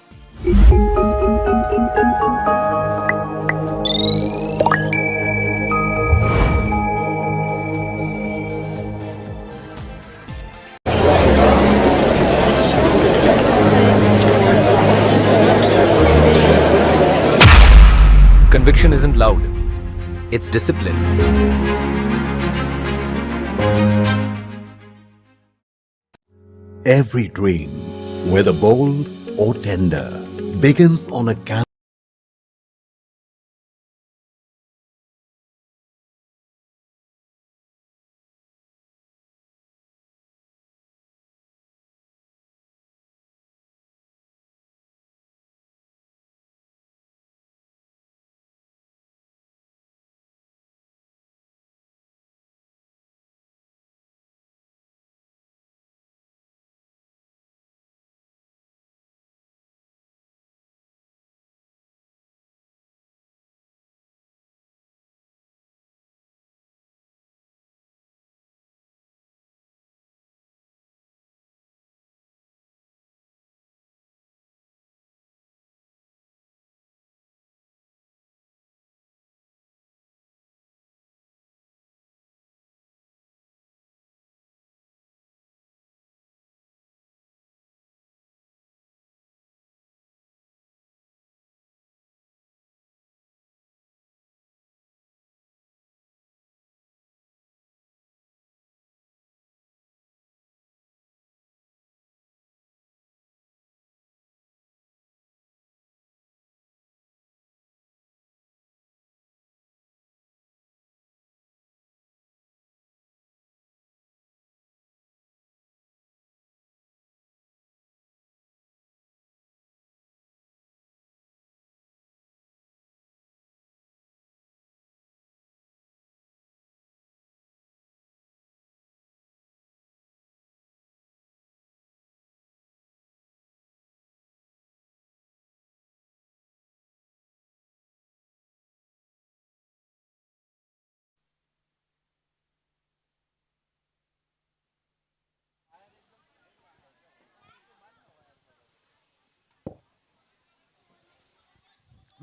Conviction isn't loud. It's discipline. Every dream, whether bold or tender, begins on a canvas.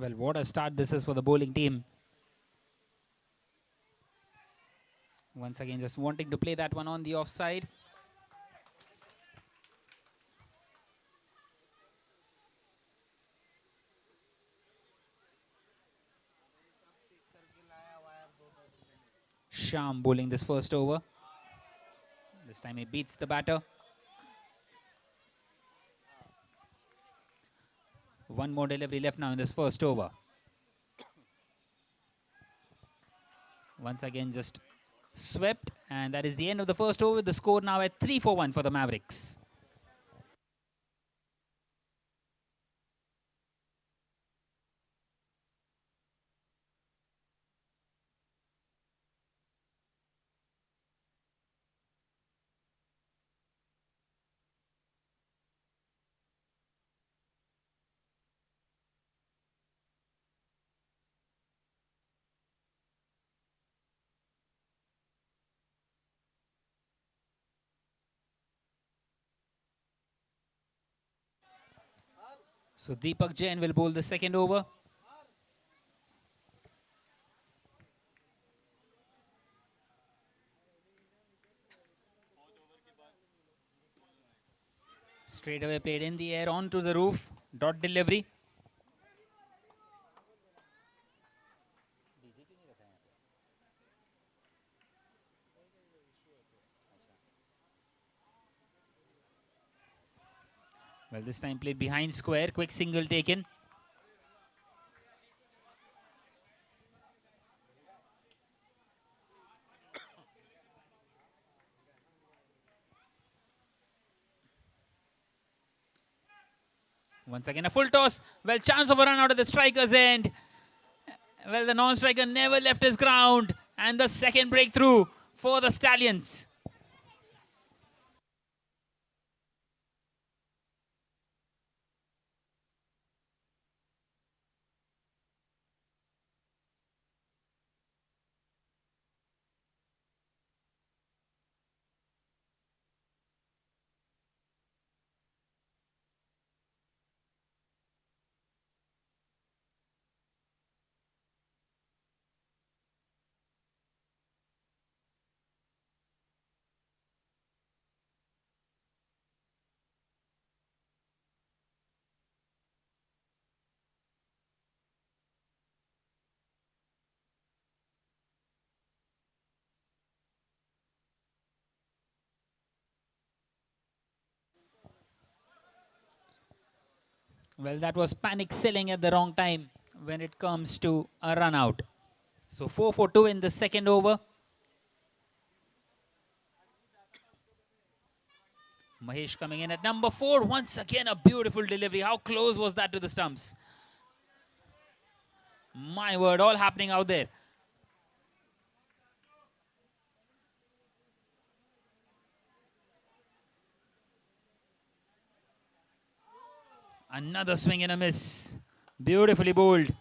Well, what a start this is for the bowling team. Once again, just wanting to play that one on the offside. Sham bowling this first over. This time he beats the batter. One more delivery left now in this first over. Once again, just swept, and that is the end of the first over. The score now at 3-4-1 for the Mavericks. So Deepak Jain will bowl the second over. Straight away played in the air onto the roof. Dot delivery. Well, this time played behind square. Quick single taken. Once again, a full toss. Well, chance of a run out of the striker's end. Well, the non-striker never left his ground. And the second breakthrough for the Stallions. Well, that was panic selling at the wrong time when it comes to a run out. So 4 for 2 in the second over. Mahesh coming in at number 4. Once again, a beautiful delivery. How close was that to the stumps? My word, all happening out there. Another swing and a miss. Beautifully bowled.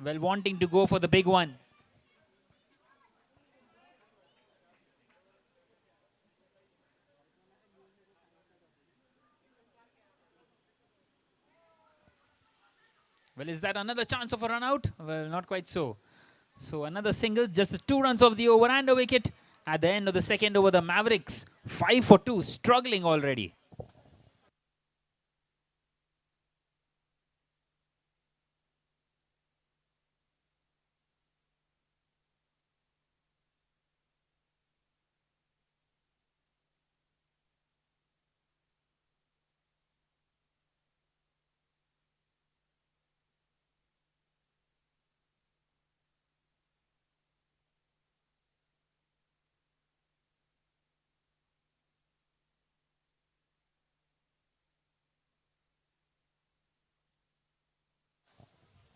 Well, wanting to go for the big one. Well, is that another chance of a run out? Well, not quite so. So another single, just the 2 runs of the over and a wicket. At the end of the second over, the Mavericks 5 for 2, struggling already.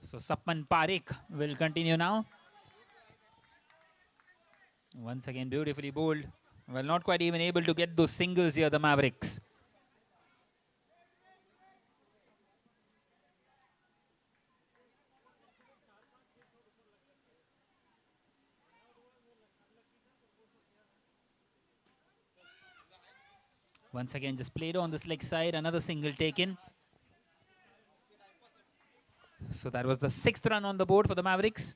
So Sapman Parekh will continue now. Once again, beautifully bowled. Well, not quite even able to get those singles here, the Mavericks. Once again, just played on this leg side. Another single taken. So that was the 6th run on the board for the Mavericks.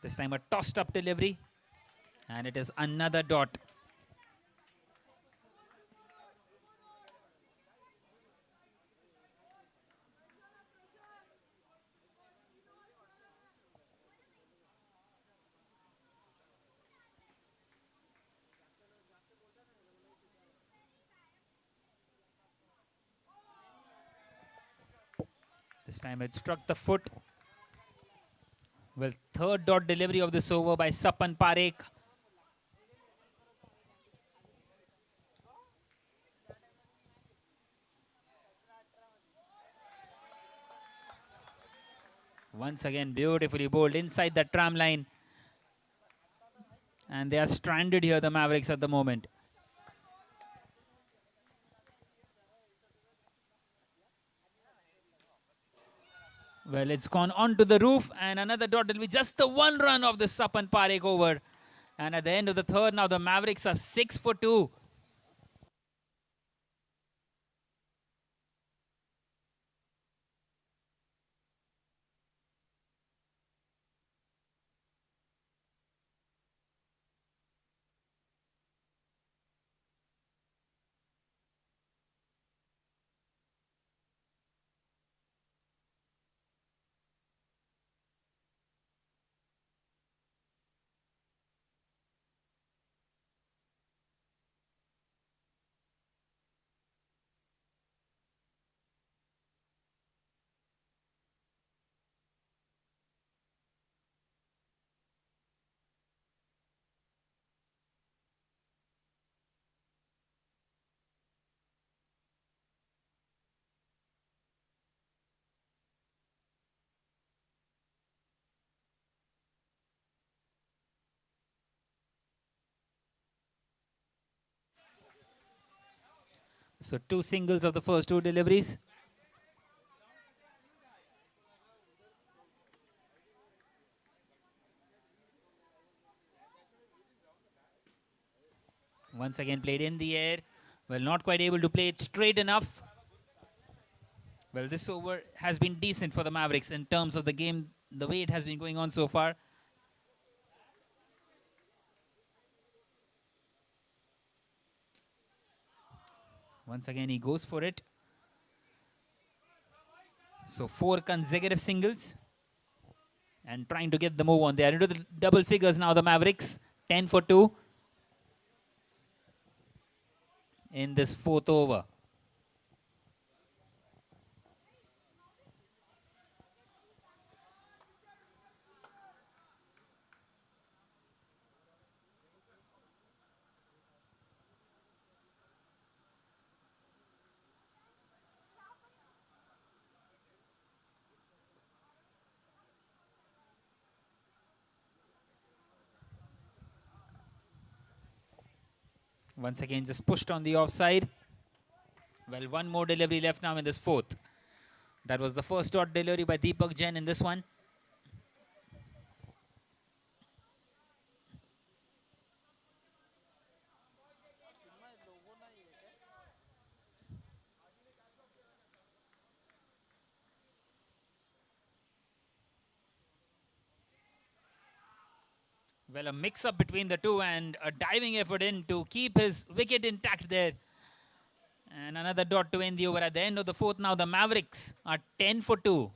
This time a tossed up delivery. And it is another dot. This time it struck the foot. Well, 3rd dot delivery of this over by Sapman Parekh. Once again, beautifully bowled inside the tram line. And they are stranded here, the Mavericks, at the moment. Well, it's gone onto the roof, and another dot will be just the 1 run of the Sapman Parekh over. And at the end of the 3rd, now the Mavericks are 6 for 2. So 2 singles of the first 2 deliveries. Once again played in the air. Well, not quite able to play it straight enough. Well, this over has been decent for the Mavericks in terms of the game, the way it has been going on so far. Once again, he goes for it. So 4 consecutive singles. and trying to get the move on. They are into the double figures now, the Mavericks. 10 for 2 in this fourth over. Once again, just pushed on the offside. Well, one more delivery left now in this fourth. That was the first dot delivery by Deepak Jain in this one. Well, a mix-up between the two and a diving effort in to keep his wicket intact there. And another dot to end the over at the end of the fourth. Now the Mavericks are 10 for 2.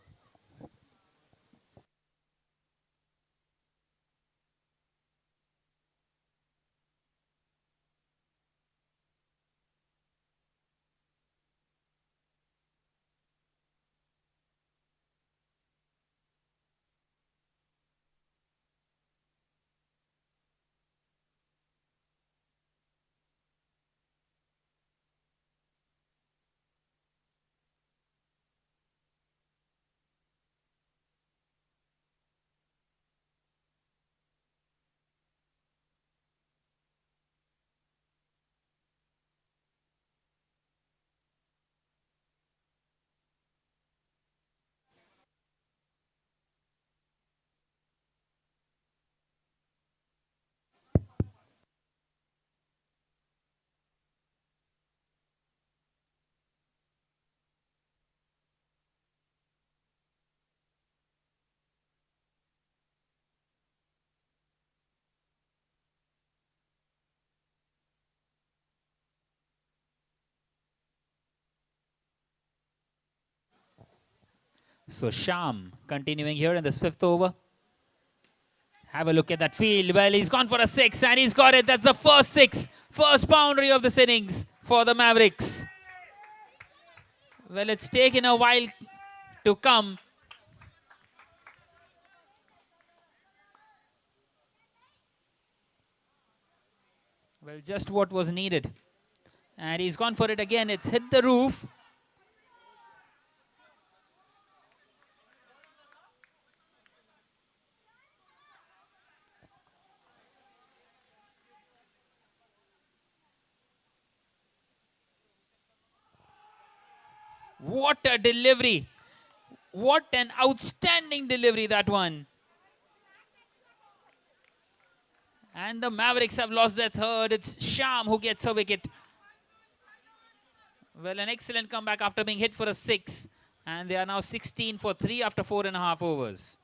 So Sham continuing here in this fifth over. Have a look at that field. Well, he's gone for a 6 and he's got it. That's the first 6. First boundary of this innings for the Mavericks. Well, it's taken a while to come. Well, just what was needed. And he's gone for it again. It's hit the roof. What a delivery. What an outstanding delivery, that one. And the Mavericks have lost their third. It's Sham who gets a wicket. Well, an excellent comeback after being hit for a 6. And they are now 16 for 3 after 4.5 overs.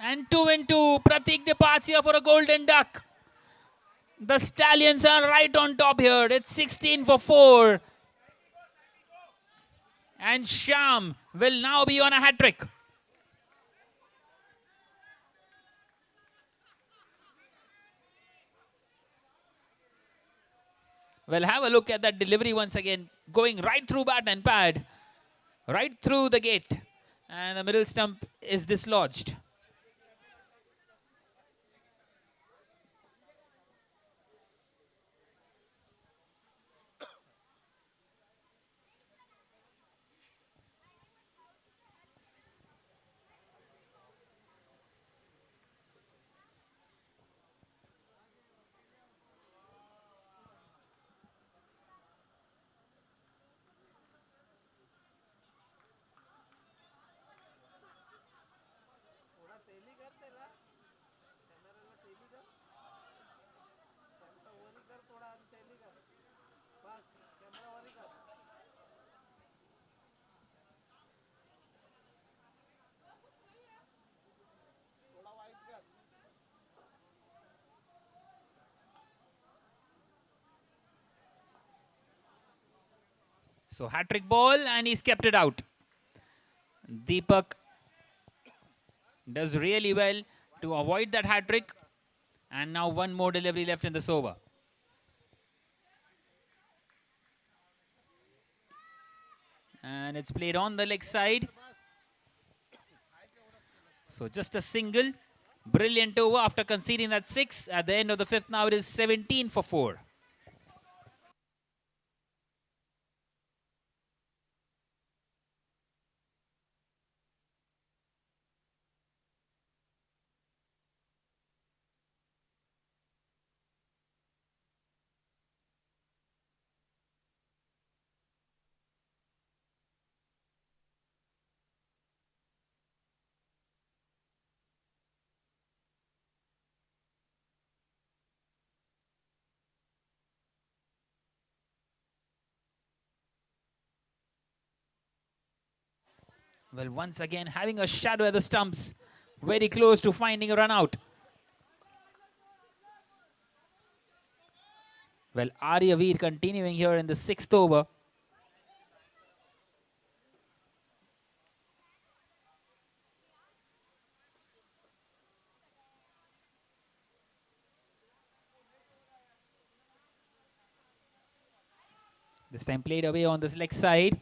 And 2 and 2. Pratik departs here for a golden duck. The Stallions are right on top here. It's 16 for 4. And Sham will now be on a hat-trick. Well, have a look at that delivery once again. Going right through bat and pad. Right through the gate. And the middle stump is dislodged. So hat-trick ball, and he's kept it out. Deepak does really well to avoid that hat-trick. And now one more delivery left in this over. And it's played on the leg side. So just a single. Brilliant over after conceding that 6. At the end of the 5th, now it is 17 for 4. Well, once again, having a shadow at the stumps. Very close to finding a run out. Well, Aryaveer continuing here in the 6th over. This time played away on this leg side.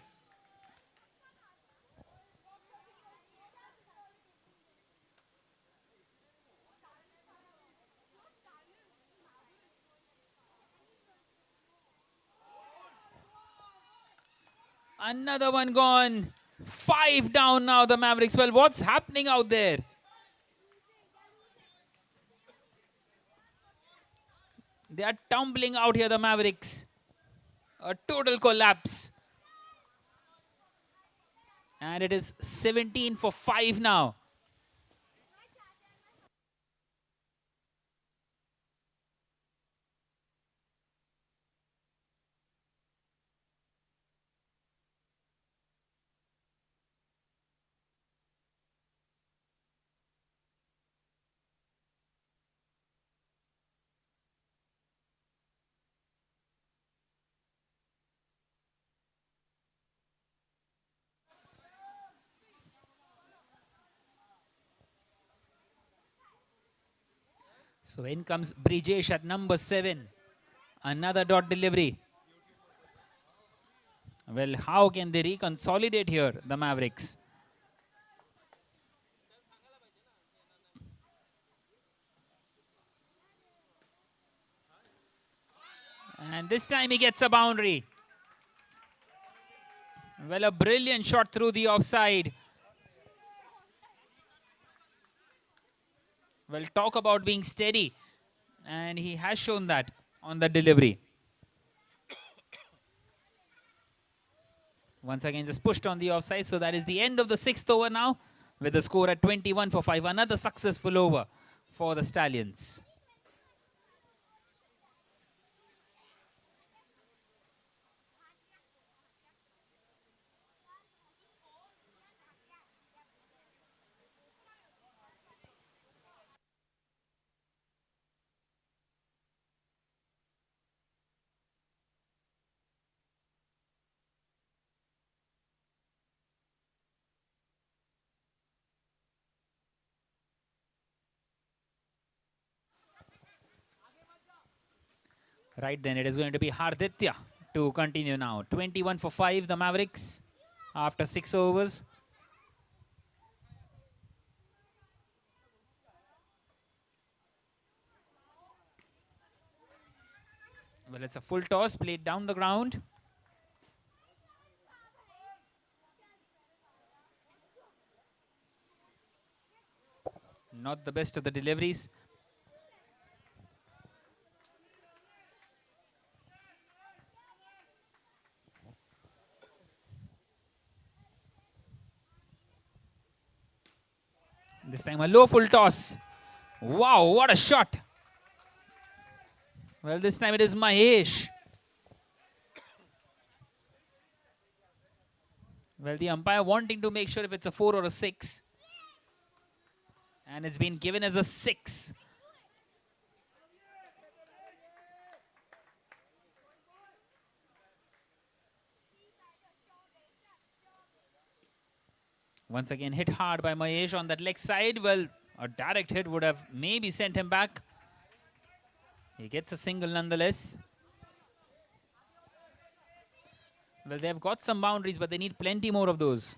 Another one gone. 5 down now, the Mavericks. Well, what's happening out there? They are tumbling out here, the Mavericks. A total collapse. And it is 17 for 5 now. So in comes Brijesh at number 7. Another dot delivery. Well, how can they reconsolidate here, the Mavericks? And this time he gets a boundary. Well, a brilliant shot through the offside. Well, talk about being steady. And he has shown that on the delivery. Once again, just pushed on the offside. So that is the end of the 6th over now, with the score at 21 for 5. Another successful over for the Stallions. Right then, it is going to be Harditya to continue now. 21 for 5, the Mavericks, after 6 overs. Well, it's a full toss played down the ground. Not the best of the deliveries. This time a low full toss. Wow, what a shot. Well, this time it is Mahesh. Well, the umpire wanting to make sure if it's a 4 or a 6. And it's been given as a 6. Once again hit hard by Mahesh on that leg side. Well, a direct hit would have maybe sent him back. He gets a single nonetheless. Well, they've got some boundaries, but they need plenty more of those.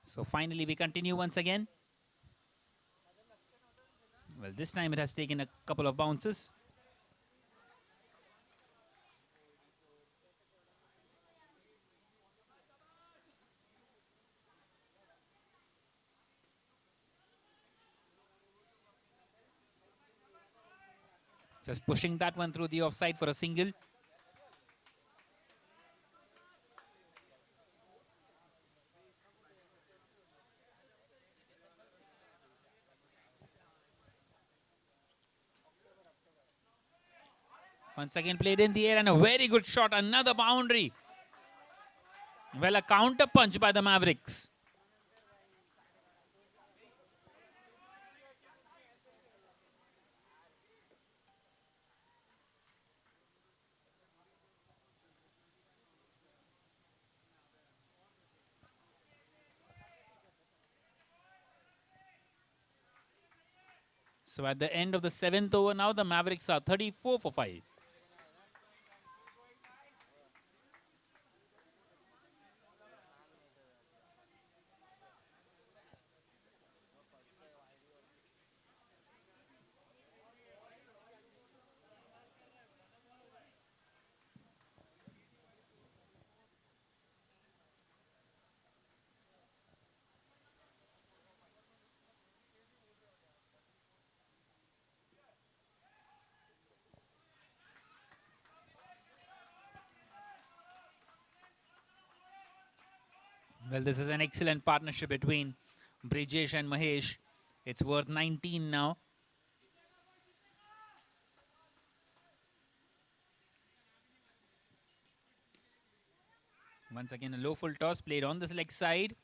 So finally we continue once again. Well, this time it has taken a couple of bounces. Just pushing that one through the offside for a single. Once again played in the air and a very good shot. Another boundary. Well, a counter punch by the Mavericks. So at the end of the 7th over now, the Mavericks are 34 for 5. Well, this is an excellent partnership between Brijesh and Mahesh. It's worth 19 now. Once again, a low full toss played on the leg side.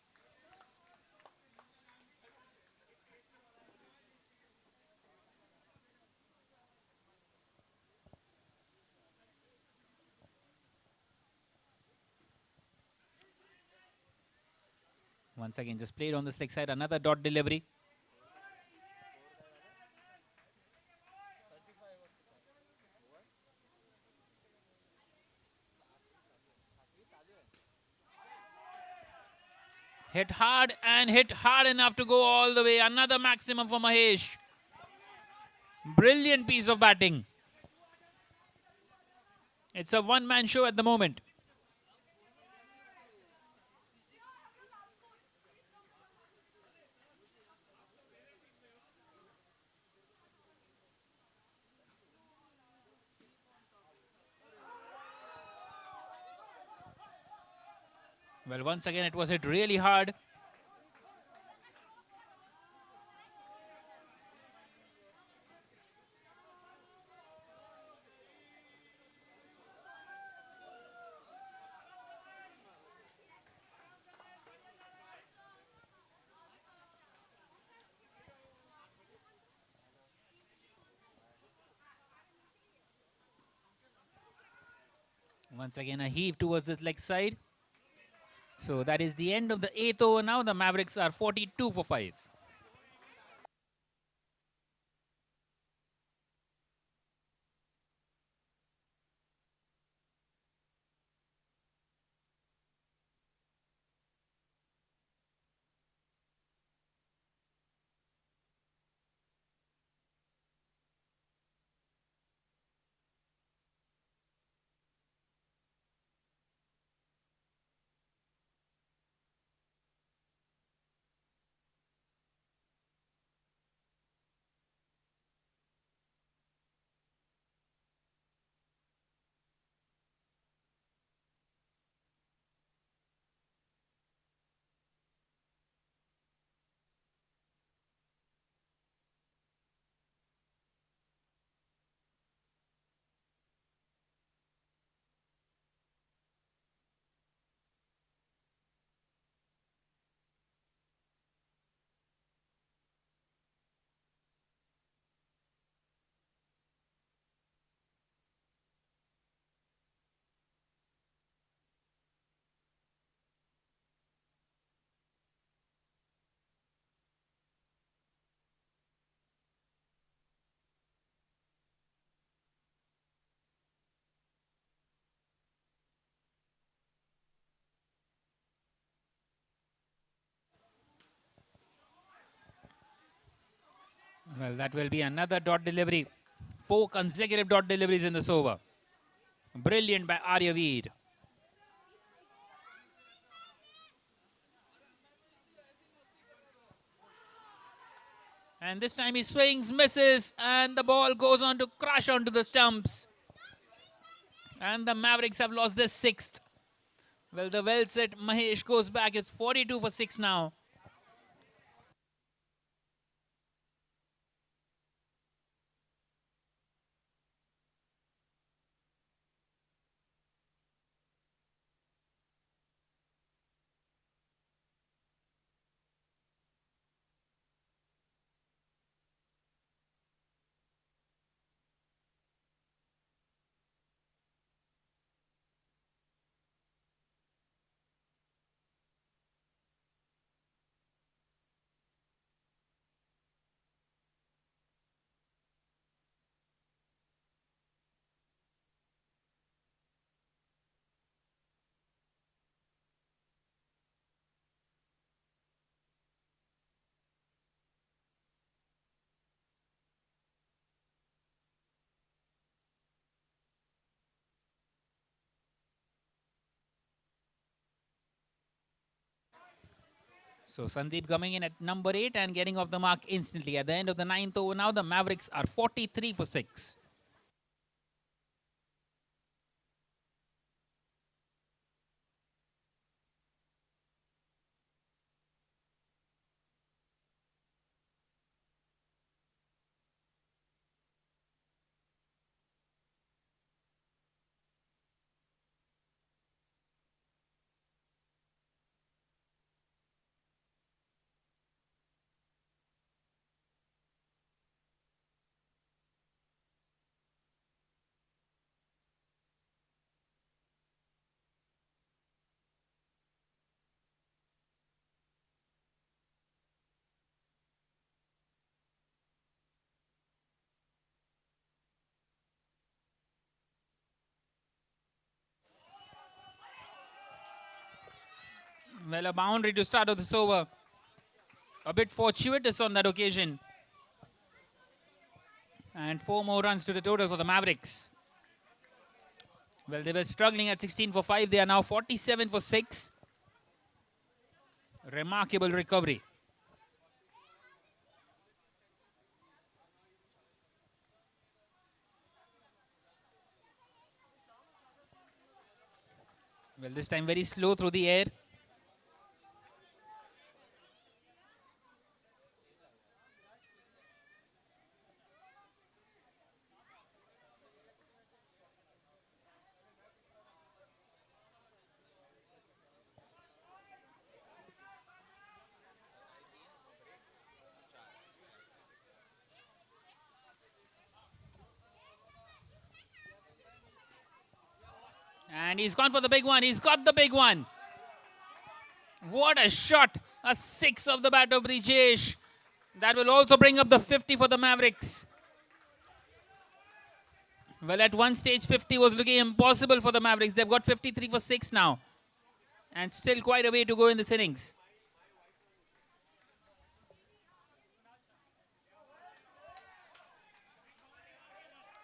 Once again, just played on the leg side. Another dot delivery. Hit hard and hit hard enough to go all the way. Another maximum for Mahesh. Brilliant piece of batting. It's a one-man show at the moment. Well, once again, it was hit really hard. Once again, a heave towards the leg side. So that is the end of the 8th over now. The Mavericks are 42 for 5. Well, that will be another dot delivery. 4 consecutive dot deliveries in this over. Brilliant by Aryaveer. And this time he swings, misses, and the ball goes on to crash onto the stumps. And the Mavericks have lost their 6th. Well, the well set Mahesh goes back. It's 42 for 6 now. So Sandeep coming in at number 8 and getting off the mark instantly. At the end of the 9th over now, the Mavericks are 43 for 6. Well, a boundary to start of this over. A bit fortuitous on that occasion. And 4 more runs to the total for the Mavericks. Well, they were struggling at 16 for 5. They are now 47 for 6. Remarkable recovery. Well, this time very slow through the air. And he's gone for the big one. He's got the big one. What a shot. A 6 of the bat of Brijesh. That will also bring up the 50 for the Mavericks. Well, at one stage, 50 was looking impossible for the Mavericks. They've got 53 for 6 now. And still quite a way to go in this innings.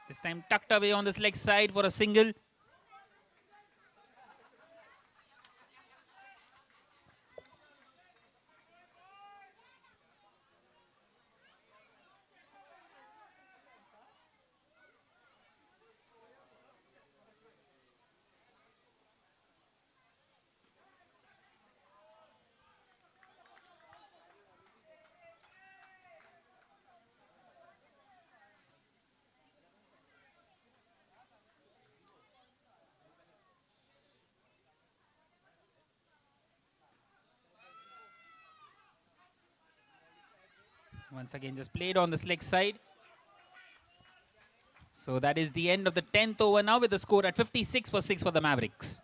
This time tucked away on this leg side for a single. Once again, just played on the leg side. So that is the end of the 10th over now with the score at 56 for 6 for the Mavericks.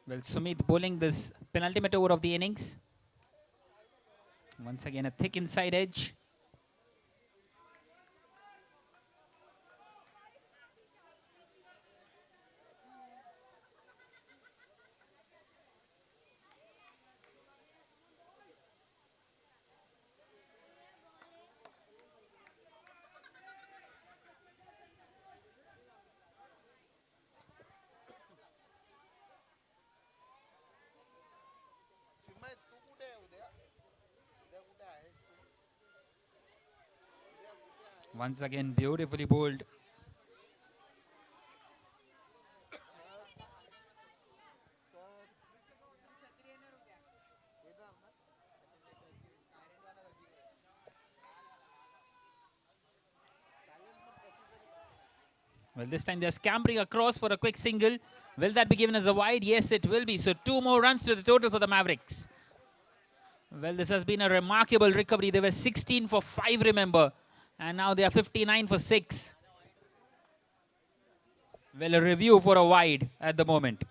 Well, Sumit bowling this penultimate over of the innings. Once again, a thick inside edge. Once again, beautifully bowled. Well, this time they're scampering across for a quick single. Will that be given as a wide? Yes, it will be. So 2 more runs to the total for the Mavericks. Well, this has been a remarkable recovery. They were 16 for 5, remember. And now they are 59 for 6. Well, a review for a wide at the moment.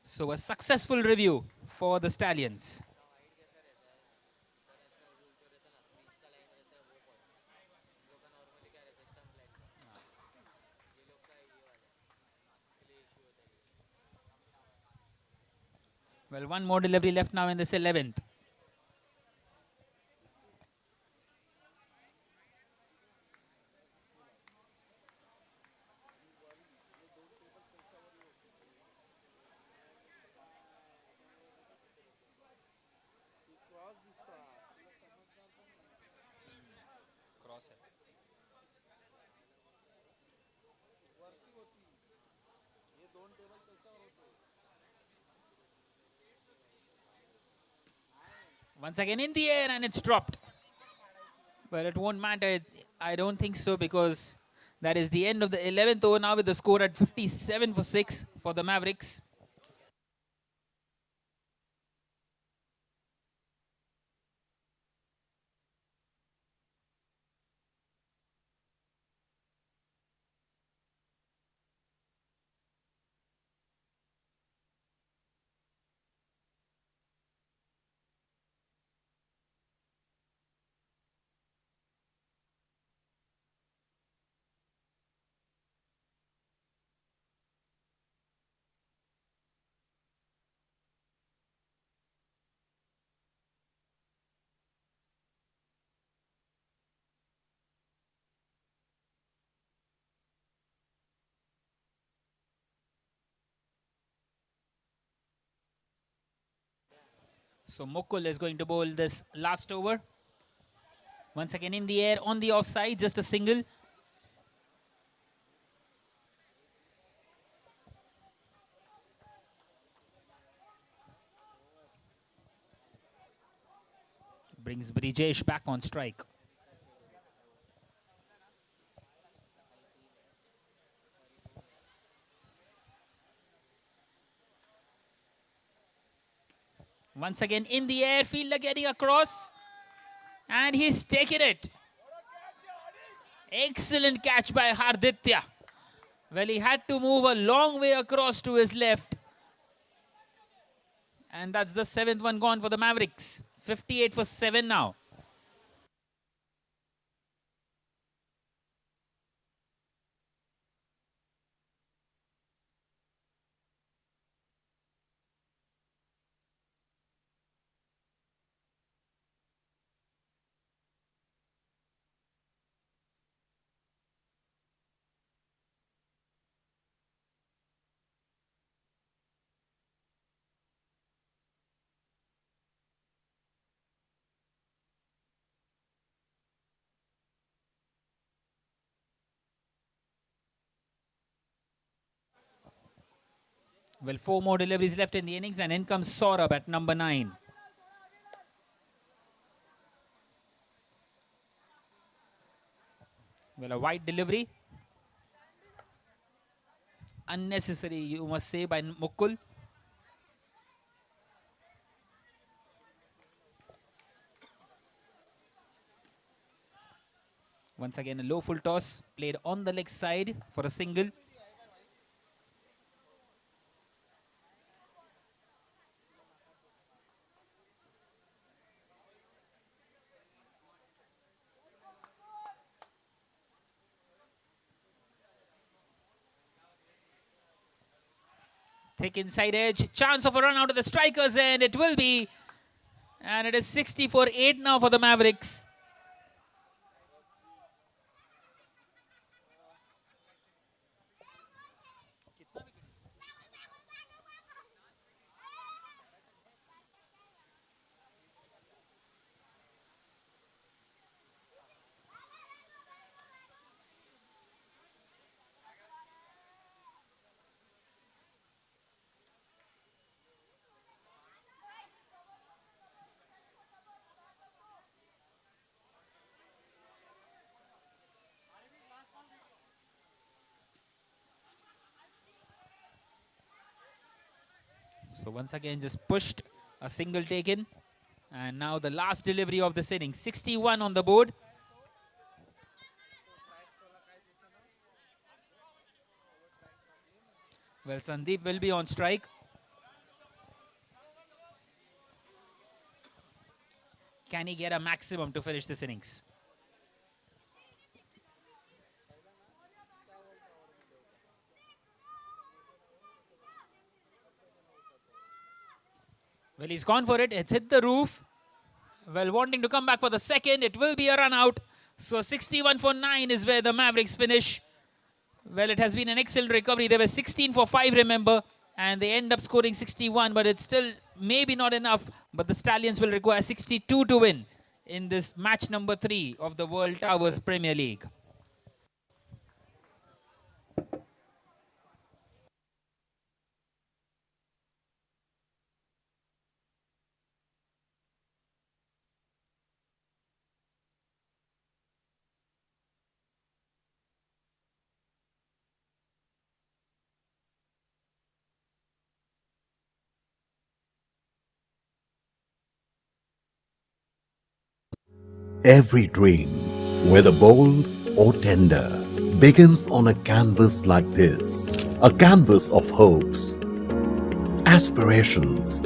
So a successful review for the Stallions. Well, one more delivery left now in this 11th. Once again in the air and it's dropped. But it won't matter. I don't think so, because that is the end of the 11th over now with the score at 57 for 6 for the Mavericks. So Mukul is going to bowl this last over. Once again in the air, on the offside, just a single. Brings Brijesh back on strike. Once again in the air, fielder getting across. And he's taken it. Excellent catch by Harditya. Well, he had to move a long way across to his left. And that's the 7th one gone for the Mavericks. 58 for 7 now. Well, 4 more deliveries left in the innings, and in comes Saurabh at number 9. Well, a wide delivery. Unnecessary, you must say, by Mukul. Once again, a low full toss played on the leg side for a single. Thick inside edge, chance of a run out of the strikers, and it will be. And it is 60 for 8 now for the Mavericks. So once again, just pushed, a single taken. And now the last delivery of this inning. 61 on the board. Well, Sandeep will be on strike. Can he get a maximum to finish this innings? Well, he's gone for it. It's hit the roof. Well, wanting to come back for the second. It will be a run out. So 61 for 9 is where the Mavericks finish. Well, it has been an excellent recovery. They were 16 for 5, remember. And they end up scoring 61. But it's still maybe not enough. But the Stallions will require 62 to win in this match number 3 of the World Towers Premier League. Every dream, whether bold or tender, begins on a canvas like this. A canvas of hopes, aspirations,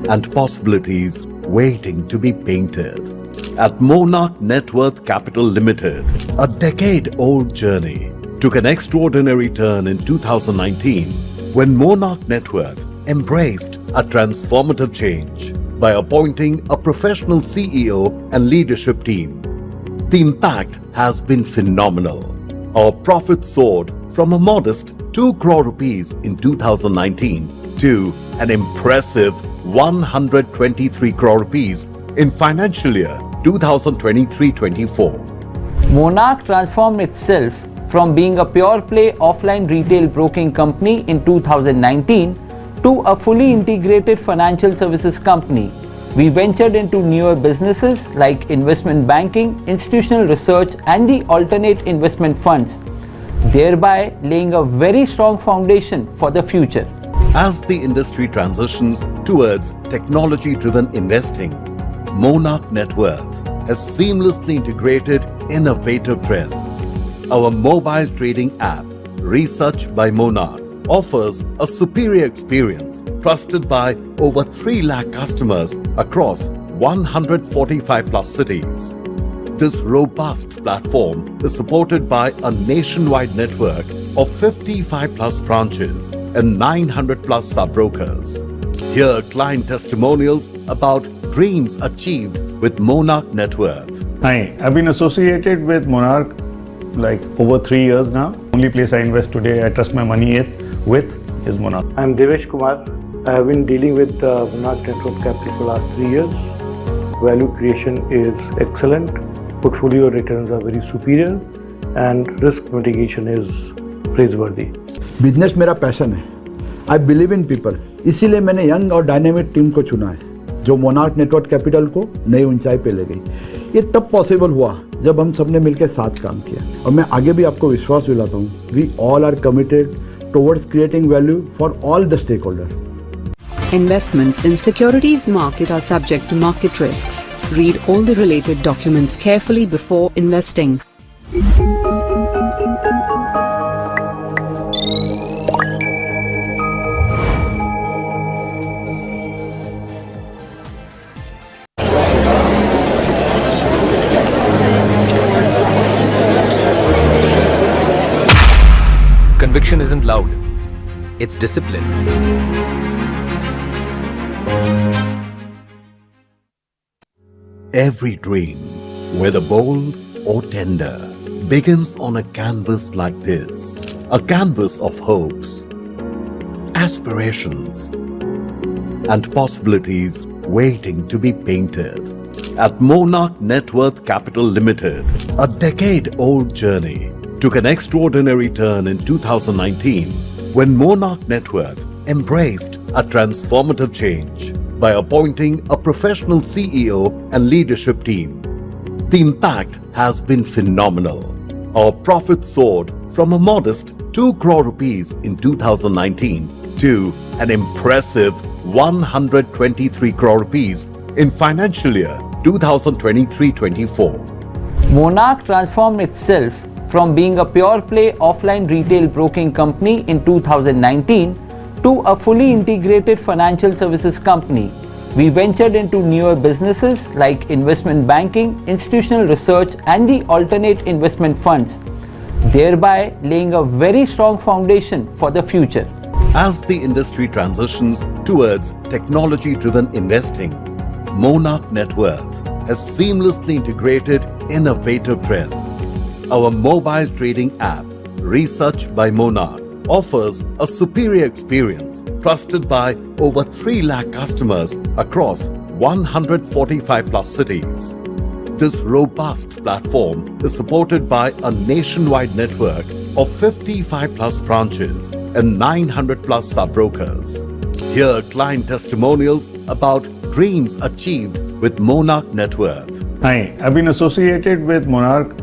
and possibilities waiting to be painted. At Monarch Net Worth Capital Limited, a decade-old journey took an extraordinary turn in 2019 when Monarch Net Worth embraced a transformative change by appointing a professional CEO and leadership team. The impact has been phenomenal. Our profit soared from a modest 2 crore rupees in 2019 to an impressive 123 crore rupees in financial year 2023-24. Monarch transformed itself from being a pure play offline retail broking company in 2019 to a fully integrated financial services company. We ventured into newer businesses like investment banking, institutional research, and the alternate investment funds, thereby laying a very strong foundation for the future. As the industry transitions towards technology-driven investing, Monarch Net Worth has seamlessly integrated innovative trends. Our mobile trading app, Research by Monarch, offers a superior experience trusted by over 3 lakh customers across 145 plus cities. This robust platform is supported by a nationwide network of 55 plus branches and 900 plus sub-brokers. Hear client testimonials about dreams achieved with Monarch Net Worth. Hi, I've been associated with Monarch like over 3 years now. Only place I invest today, I trust my money with is Monarch. I'm Devesh Kumar. I have been dealing with Monarch Net Worth Capital for the last 3 years. Value creation is excellent. Portfolio returns are very superior and risk mitigation is praiseworthy. Business मेरा passion है. I believe in people. इसीलिए मैंने young और dynamic team को चुना है जो monarch network capital को नई ऊंचाई पे ले गई. ये तब पॉसिबल हुआ जब हम सबने मिलकर साथ काम किया और मैं आगे भी आपको विश्वास दिलाता हूँ. We all are committed towards creating value for all the stakeholders. Investments in securities market are subject to market risks. Read all the related documents carefully before investing. Conviction isn't loud, it's discipline. Every dream, whether bold or tender, begins on a canvas like this. A canvas of hopes, aspirations, and possibilities waiting to be painted. At Monarch Net Worth Capital Limited, a decade-old journey took an extraordinary turn in 2019 when Monarch Net Worth embraced a transformative change by appointing a professional CEO and leadership team. The impact has been phenomenal. Our profit soared from a modest 2 crore rupees in 2019 to an impressive 123 crore rupees in financial year 2023-24. Monarch transformed itself from being a pure play offline retail broking company in 2019 to a fully integrated financial services company. We ventured into newer businesses like investment banking, institutional research, and the alternate investment funds, thereby laying a very strong foundation for the future. As the industry transitions towards technology-driven investing, Monarch Net Worth has seamlessly integrated innovative trends. Our mobile trading app, researched by Monarch, offers a superior experience trusted by over 3 lakh customers across 145 plus cities. This robust platform is supported by a nationwide network of 55 plus branches and 900 plus sub-brokers. Hear client testimonials about dreams achieved with Monarch Net Worth. Hi, I've been associated with Monarch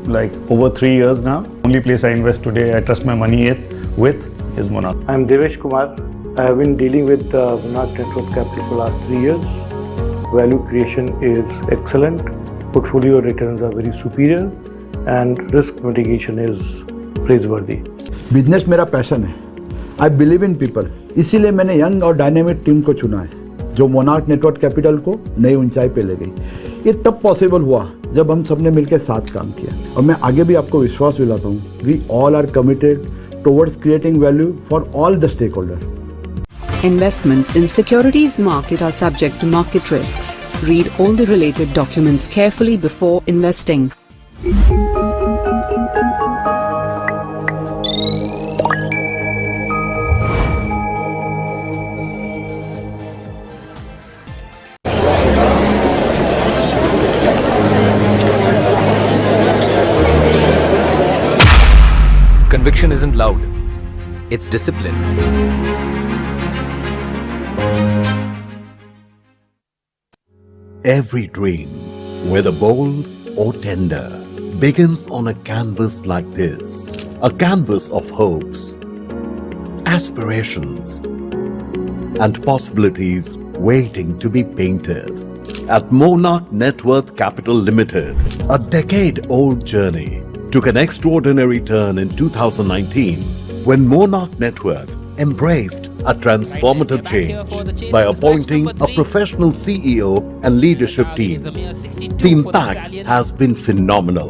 like over 3 years now. Only place I invest today, I trust my money with is Monarch. I'm Devesh Kumar. I have been dealing with Monarch Network Capital for last 3 years. Value creation is excellent. Portfolio returns are very superior and risk mitigation is praiseworthy. Business मेरा passion है. I believe in people. इसीलिए मैंने young और dynamic team को चुना है जो monarch network capital को नई ऊंचाई पे ले गई. ये तब पॉसिबल हुआ जब हम सबने मिलकर साथ काम किया और मैं आगे भी आपको विश्वास दिलाता हूँ. We all are committed towards creating value for all the stakeholders. Investments in securities market are subject to market risks. Read all the related documents carefully before investing. Conviction isn't loud, it's discipline. Every dream, whether bold or tender, begins on a canvas like this. A canvas of hopes, aspirations, and possibilities waiting to be painted. At Monarch Net Worth Capital Limited, a decade-old journey took an extraordinary turn in 2019 when Monarch Net Worth embraced a transformative change by appointing a professional CEO and leadership team. The impact has been phenomenal.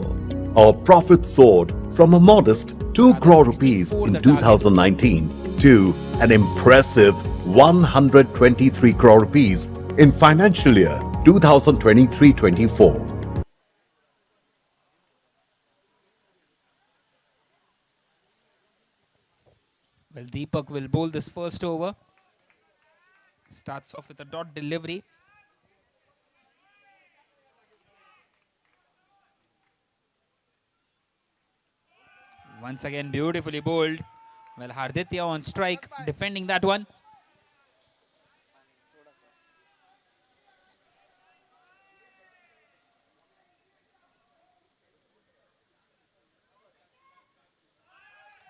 Our profit soared from a modest 2 crore rupees in 2019 to an impressive 123 crore rupees in financial year 2023-24. Well, Deepak will bowl this first over. Starts off with a dot delivery. Once again, beautifully bowled. Well, Harditya on strike, defending that one.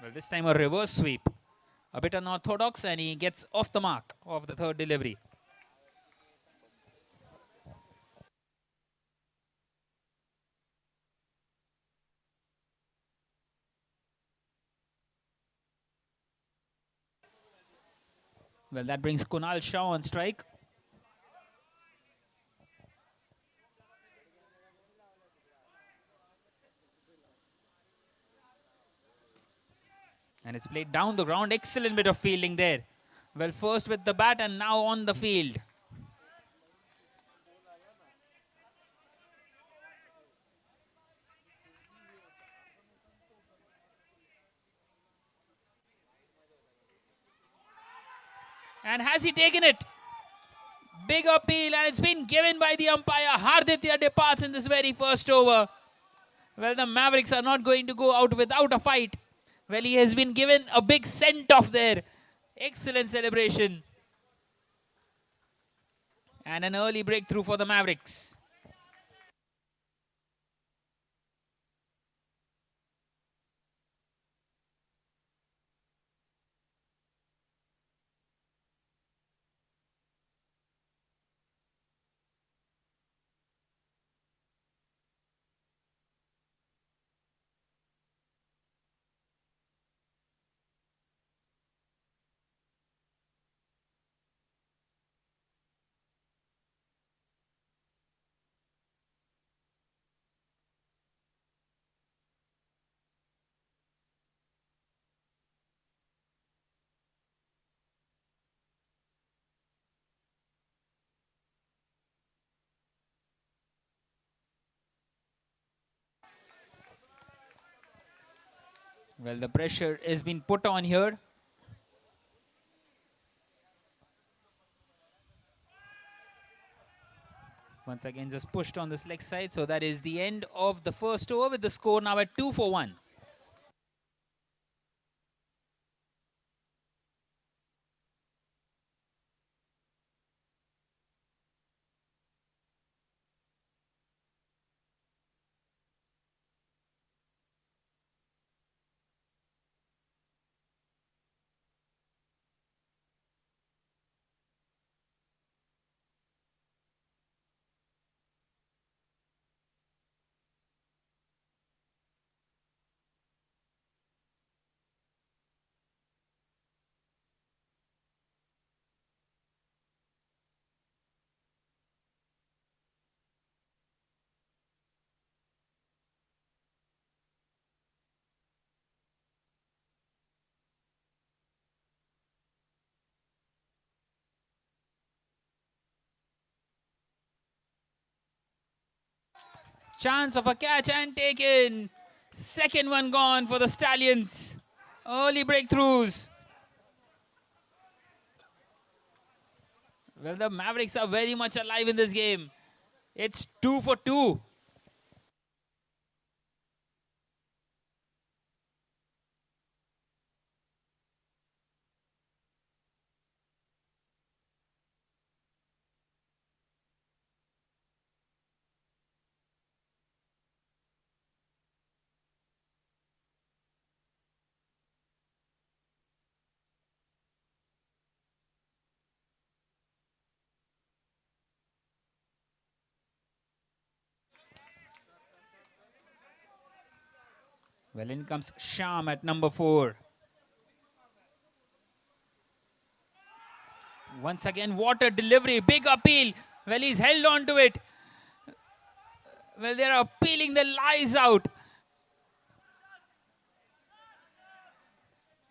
Well, this time a reverse sweep. A bit unorthodox, and he gets off the mark of the third delivery. Well, that brings Kunal Shah on strike. And it's played down the ground. Excellent bit of fielding there. Well, first with the bat and now on the field. And has he taken it? Big appeal, and it's been given by the umpire. Harditya departs in this very first over. Well, the Mavericks are not going to go out without a fight. Well, he has been given a big send-off there. Excellent celebration. And an early breakthrough for the Mavericks. Well, the pressure is being put on here. Once again, just pushed on this leg side. So that is the end of the first over with the score now at 2 for 1. Chance of a catch and taken. Second one gone for the Stallions. Early breakthroughs. Well, the Mavericks are very much alive in this game. It's 2 for 2. Well, in comes Sham at number 4. Once again, water delivery, big appeal. Well, he's held on to it. Well, they're appealing the lives out.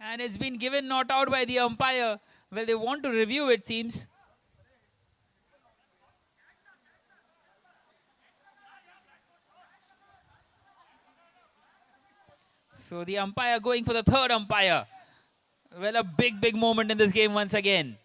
And it's been given not out by the umpire. Well, they want to review it, seems. So the umpire going for the third umpire. Well, a big moment in this game once again.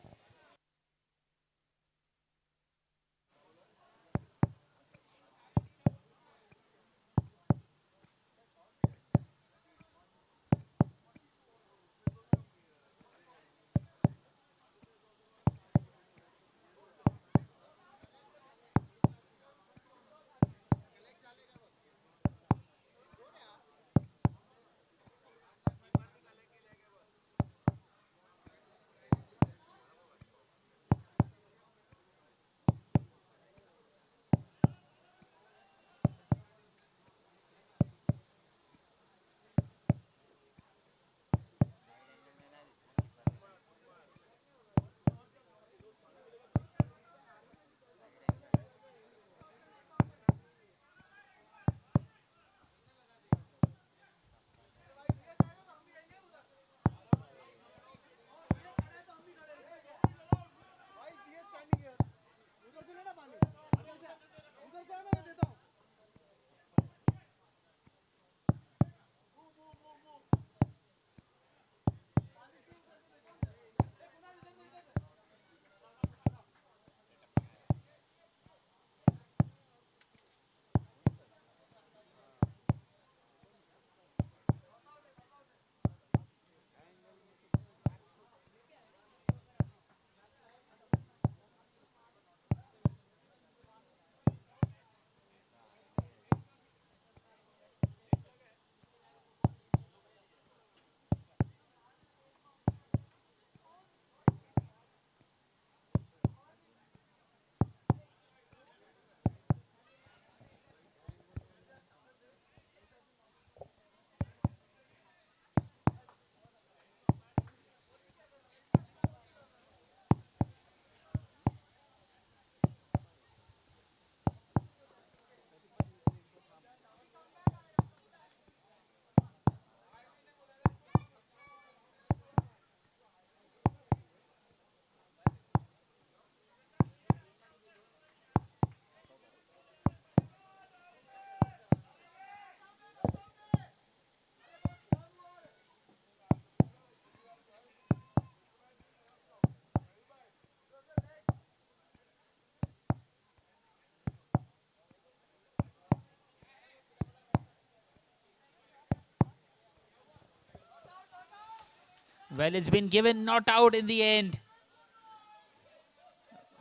Well, it's been given not out in the end.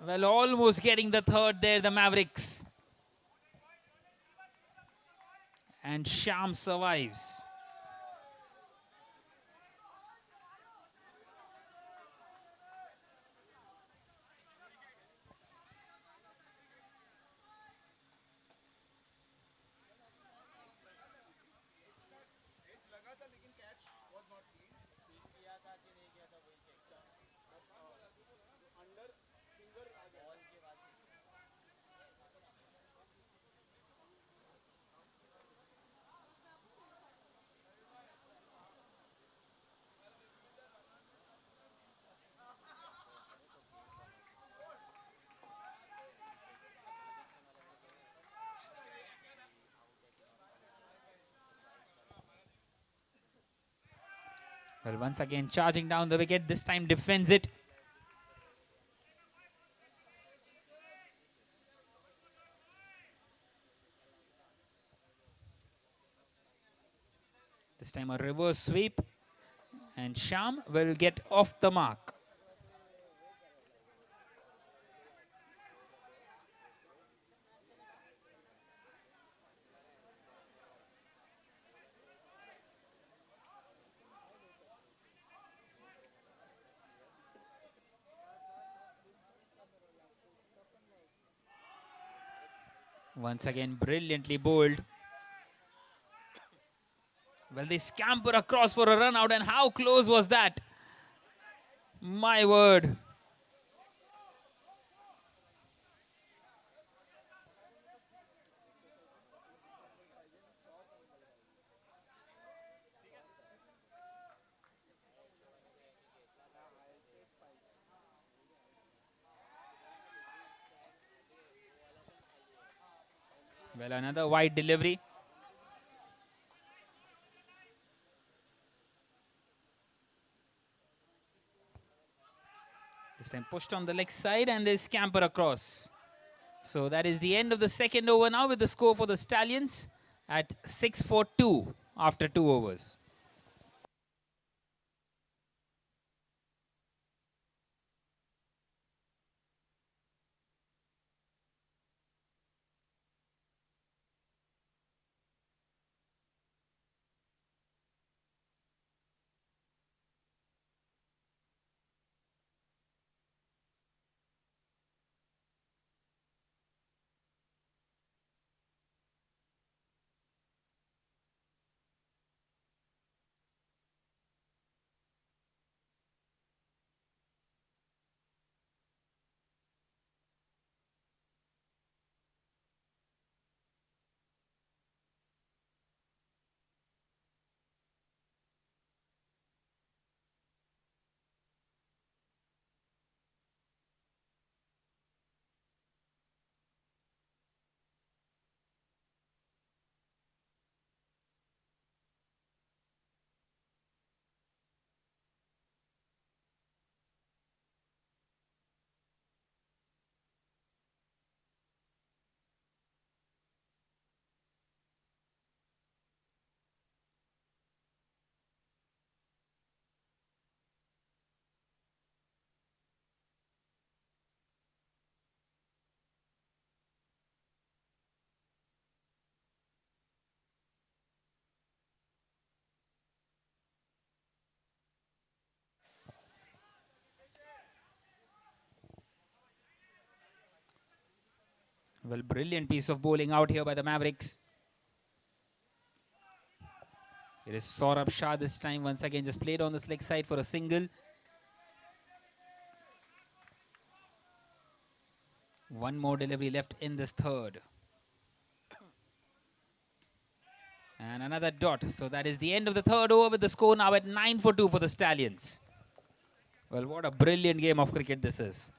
Well, almost getting the third there, the Mavericks. And Sham survives. Well, once again charging down the wicket, this time defends it. This time a reverse sweep, and Sham will get off the mark. Once again, brilliantly bowled. Well, they scamper across for a run out, and how close was that? My word. Well, another wide delivery. This time pushed on the leg side, and they scamper across. So that is the end of the second over now, with the score for the Stallions at 6 for 2 after 2 overs. Well, brilliant piece of bowling out here by the Mavericks. It is Saurabh Shah this time, once again just played on the leg side for a single. One more delivery left in this third. And another dot. So that is the end of the third over, with the score now at 9 for 2 for the Stallions. Well, what a brilliant game of cricket this is.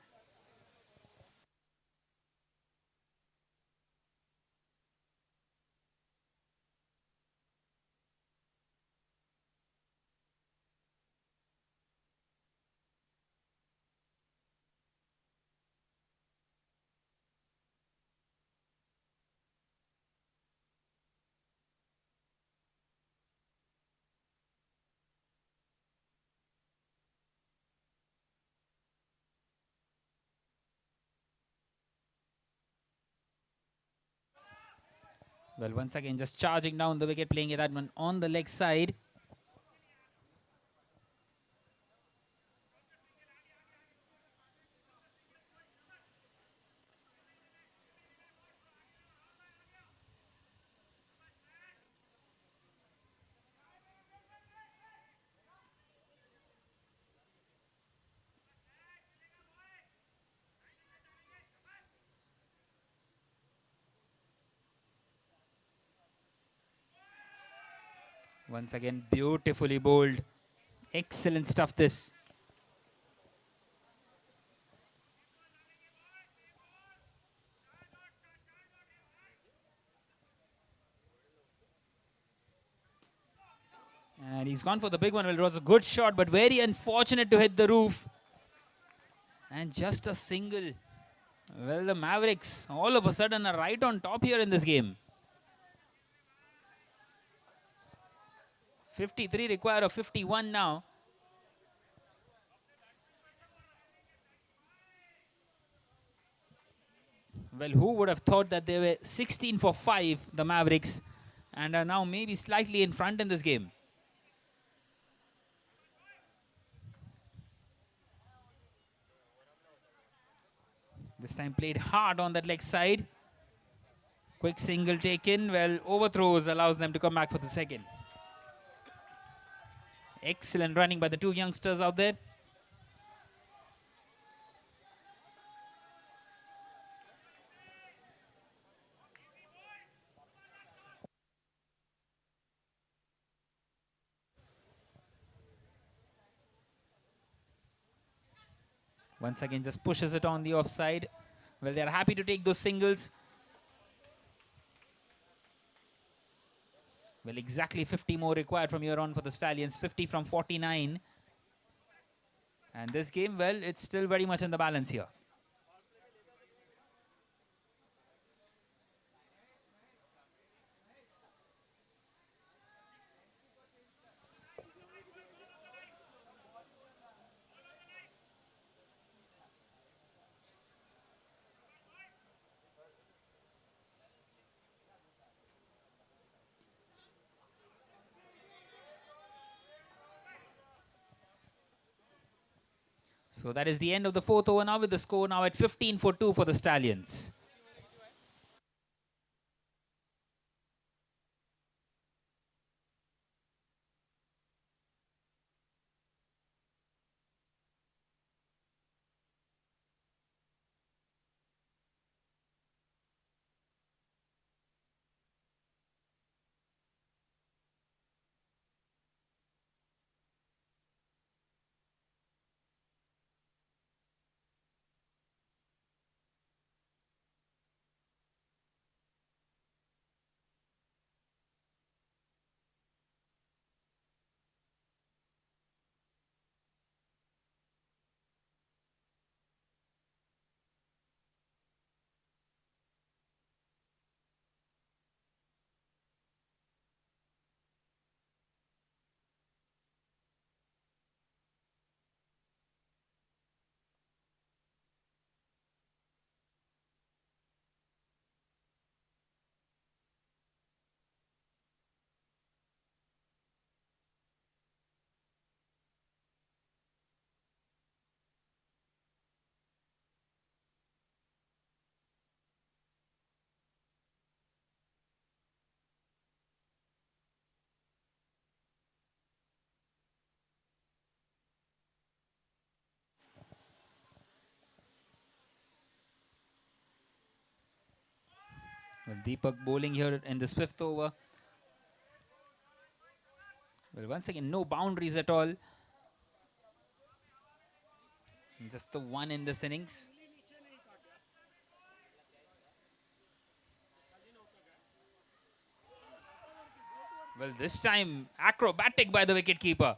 Well, once again, just charging down the wicket, playing that one on the leg side. Once again, beautifully bowled. Excellent stuff, this. And he's gone for the big one. Well, it was a good shot, but very unfortunate to hit the roof. And just a single. Well, the Mavericks all of a sudden are right on top here in this game. 53 require of 51 now. Well, who would have thought that they were 16 for 5, the Mavericks, and are now maybe slightly in front in this game. This time played hard on that leg side. Quick single taken. Well, overthrows allows them to come back for the second. Excellent running by the two youngsters out there. Once again, just pushes it on the offside. Well, they're happy to take those singles. Well, exactly 50 more required from here on for the Stallions. 50 from 49. And this game, well, it's still very much in the balance here. So that is the end of the fourth over now, with the score now at 15 for 2 for the Stallions. Well, Deepak bowling here in this fifth over. Well, once again, no boundaries at all. Just the one in this innings. Well, this time acrobatic by the wicketkeeper.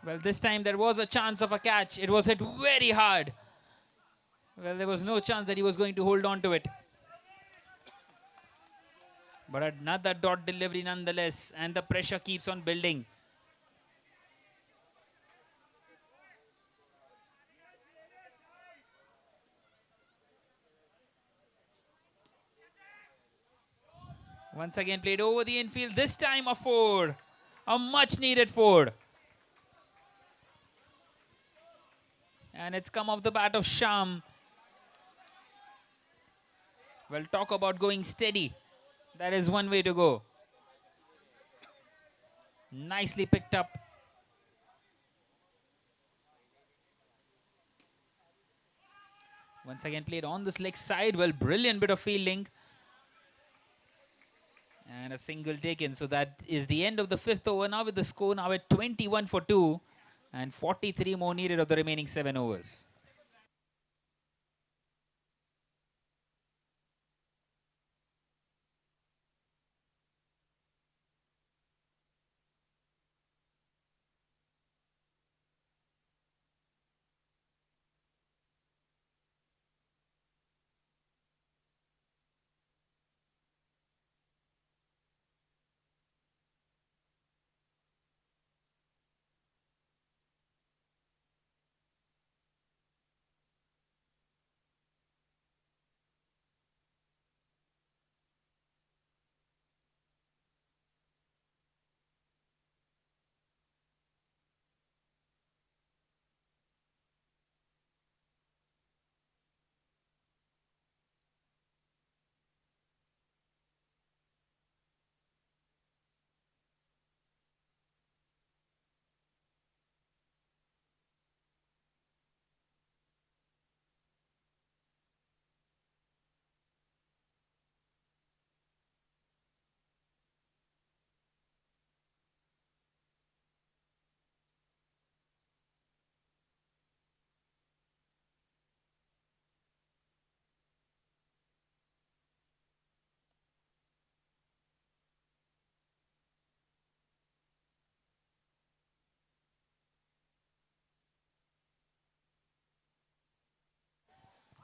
Well, this time there was a chance of a catch. It was hit very hard. Well, there was no chance that he was going to hold on to it. But another dot delivery nonetheless, and the pressure keeps on building. Once again played over the infield. This time a four. A much needed four. And it's come off the bat of Sham. Well, talk about going steady. That is one way to go. Nicely picked up. Once again played on this leg side. Well, brilliant bit of fielding. And a single taken. So that is the end of the 5th over now, with the score now at 21 for 2. And 43 more needed of the remaining 7 overs.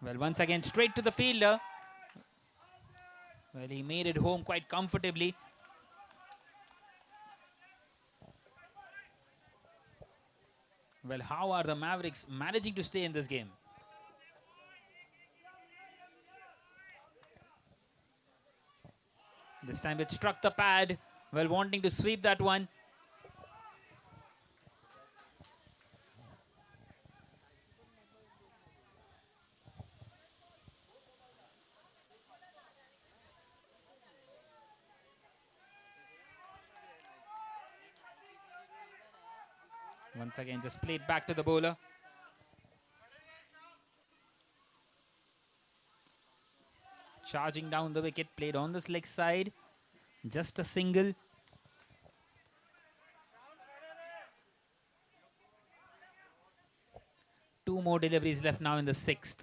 Well, once again straight to the fielder. Well, he made it home quite comfortably. Well, how are the Mavericks managing to stay in this game? This time it struck the pad. Well, wanting to sweep that one. Once again, just played back to the bowler. Charging down the wicket, played on this leg side. Just a single. Two more deliveries left now in the 6th.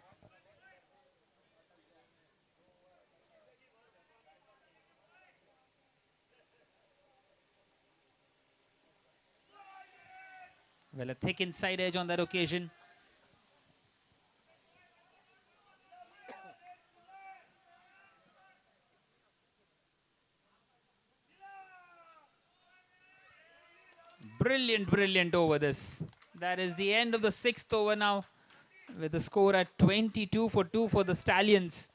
Well, a thick inside edge on that occasion. Brilliant, brilliant over this. That is the end of the 6th over now, with the score at 22 for 2 for the Stallions.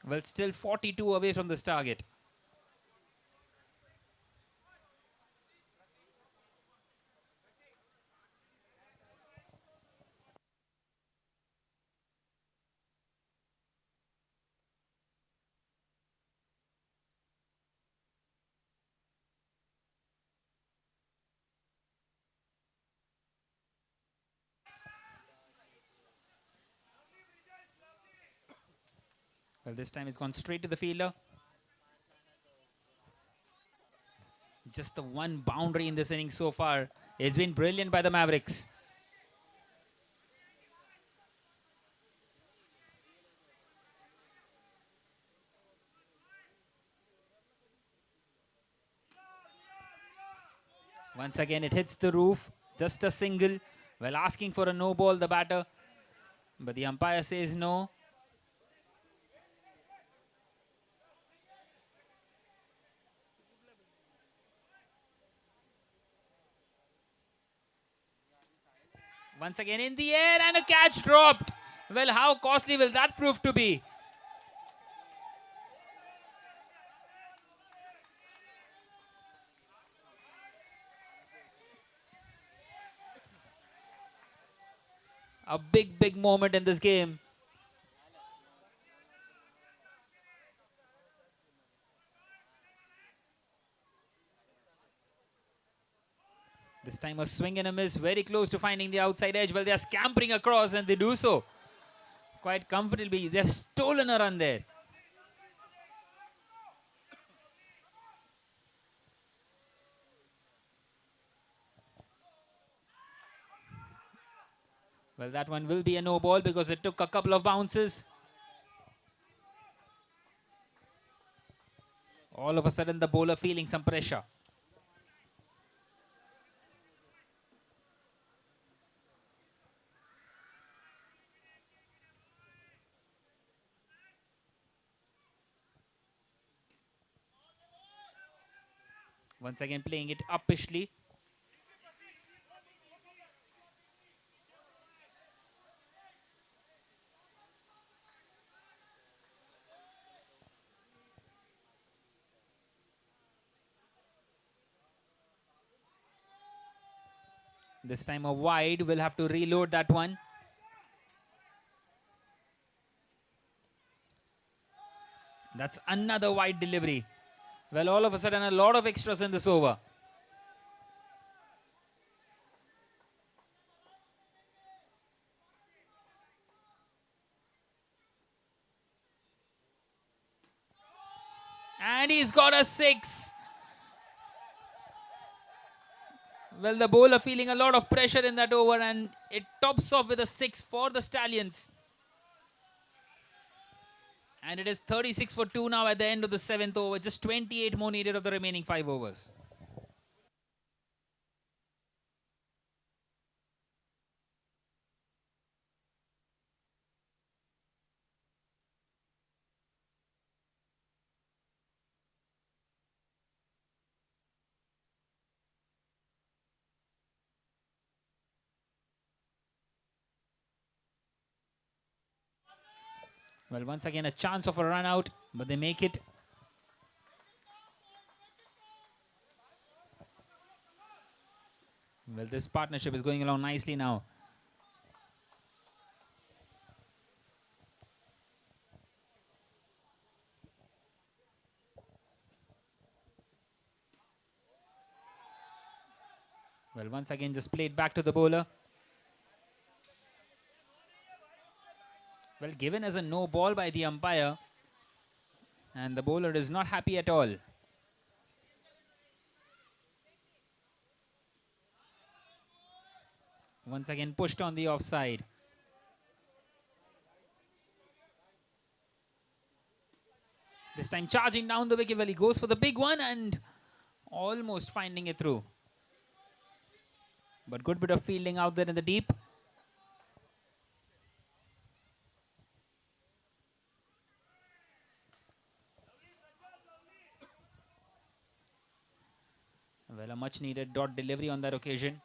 Well, still 42 away from this target. Well, this time it's gone straight to the fielder. Just the one boundary in this inning so far. It's been brilliant by the Mavericks. Once again, it hits the roof. Just a single. Well, asking for a no ball, the batter. But the umpire says no. Once again in the air and a catch dropped. Well, how costly will that prove to be? A big moment in this game. This time a swing and a miss, very close to finding the outside edge. Well, they are scampering across and they do so quite comfortably. They have stolen a run there. Well, that one will be a no ball because it took a couple of bounces. All of a sudden, the bowler feeling some pressure. Once again, playing it uppishly. This time a wide, we'll have to reload that one. That's another wide delivery. Well, all of a sudden, a lot of extras in this over. And he's got a 6. Well, the bowler feeling a lot of pressure in that over, and it tops off with a 6 for the Stallions. And it is 36 for 2 now at the end of the 7th over. Just 28 more needed of the remaining 5 overs. Well, once again, a chance of a run out, but they make it. Well, this partnership is going along nicely now. Well, once again, just played back to the bowler. Well, given as a no ball by the umpire. And the bowler is not happy at all. Once again, pushed on the offside. This time charging down the wicket. Well, he goes for the big one and almost finding it through. But good bit of fielding out there in the deep. Well, a much needed dot delivery on that occasion.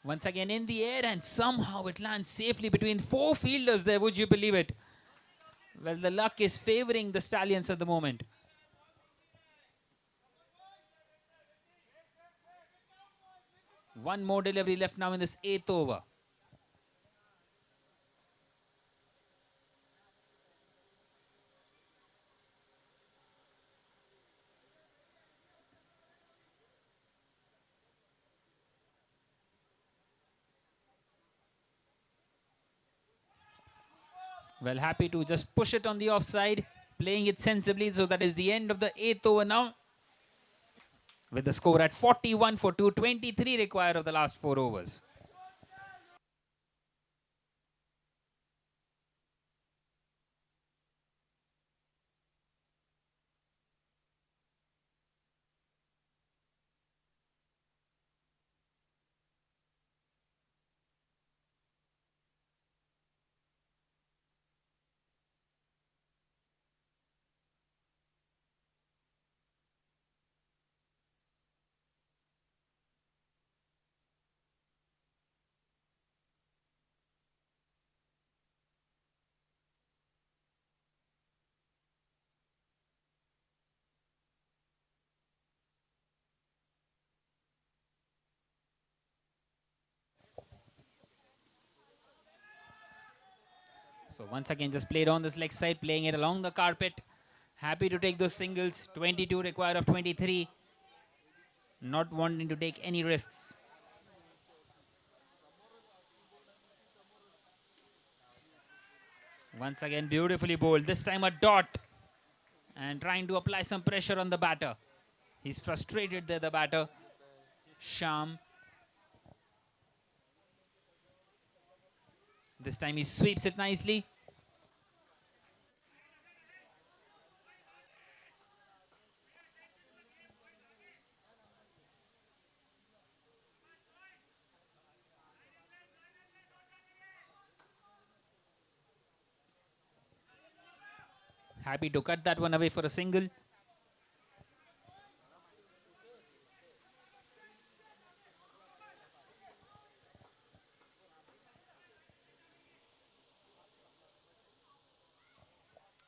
Once again in the air, and somehow it lands safely between 4 fielders there. Would you believe it? Well, the luck is favoring the Stallions at the moment. One more delivery left now in this 8th over. Well, happy to just push it on the offside, playing it sensibly. So that is the end of the 8th over now. With the score at 41 for 2, 23 required of the last 4 overs. So once again, just played on this leg side, playing it along the carpet. Happy to take those singles. 22 required of 23. Not wanting to take any risks. Once again, beautifully bowled. This time a dot. And trying to apply some pressure on the batter. He's frustrated there, the batter. Sham. This time he sweeps it nicely. Happy to cut that one away for a single.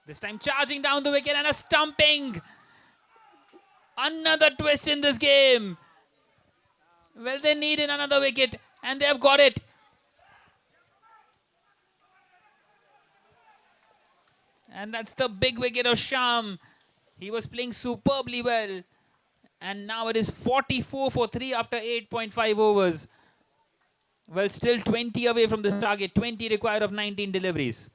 This time charging down the wicket and a stumping. Another twist in this game. Well, they needed another wicket and they have got it. And that's the big wicket of Sham. He was playing superbly well. And now it is 44 for 3 after 8.5 overs. Well, still 20 away from this target. 20 required of 19 deliveries.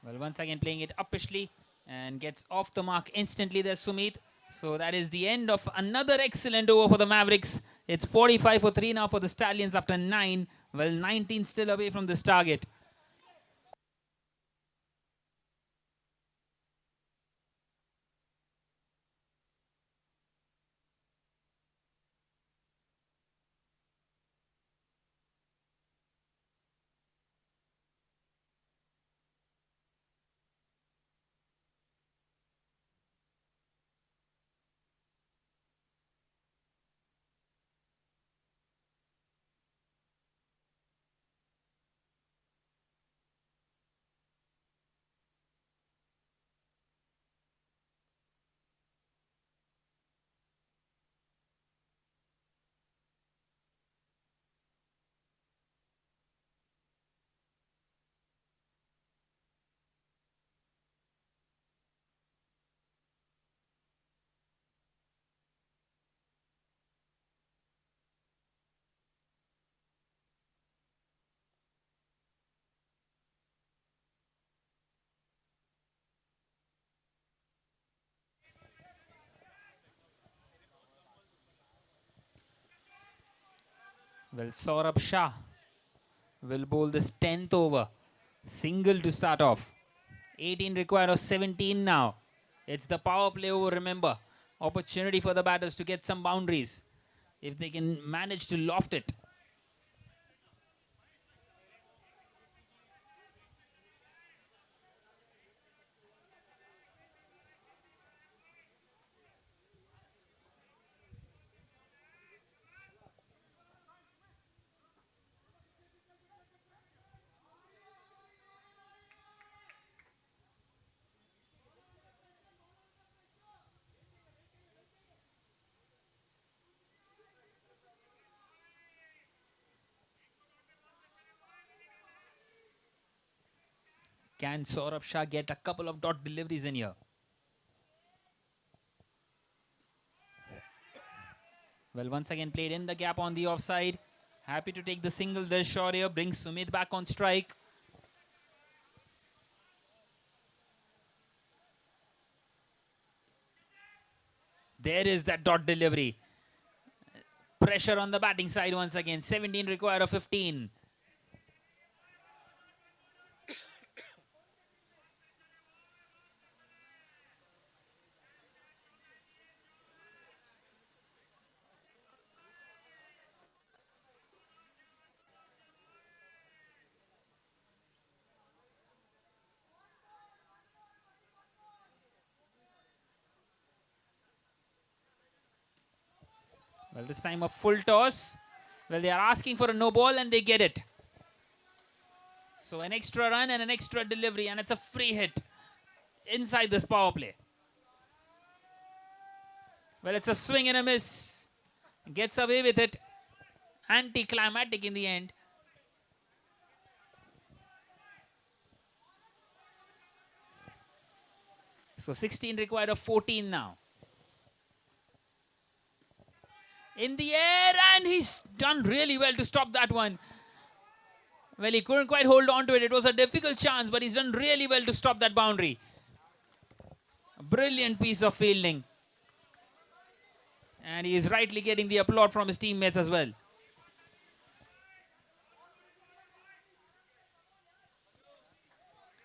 Well, once again playing it uppishly and gets off the mark instantly there, Sumit. So that is the end of another excellent over for the Mavericks. It's 45 for 3 now for the Stallions after 9. Well, 19 still away from this target. Well, Saurabh Shah will bowl this 10th over. Single to start off. 18 required of 17 now. It's the power play over, remember. Opportunity for the batters to get some boundaries. If they can manage to loft it. Can Saurabh Shah get a couple of dot deliveries in here? Well, once again played in the gap on the offside. Happy to take the single there, short here. Brings Sumit back on strike. There is that dot delivery. Pressure on the batting side once again. 17 required of 15. Well, this time a full toss. Well, they are asking for a no ball and they get it. So an extra run and an extra delivery, and it's a free hit inside this power play. Well, it's a swing and a miss. Gets away with it. Anticlimactic in the end. So 16 required of 14 now. In the air, and he's done really well to stop that one. Well, he couldn't quite hold on to it. It was a difficult chance, but he's done really well to stop that boundary. A brilliant piece of fielding. And he is rightly getting the applaud from his teammates as well.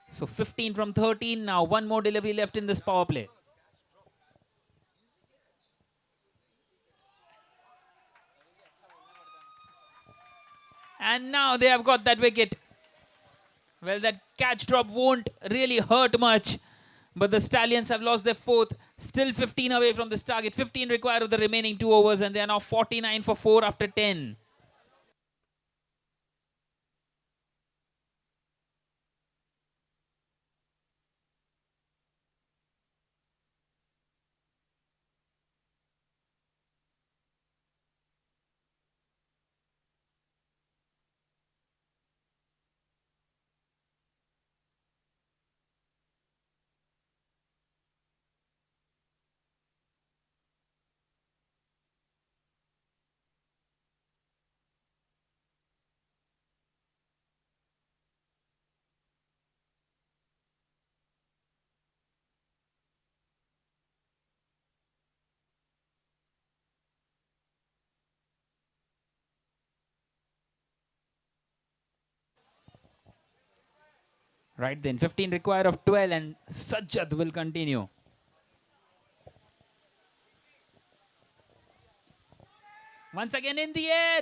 So 15 from 13 now. One more delivery left in this power play. And now they have got that wicket. Well, that catch drop won't really hurt much. But the Stallions have lost their fourth. Still 15 away from this target. 15 required of the remaining 2 overs. And they are now 49 for 4 after 10. Right then, 15 required of 12, and Sajjad will continue. Once again in the air,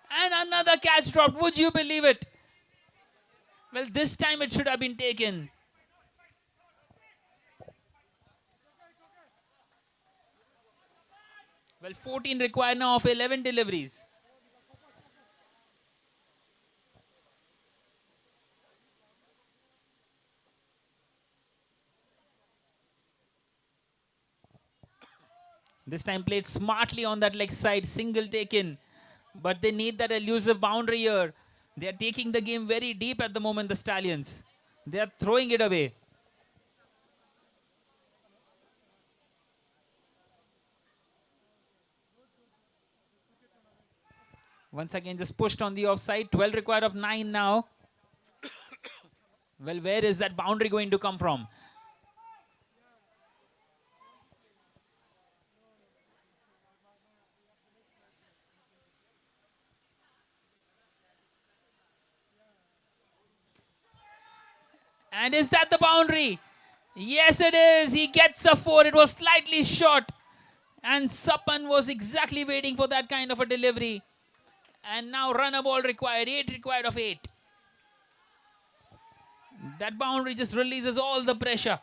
and another catch drop. Would you believe it? Well, this time it should have been taken. Well, 14 required now of 11 deliveries. This time played smartly on that leg side, single taken. But they need that elusive boundary here. They are taking the game very deep at the moment, the Stallions. They are throwing it away. Once again, just pushed on the offside. 12 required of 9 now. Well, where is that boundary going to come from? And is that the boundary? Yes, it is. He gets a 4. It was slightly short. And Sapan was exactly waiting for that kind of a delivery. And now run a ball required. 8 required of 8. That boundary just releases all the pressure.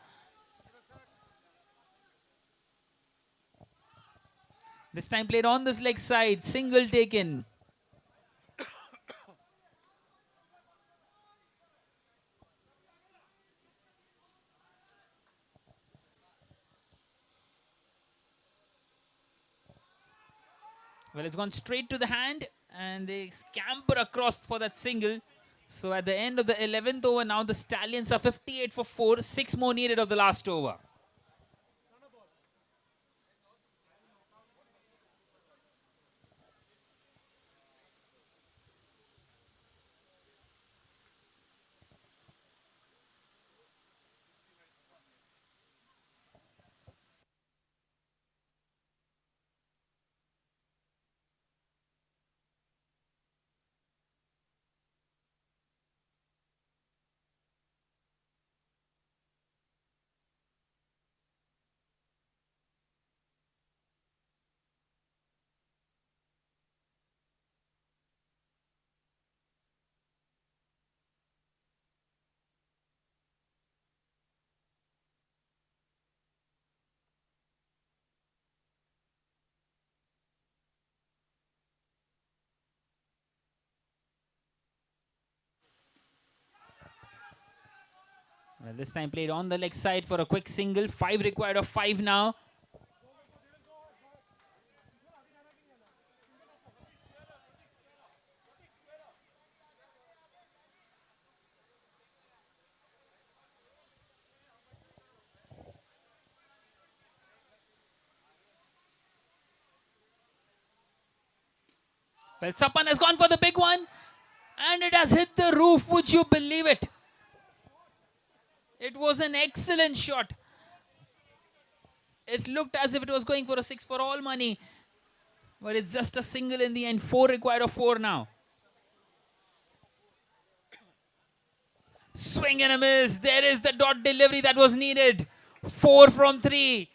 This time played on this leg side. Single taken. Well, it's gone straight to the hand, and they scamper across for that single. So at the end of the 11th over, now the Stallions are 58 for 4, 6 more needed of the last over. Well, this time played on the leg side for a quick single. 5 required of 5 now. Well, Sapan has gone for the big one. And it has hit the roof. Would you believe it? It was an excellent shot. It looked as if it was going for a 6 for all money. But it's just a single in the end. 4 required of 4 now. Swing and a miss. There is the dot delivery that was needed. 4 from 3.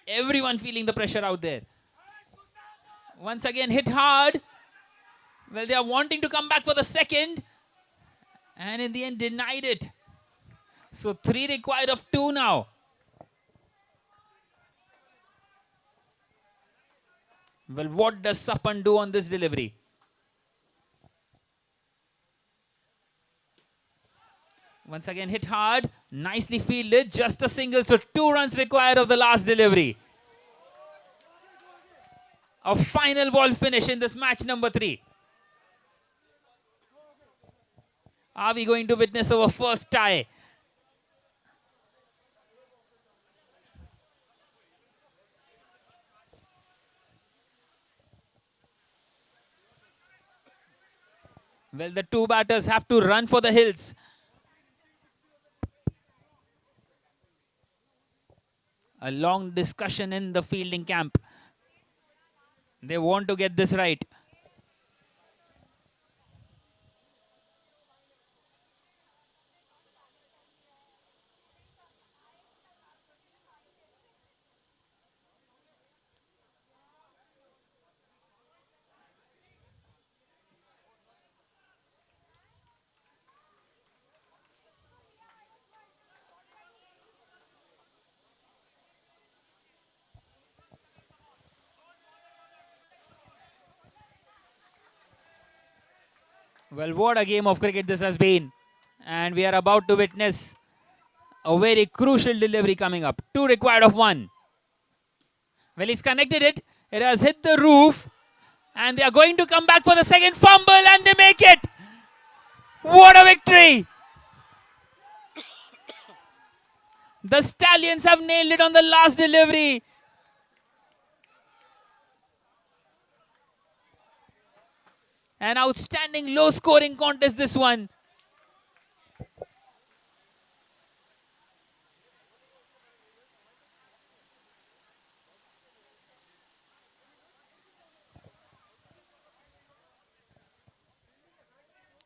Everyone feeling the pressure out there. Once again hit hard. Well, they are wanting to come back for the second. And in the end denied it. So 3 required of 2 now. Well, what does Sapan do on this delivery? Once again hit hard. Nicely fielded. Just a single. So 2 runs required of the last delivery. A final ball finish in this match number 3. Are we going to witness our first tie? Well, the 2 batters have to run for the hills. A long discussion in the fielding camp. They want to get this right. Well, what a game of cricket this has been. And we are about to witness a very crucial delivery coming up. 2 required of 1. Well, he's connected it. It has hit the roof. And they are going to come back for the second fumble and they make it. What a victory. The Stallions have nailed it on the last delivery. An outstanding low-scoring contest, this one.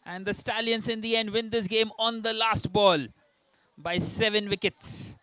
And the Stallions in the end win this game on the last ball by 7 wickets.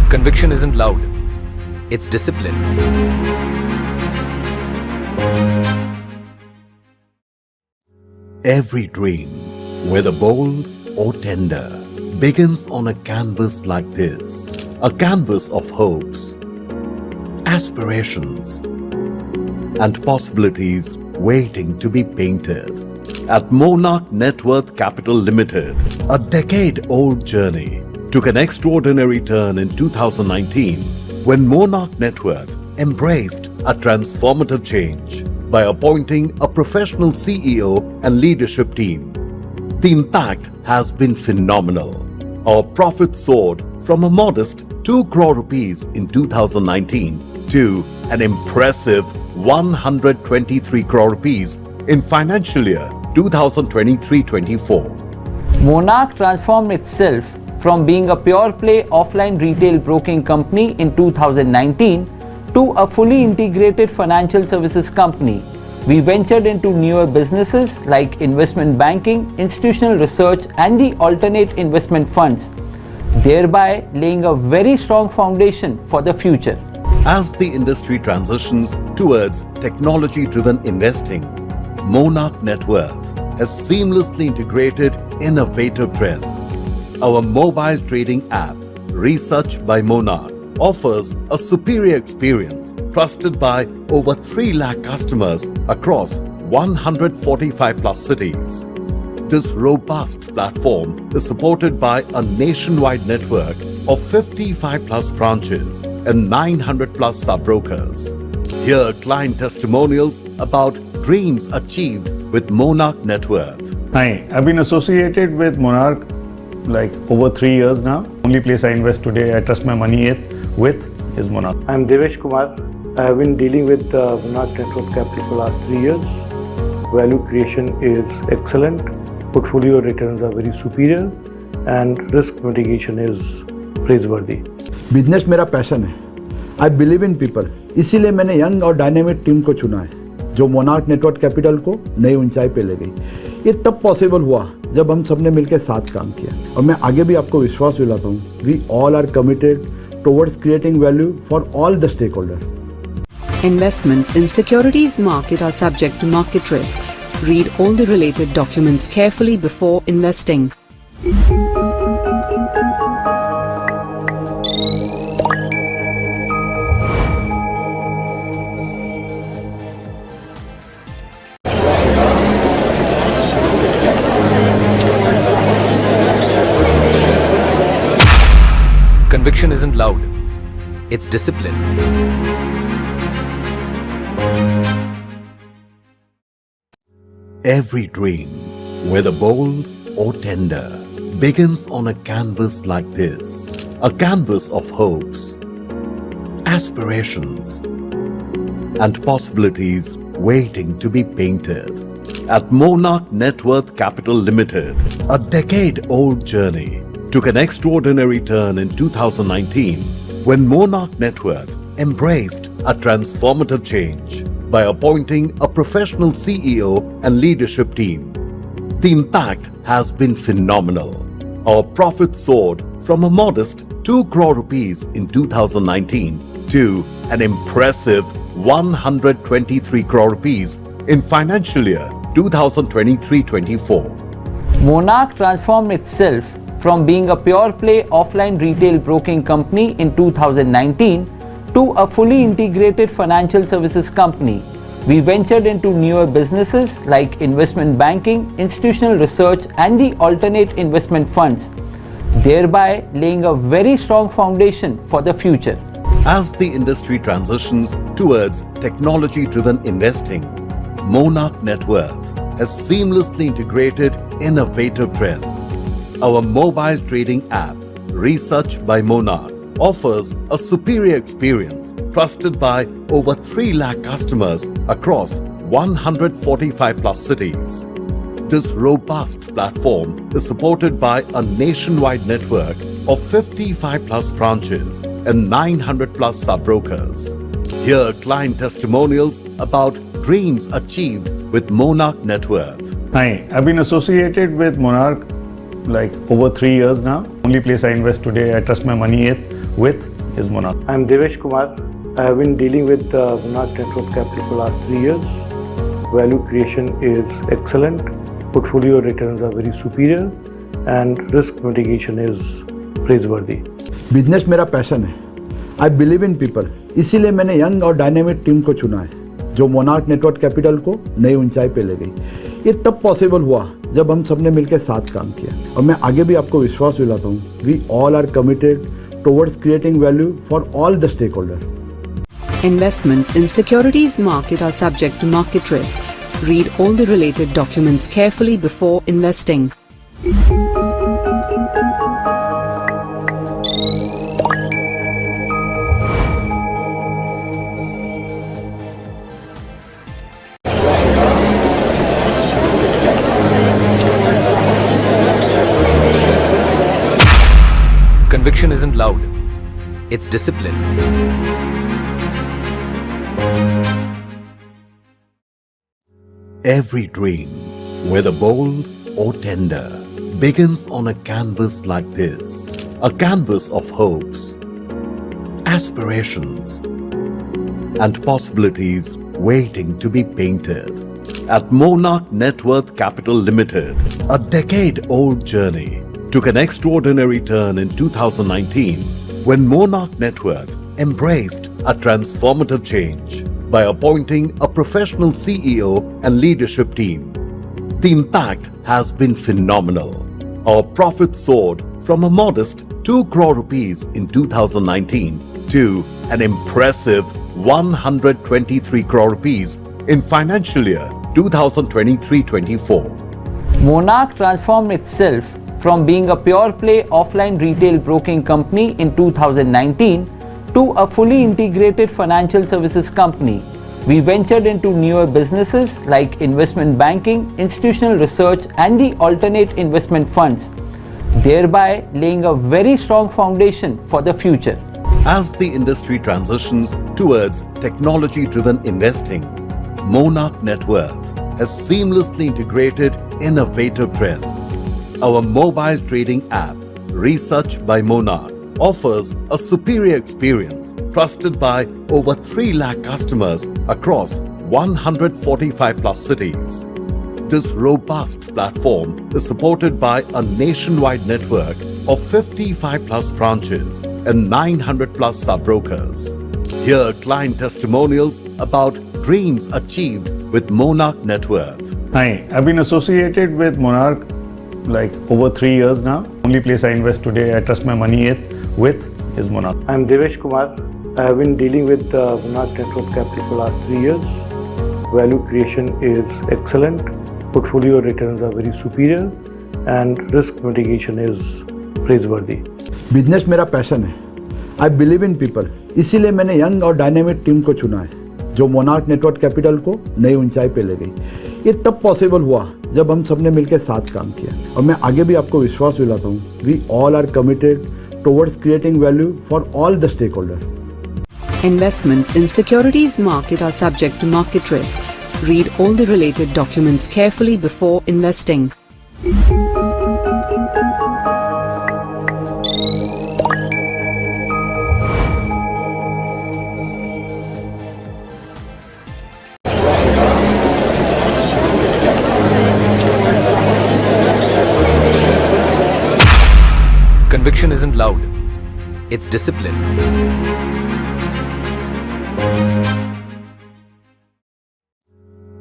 Conviction isn't loud. It's discipline. Every dream, whether bold or tender, begins on a canvas like this. A canvas of hopes, aspirations, and possibilities waiting to be painted. At Monarch Net Worth Capital Limited, a decade-old journey took an extraordinary turn in 2019 when Monarch Net Worth embraced a transformative change by appointing a professional CEO and leadership team. The impact has been phenomenal. Our profits soared from a modest 2 crore rupees in 2019 to an impressive 123 crore rupees in financial year 2023-24. Monarch transformed itself from being a pure play offline retail broking company in 2019 to a fully integrated financial services company. We ventured into newer businesses like investment banking, institutional research, and the alternate investment funds, thereby laying a very strong foundation for the future. As the industry transitions towards technology-driven investing, Monarch Net Worth has seamlessly integrated innovative trends. Our mobile trading app, Research by Monarch, offers a superior experience trusted by over 3 lakh customers across 145 plus cities. This robust platform is supported by a nationwide network of 55 plus branches and 900 plus sub-brokers. Hear client testimonials about dreams achieved with Monarch Net Worth. Hi, I've been associated with Monarch like over 3 years now. Only place I invest today, I trust my money with is Monarch. I'm Devesh Kumar. I have been dealing with Monarch Network Capital for the last 3 years. Value creation is excellent. Portfolio returns are very superior and risk mitigation is praiseworthy. Business मेरा passion है. I believe in people. इसीलिए मैंने young और dynamic team को चुना है जो monarch network capital को नई ऊंचाई पे ले गई. ये तब पॉसिबल हुआ जब हम सबने मिलकर साथ काम किया और मैं आगे भी आपको विश्वास दिलाता हूँ. We all are committed towards creating value for all the stakeholders. Investments in securities market are subject to market risks. Read all the related documents carefully before investing. Conviction isn't loud, it's discipline. Every dream, whether bold or tender, begins on a canvas like this. A canvas of hopes, aspirations, and possibilities waiting to be painted. At Monarch Net Worth Capital Limited, a decade-old journey took an extraordinary turn in 2019 when Monarch Net Worth embraced a transformative change by appointing a professional CEO and leadership team. The impact has been phenomenal. Our profits soared from a modest 2 crore rupees in 2019 to an impressive 123 crore rupees in financial year 2023-24. Monarch transformed itself from being a pure play offline retail broking company in 2019 to a fully integrated financial services company. We ventured into newer businesses like investment banking, institutional research, and the alternate investment funds, thereby laying a very strong foundation for the future. As the industry transitions towards technology-driven investing, Monarch Net Worth has seamlessly integrated innovative trends. Our mobile trading app, Research by Monarch, offers a superior experience trusted by over 3 lakh customers across 145 plus cities. This robust platform is supported by a nationwide network of 55 plus branches and 900 plus sub-brokers. Hear client testimonials about dreams achieved with Monarch Net Worth. Hi, I've been associated with Monarch like over 3 years now. Only place I invest today, I trust my money with is Monarch. I'm Devesh Kumar. I have been dealing with Monarch Network Capital for the last 3 years. Value creation is excellent. Portfolio returns are very superior and risk mitigation is praiseworthy. Business मेरा passion है. I believe in people. इसीलिए मैंने young और dynamic team को चुना है जो monarch network capital को नई ऊंचाई पे ले गई. ये तब पॉसिबल हुआ जब हम सबने मिलकर साथ काम किया और मैं आगे भी आपको विश्वास दिलाता हूँ. We all are committed towards creating value for all the stake holder. Investments in securities market are subject to market risks. Read all the related documents carefully before investing. Conviction isn't loud, it's discipline. Every dream, whether bold or tender, begins on a canvas like this. A canvas of hopes, aspirations, and possibilities waiting to be painted. At Monarch Net Worth Capital Limited, a decade-old journey took an extraordinary turn in 2019 when Monarch Net Worth embraced a transformative change by appointing a professional CEO and leadership team. The impact has been phenomenal. Our profits soared from a modest 2 crore rupees in 2019 to an impressive 123 crore rupees in financial year 2023-24. Monarch transformed itself from being a pure play offline retail broking company in 2019 to a fully integrated financial services company. We ventured into newer businesses like investment banking, institutional research, and the alternate investment funds, thereby laying a very strong foundation for the future. As the industry transitions towards technology-driven investing, Monarch Net Worth has seamlessly integrated innovative trends. Our mobile trading app, Research by Monarch, offers a superior experience trusted by over 3 lakh customers across 145 plus cities. This robust platform is supported by a nationwide network of 55 plus branches and 900 plus sub-brokers. Hear client testimonials about dreams achieved with Monarch Net Worth. Hi, I've been associated with Monarch like over 3 years now. Only place I invest today, I trust my money with is Monarch. I'm Devesh Kumar. I have been dealing with Monarch Net Worth Capital for the last 3 years. Value creation is excellent. Portfolio returns are very superior and risk mitigation is praiseworthy. Business मेरा passion है. I believe in people, इसीलिए मैंने young और dynamic team को चुना है जो monarch network capital को नई ऊंचाई पे ले गई. ये तब पॉसिबल हुआ जब हम सबने मिलकर साथ काम किया और मैं आगे भी आपको विश्वास दिलाता हूँ. We all are committed towards creating value for all the stake holder. Investments in securities market are subject to market risks. Read all the related documents carefully before investing. Conviction isn't loud, it's discipline.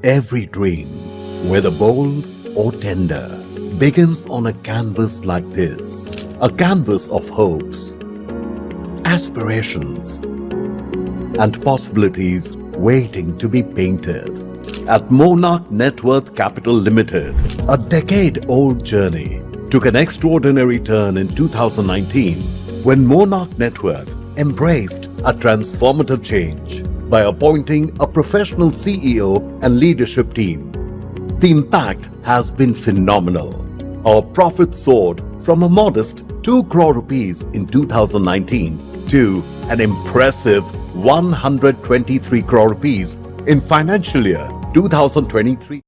Every dream, whether bold or tender, begins on a canvas like this. A canvas of hopes, aspirations, and possibilities waiting to be painted. At Monarch Net Worth Capital Limited, a decade-old journey took an extraordinary turn in 2019 when Monarch Net Worth embraced a transformative change by appointing a professional CEO and leadership team. The impact has been phenomenal. Our profits soared from a modest 2 crore rupees in 2019 to an impressive 123 crore rupees in financial year 2023.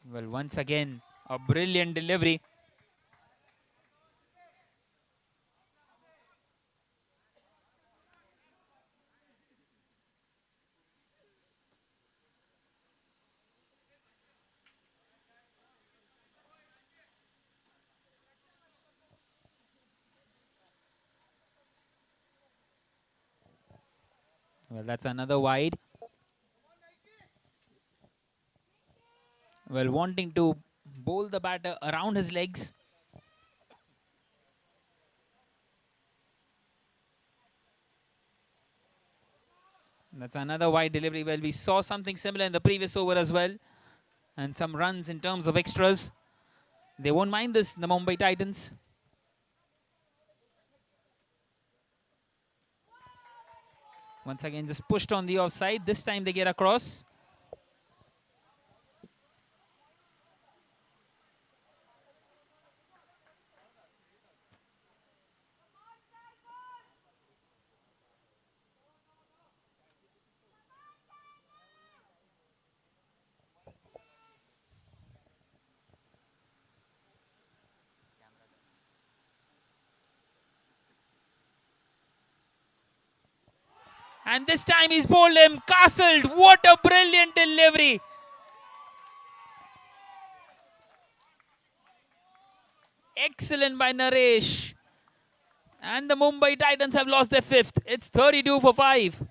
Well, once again, a brilliant delivery. Well, that's another wide. Well, wanting to bowl the batter around his legs. That's another wide delivery. Well, we saw something similar in the previous over as well. And some runs in terms of extras. They won't mind this, the Mumbai Titans. Once again, just pushed on the offside. This time they get across. And this time he's bowled him, castled. What a brilliant delivery. Excellent by Naresh. And the Mumbai Titans have lost their fifth. It's 32 for 5.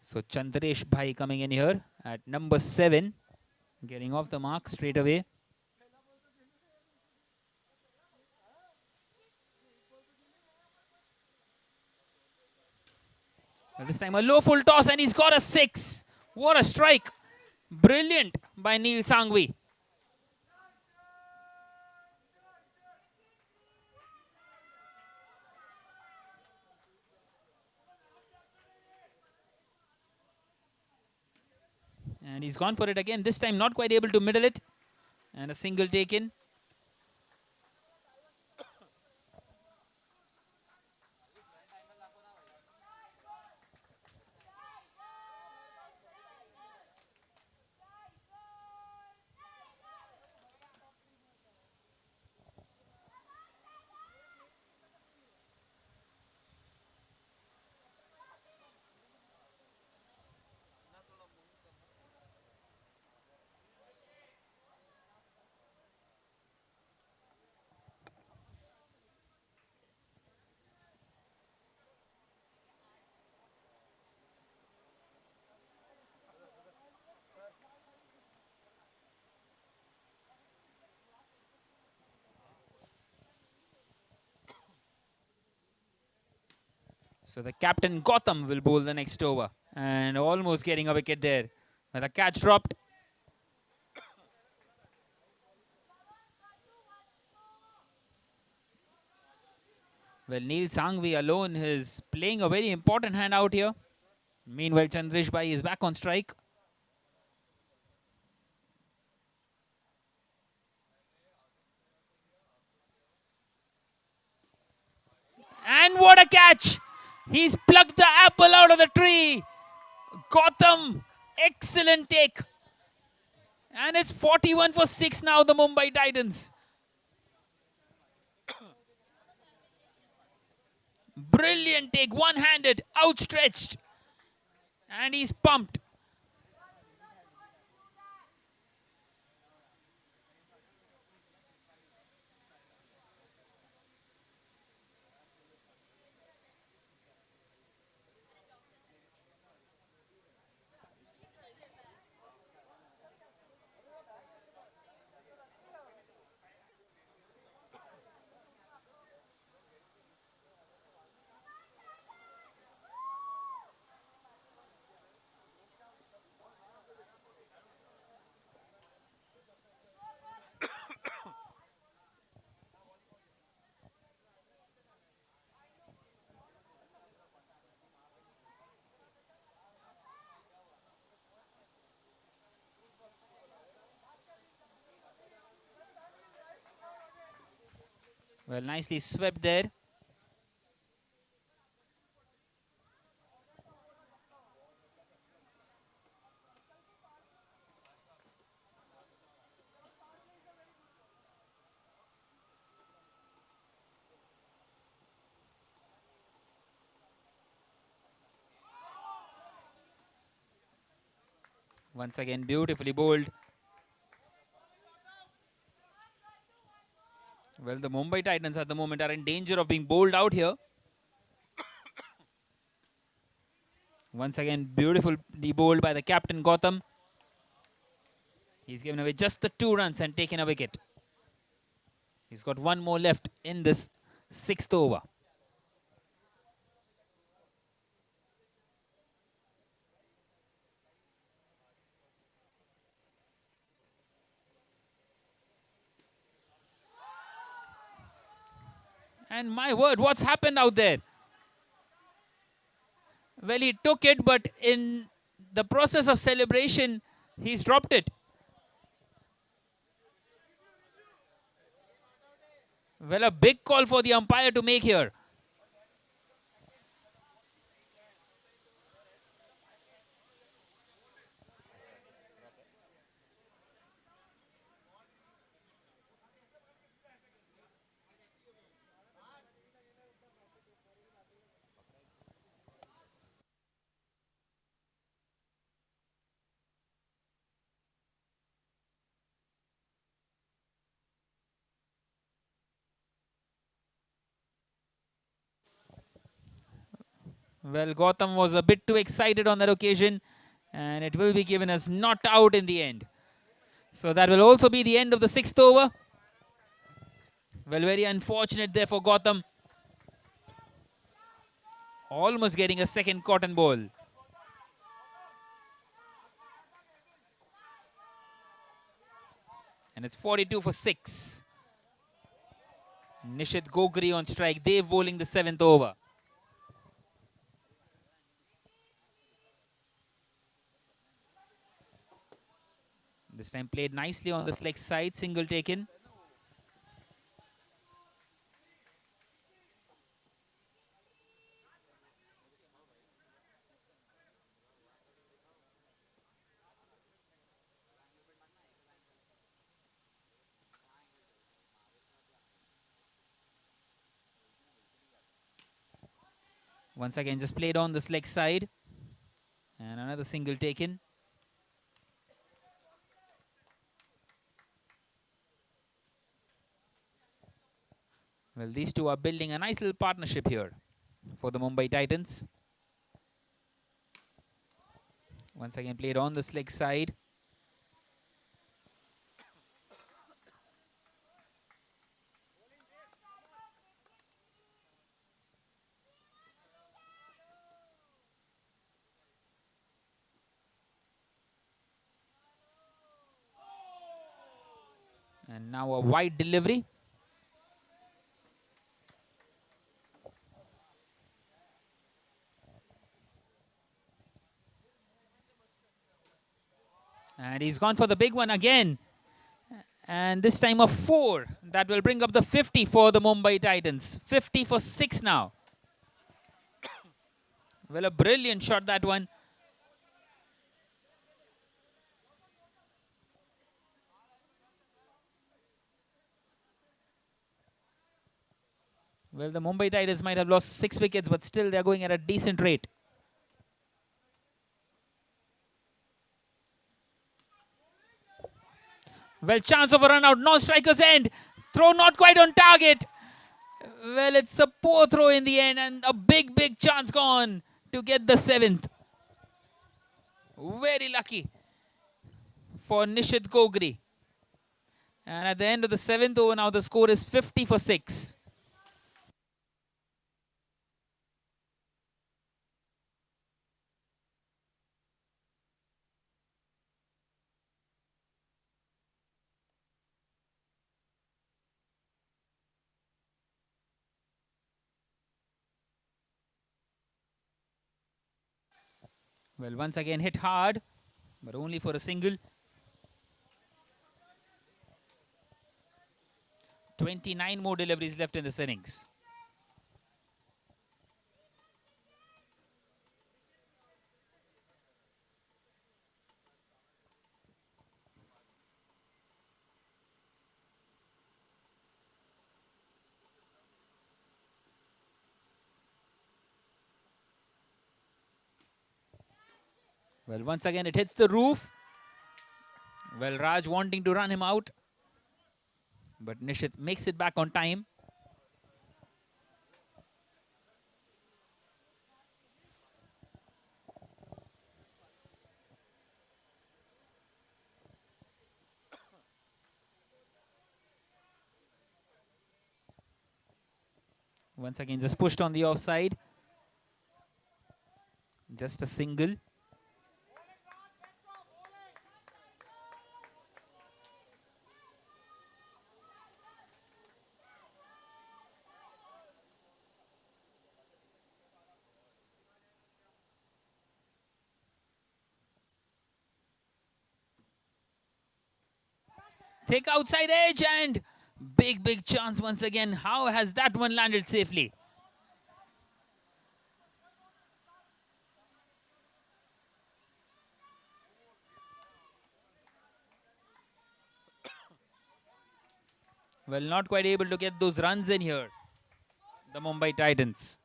So Chandresh Bhai coming in here at number 7. Getting off the mark straight away. Well, this time a low full toss and he's got a 6. What a strike. Brilliant by Neil Sangvi. And he's gone for it again. This time not quite able to middle it. And a single taken. So the captain Gotham will bowl the next over. And almost getting a wicket there. But the catch dropped. Well, Neil Sangvi alone is playing a very important hand out here. Meanwhile, Chandresh Bhai is back on strike. And what a catch! He's plucked the apple out of the tree. Gotham, excellent take. And it's 41 for 6 now, the Mumbai Titans. Brilliant take, one-handed, outstretched. And he's pumped. Well, nicely swept there. Once again, beautifully bowled. Well, the Mumbai Titans at the moment are in danger of being bowled out here. Once again, beautifully bowled by the captain Gotham. He's given away just the 2 runs and taken a wicket. He's got 1 more left in this 6th over. And my word, what's happened out there? Well, he took it, but in the process of celebration, he's dropped it. Well, a big call for the umpire to make here. Well, Gotham was a bit too excited on that occasion, and it will be given as not out in the end. So that will also be the end of the 6th over. Well, very unfortunate there for Gotham. Almost getting a second cotton ball. And it's 42 for 6. Nishit Gogri on strike. Dev bowling the 7th over. This time played nicely on the leg side. Single taken. Once again, just played on the leg side. And another single taken. Well, these two are building a nice little partnership here for the Mumbai Titans. Once again, played on the leg side. And now a wide delivery. And he's gone for the big one again. And this time a 4. That will bring up the 50 for the Mumbai Titans. 50 for 6 now. Well, a brilliant shot, that one. Well, the Mumbai Titans might have lost 6 wickets, but still they're going at a decent rate. Well, chance of a run out. Non-striker's end. Throw not quite on target. Well, it's a poor throw in the end, and a big, big chance gone to get the 7th. Very lucky for Nishit Gogri. And at the end of the 7th over, now the score is 50 for 6. Well, once again hit hard, but only for a single. 29 more deliveries left in this innings. Well, once again it hits the roof. Well, Raj wanting to run him out, but Nishit makes it back on time. Once again just pushed on the offside. Just a single. Take outside edge, and big, big chance once again. How has that one landed safely? Well, not quite able to get those runs in here, the Mumbai Titans.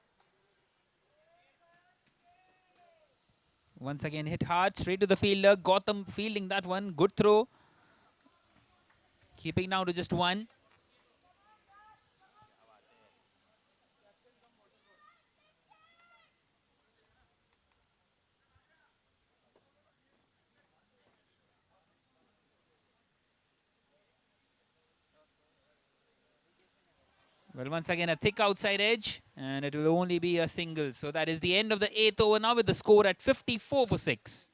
Once again hit hard, straight to the fielder. Gotham fielding that one. Good throw. Keeping now to just 1. Well, once again a thick outside edge, and it will only be a single. So that is the end of the 8th over now, with the score at 54 for 6.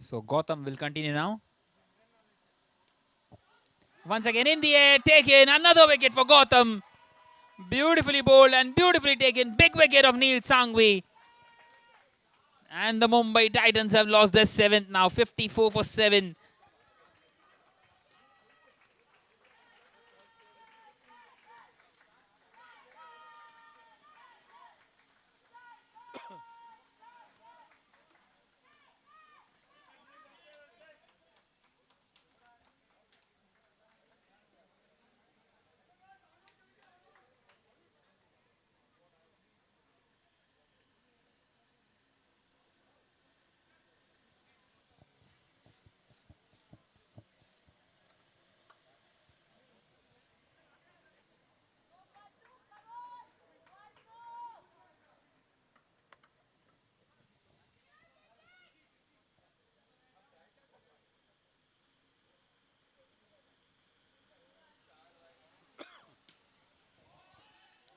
So Gotham will continue now. Once again in the air, taken. Another wicket for Gotham. Beautifully bowled and beautifully taken. Big wicket of Neil Sangvi. And the Mumbai Titans have lost their 7th now. 54 for 7.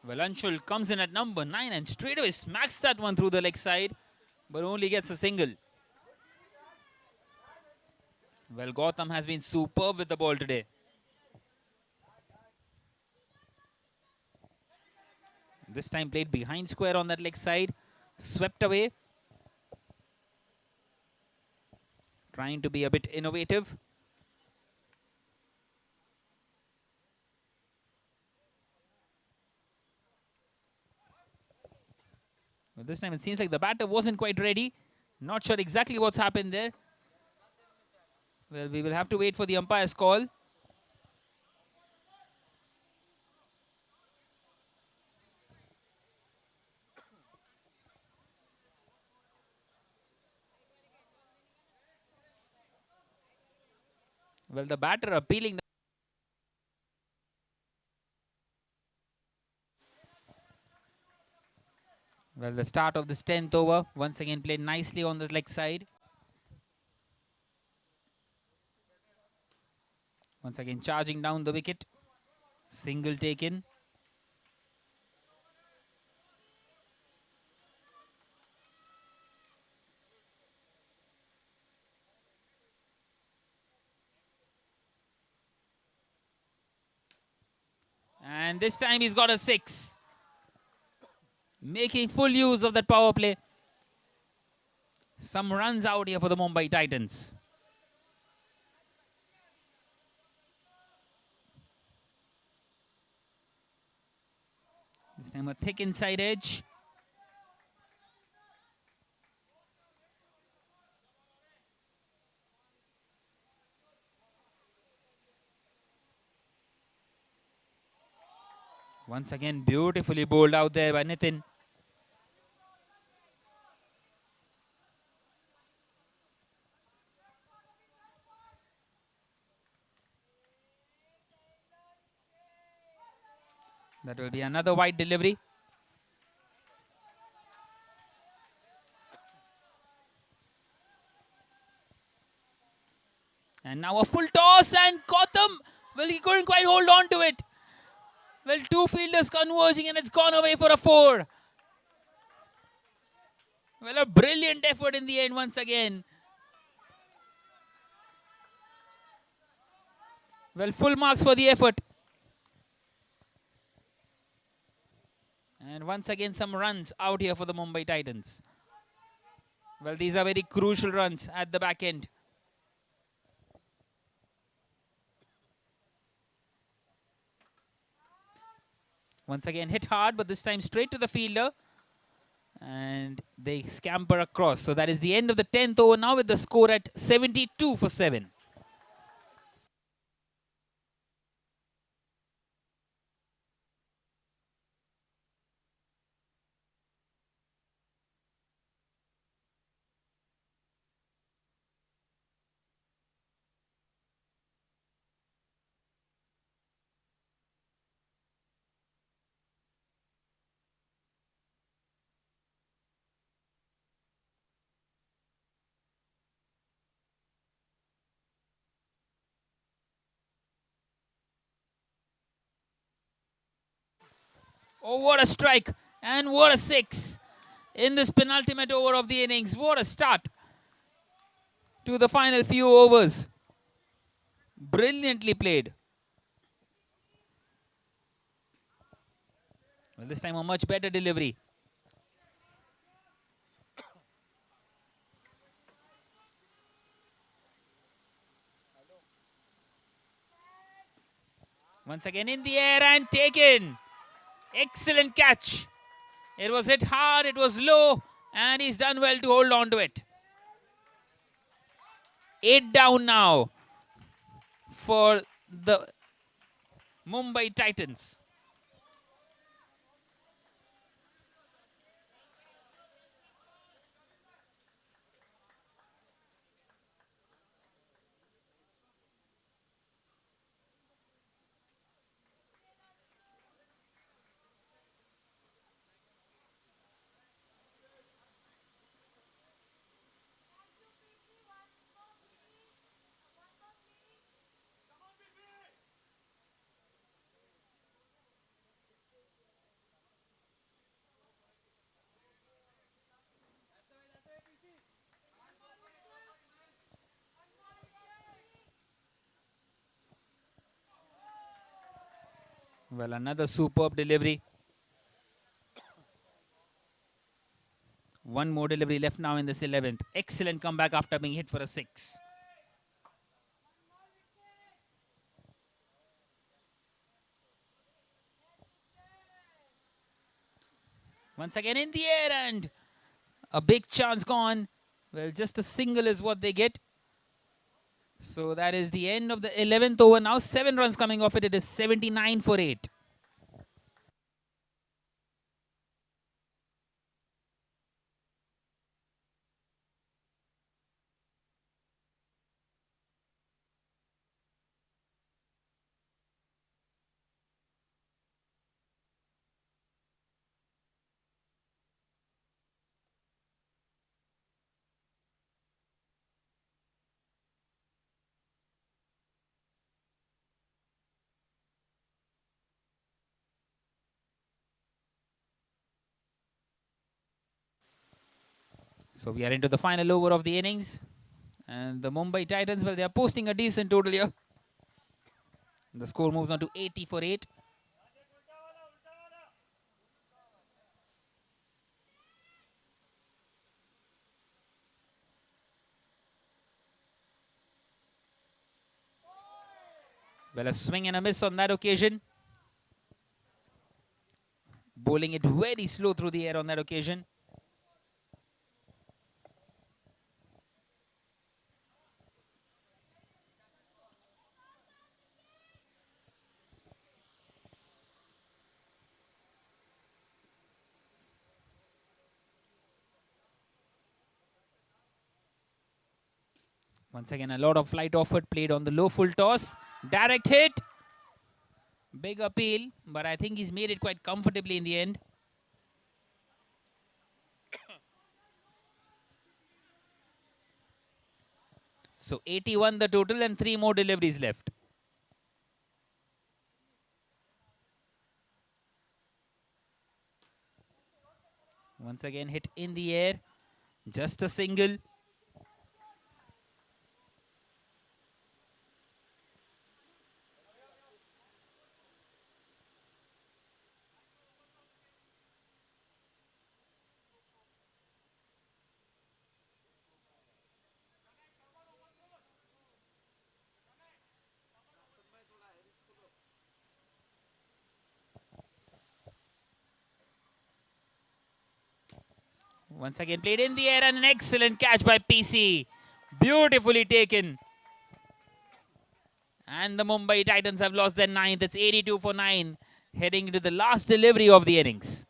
Well, Anshul comes in at number 9 and straight away smacks that one through the leg side, but only gets a single. Well, Gautam has been superb with the ball today. This time played behind square on that leg side, swept away. Trying to be a bit innovative. Well, this time it seems like the batter wasn't quite ready. Not sure exactly what's happened there. Well, we will have to wait for the umpire's call. Well, the batter appealing. Well, the start of this 10th over, once again played nicely on the leg side. Once again charging down the wicket. Single taken. And this time he's got a 6. Making full use of that power play. Some runs out here for the Mumbai Titans. This time a thick inside edge. Once again, beautifully bowled out there by Nitin. That will be another wide delivery. And now a full toss and Gautam. Well, he couldn't quite hold on to it. Well, two fielders converging and it's gone away for a 4. Well, a brilliant effort in the end once again. Well, full marks for the effort. And once again, some runs out here for the Mumbai Titans. Well, these are very crucial runs at the back end. Once again, hit hard, but this time straight to the fielder. And they scamper across. So that is the end of the 10th over now with the score at 72 for 7. Oh, what a strike and what a 6 in this penultimate over of the innings. What a start to the final few overs. Brilliantly played. Well, this time a much better delivery. Once again in the air and taken. Excellent catch. It was hit hard, it was low, and he's done well to hold on to it. 8 down now for the Mumbai Titans. Well, another superb delivery. One more delivery left now in this 11th. Excellent comeback after being hit for a 6. Once again in the air and a big chance gone. Well, just a single is what they get. So that is the end of the 11th over. Now 7 runs coming off it. It is 79 for 8. So we are into the final over of the innings. And the Mumbai Titans, well, they are posting a decent total here. The score moves on to 80 for 8. Well, a swing and a miss on that occasion. Bowling it very slow through the air on that occasion. Once again, a lot of flight offered, played on the low full toss. Direct hit. Big appeal, but I think he's made it quite comfortably in the end. So 81 the total and 3 more deliveries left. Once again, hit in the air. Just a single. Once again, played in the air and an excellent catch by PC. Beautifully taken. And the Mumbai Titans have lost their 9th. It's 82 for 9. Heading into the last delivery of the innings.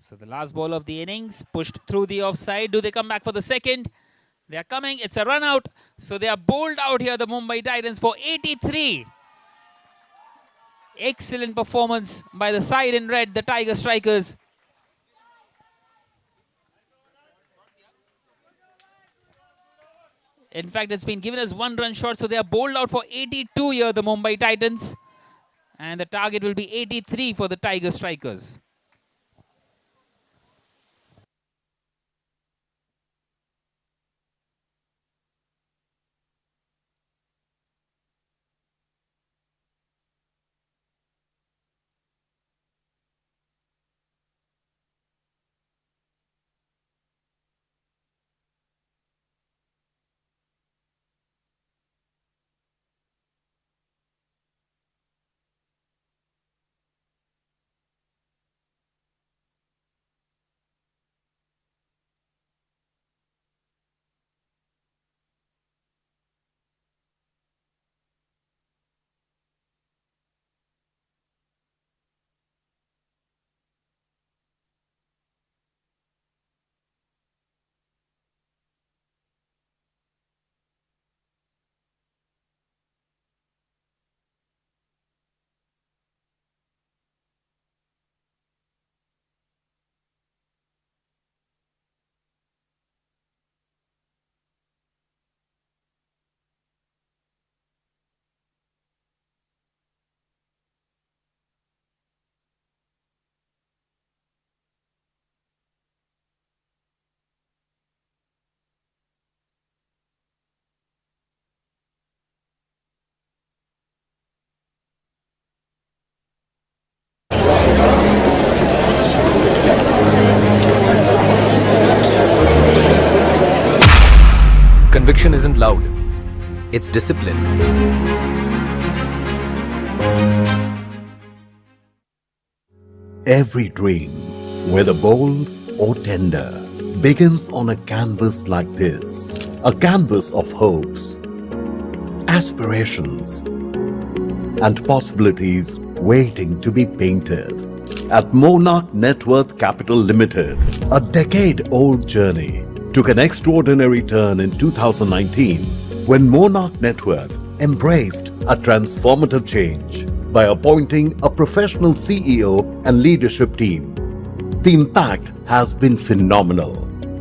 So the last ball of the innings, pushed through the offside. Do they come back for the second? They are coming. It's a run out. So they are bowled out here, the Mumbai Titans, for 83. Excellent performance by the side in red, the Tiger Strikers. In fact, it's been given as 1-run shot. So they are bowled out for 82 here, the Mumbai Titans. And the target will be 83 for the Tiger Strikers. It's discipline. Every dream, whether bold or tender, begins on a canvas like this. A canvas of hopes, aspirations, and possibilities waiting to be painted. At Monarch Net Worth Capital Limited, a decade-old journey took an extraordinary turn in 2019 when Monarch Net Worth embraced a transformative change by appointing a professional CEO and leadership team. The impact has been phenomenal.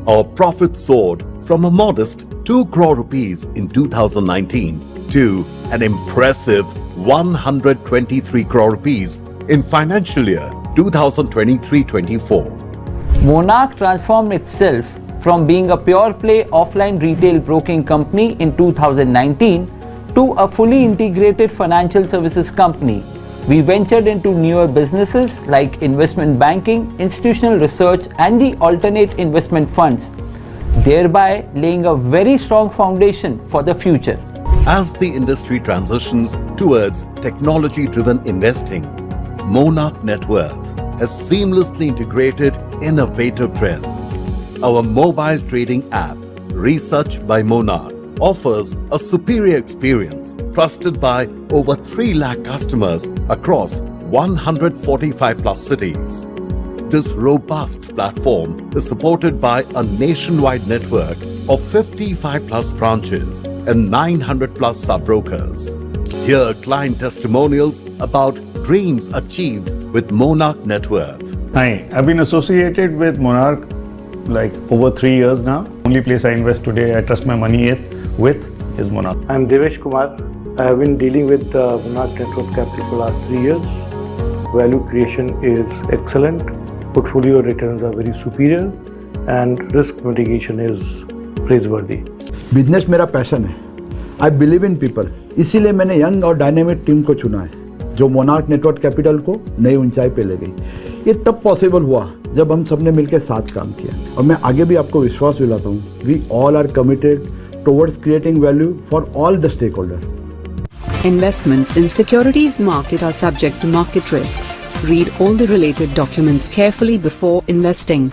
Our profit soared from a modest 2 crore rupees in 2019 to an impressive 123 crore rupees in financial year 2023-24. Monarch transformed itself from being a pure play offline retail broking company in 2019 to a fully integrated financial services company. We ventured into newer businesses like investment banking, institutional research, and the alternate investment funds, thereby laying a very strong foundation for the future. As the industry transitions towards technology-driven investing, Monarch Net Worth has seamlessly integrated innovative trends. Our mobile trading app, researched by Monarch, offers a superior experience trusted by over 3 lakh customers across 145 plus cities. This robust platform is supported by a nationwide network of 55 plus branches and 900 plus sub-brokers. Hear client testimonials about dreams achieved with Monarch Net Worth. Hi, I've been associated with Monarch like over 3 years now. Only place I invest today, I trust my money with is Monarch. I'm Devesh Kumar. I have been dealing with Monarch Net Worth Capital for the last 3 years. Value creation is excellent. Portfolio returns are very superior and risk mitigation is praiseworthy. Business मेरा passion है. I believe in people. इसीलिए मैंने young और dynamic team को चुना है जो monarch network capital को नई ऊंचाई पे ले गई. ये तब पॉसिबल हुआ जब हम सबने मिलकर साथ काम किया और मैं आगे भी आपको विश्वास दिलाता हूँ. We all are committed towards creating value for all the stakeholders. Investments in securities market are subject to market risks. Read all the related documents carefully before investing.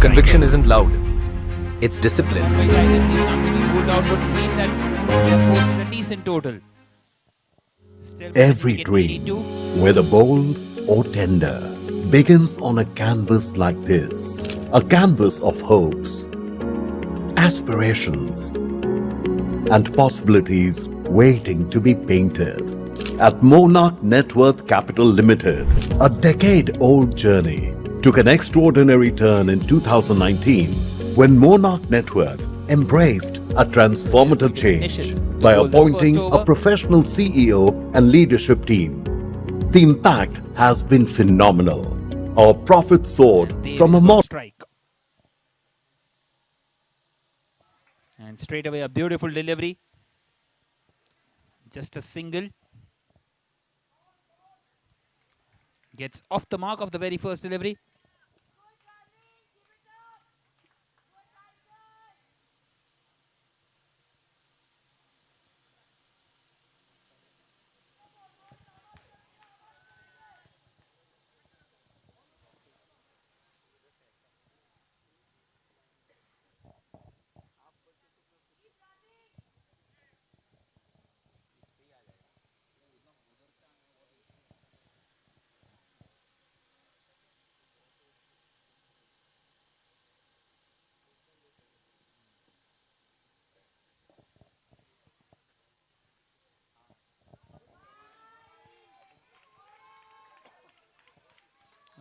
Conviction isn't loud. It's discipline. Mumbai Titans team not really ruled out would mean that they have posted a decent total. Still, Every dream, whether bold or tender, begins on a canvas like this. A canvas of hopes, aspirations, and possibilities waiting to be painted. At Monarch Net Worth Capital Limited, a decade-old journey took an extraordinary turn in 2019 when Monarch Net Worth embraced a transformative change by appointing a professional CEO and leadership team. The impact has been phenomenal. Our profit soared from a strike. And straight away a beautiful delivery. Just a single. Gets off the mark of the very first delivery.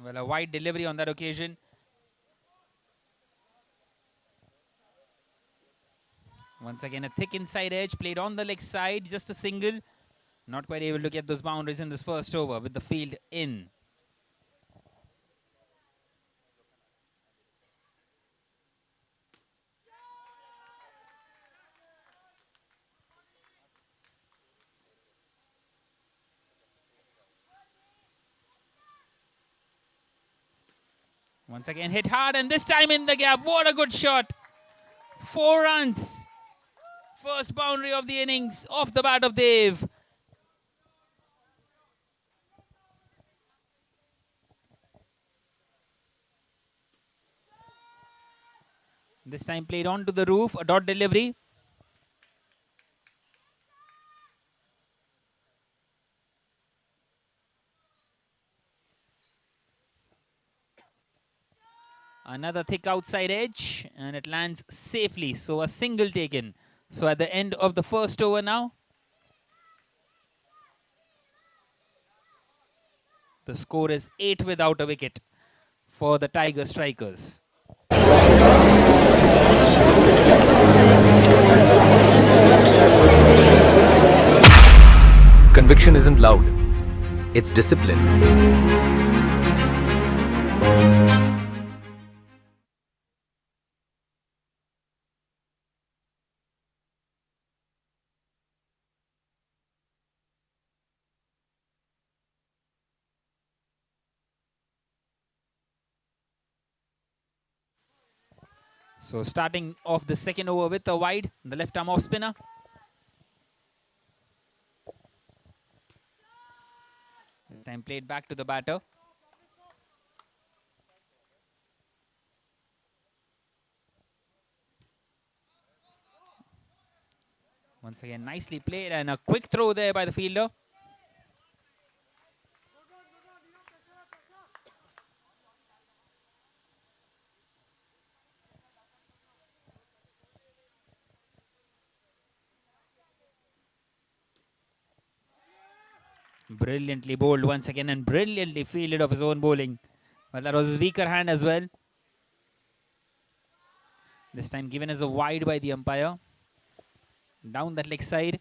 Well, a wide delivery on that occasion. Once again, a thick inside edge played on the leg side, just a single. Not quite able to get those boundaries in this first over with the field in. Once again hit hard, and this time in the gap. What a good shot. 4 runs. First boundary of the innings off the bat of Dev. This time played onto the roof, a dot delivery. Another thick outside edge, and it lands safely. So a single taken. So at the end of the first over now, the score is 8 without a wicket for the Tiger strikers. Conviction isn't loud. It's discipline. So starting off the second over with a wide, the left arm off spinner. This time played back to the batter. Once again, nicely played, and a quick throw there by the fielder. Brilliantly bowled once again, and brilliantly fielded of his own bowling. Well, that was his weaker hand as well. This time given as a wide by the umpire. Down that leg side.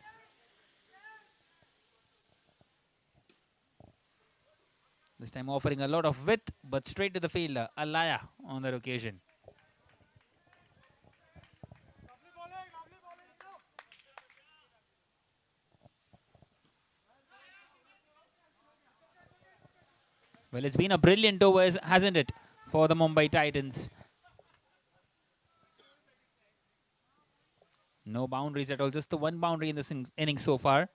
This time offering a lot of width, but straight to the fielder. Alaya on that occasion. Well, it's been a brilliant over, hasn't it, for the Mumbai Titans. No boundaries at all, just the one boundary in this inning so far.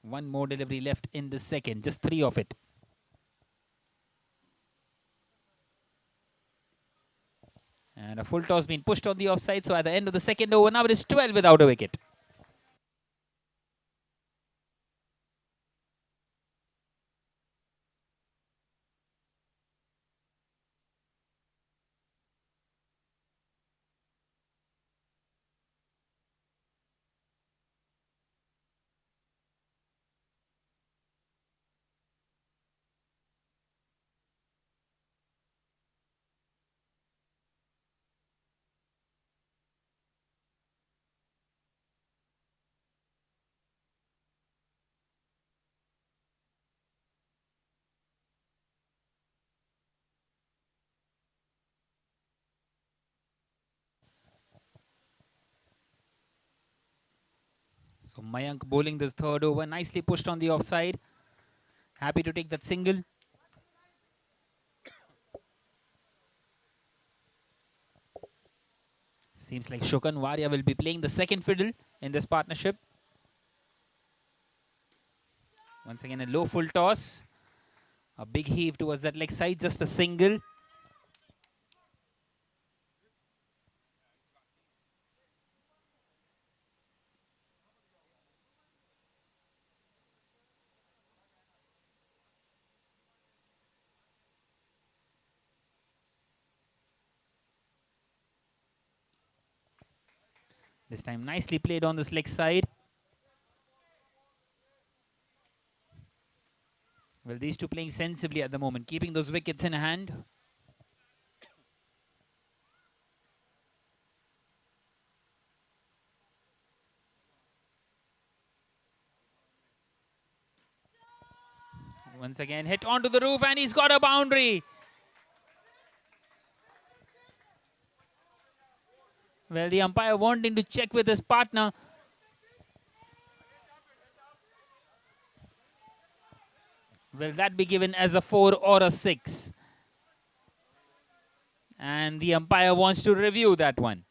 One more delivery left in the second, just 3 of it. And a full toss being pushed on the offside, so at the end of the second over, now it is 12 without a wicket. So Mayank bowling this third over, nicely pushed on the offside. Happy to take that single. Seems like Shukan Waria will be playing the second fiddle in this partnership. Once again, a low full toss. A big heave towards that leg side, just a single. This time nicely played on this leg side. Well, these two playing sensibly at the moment, keeping those wickets in hand. Once again, hit onto the roof, and he's got a boundary. Well, the umpire wanting to check with his partner. Will that be given as a 4 or a 6? And the umpire wants to review that one.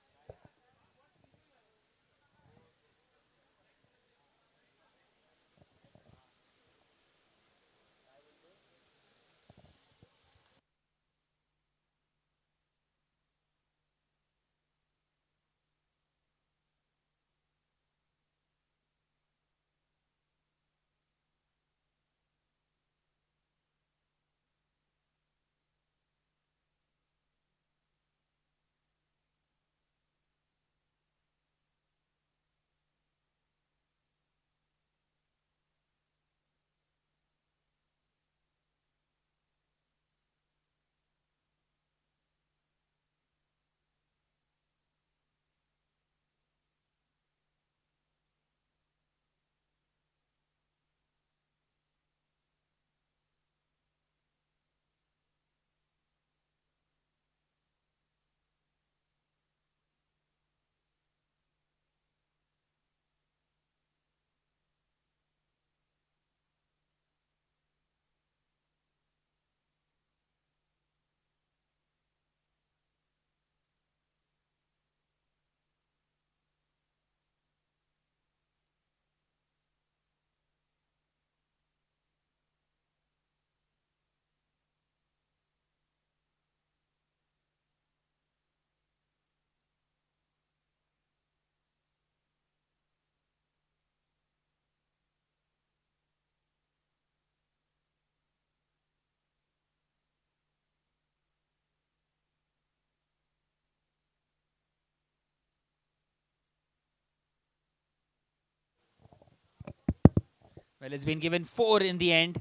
Well, it's been given 4 in the end.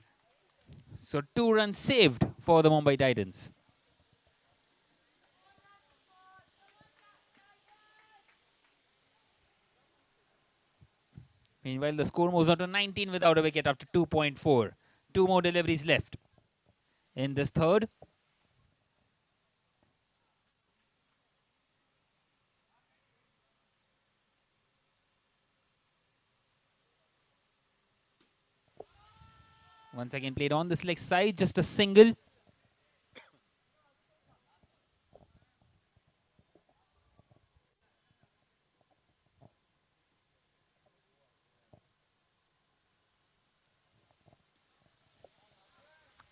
So 2 runs saved for the Mumbai Titans. Meanwhile, the score moves on to 19 without a wicket after 2.4. 2 more deliveries left in this third. Once again played on this leg side, just a single.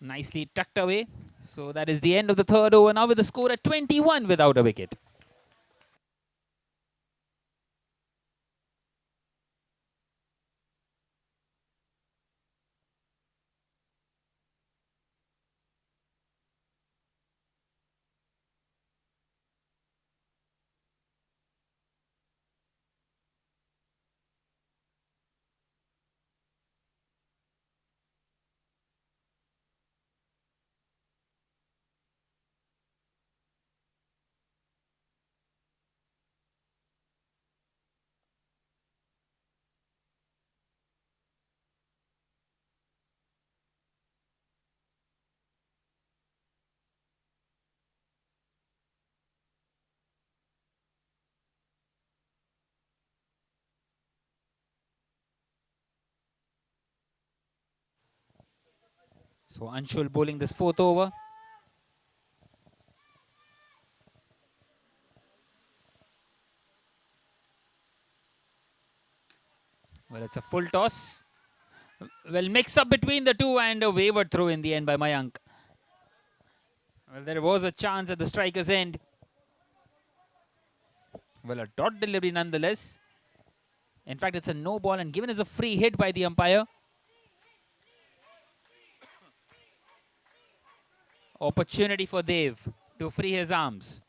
Nicely tucked away. So that is the end of the third over now with the score at 21 without a wicket. So Anshul bowling this fourth over. Well, it's a full toss. Well, mix up between the two and a wavered throw in the end by Mayank. Well, there was a chance at the striker's end. Well, a dot delivery nonetheless. In fact, it's a no ball and given as a free hit by the umpire. Opportunity for Dev to free his arms.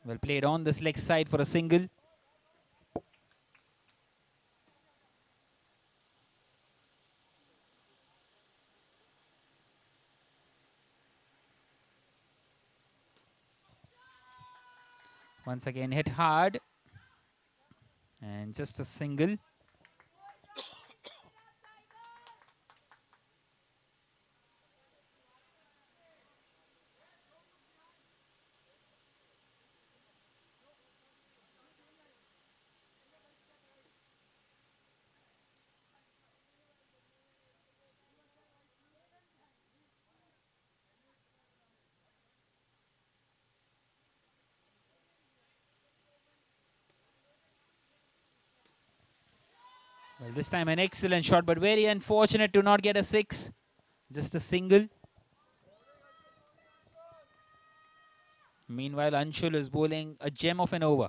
Well played on this leg side for a single. Once again hit hard. And just a single. Well, this time an excellent shot, but very unfortunate to not get a 6. Just a single. Meanwhile, Anshul is bowling a gem of an over.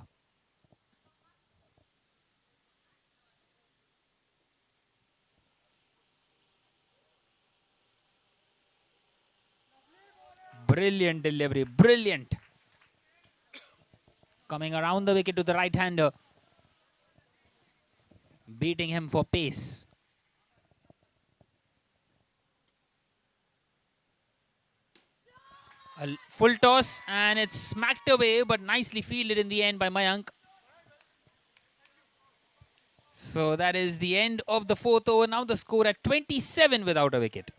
Brilliant delivery, brilliant. Coming around the wicket to the right-hander. Beating him for pace. A full toss and it's smacked away, but nicely fielded in the end by Mayank. So that is the end of the 4th over. Now the score at 27 without a wicket.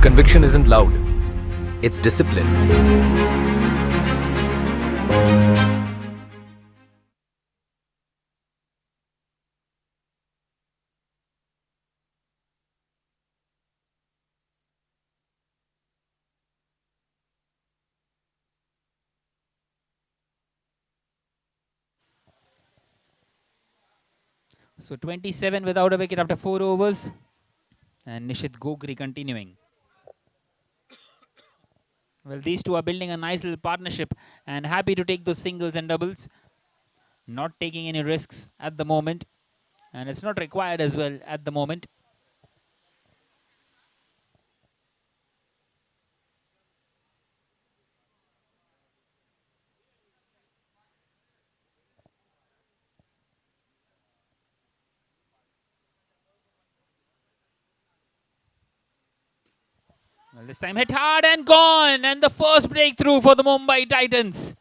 Conviction isn't loud, it's discipline. So 27 without a wicket after 4 overs. And Nishit Gogri continuing. Well, these two are building a nice little partnership and happy to take those singles and doubles. Not taking any risks at the moment. And it's not required as well at the moment. Well, this time hit hard and gone. And the first breakthrough for the Mumbai Titans.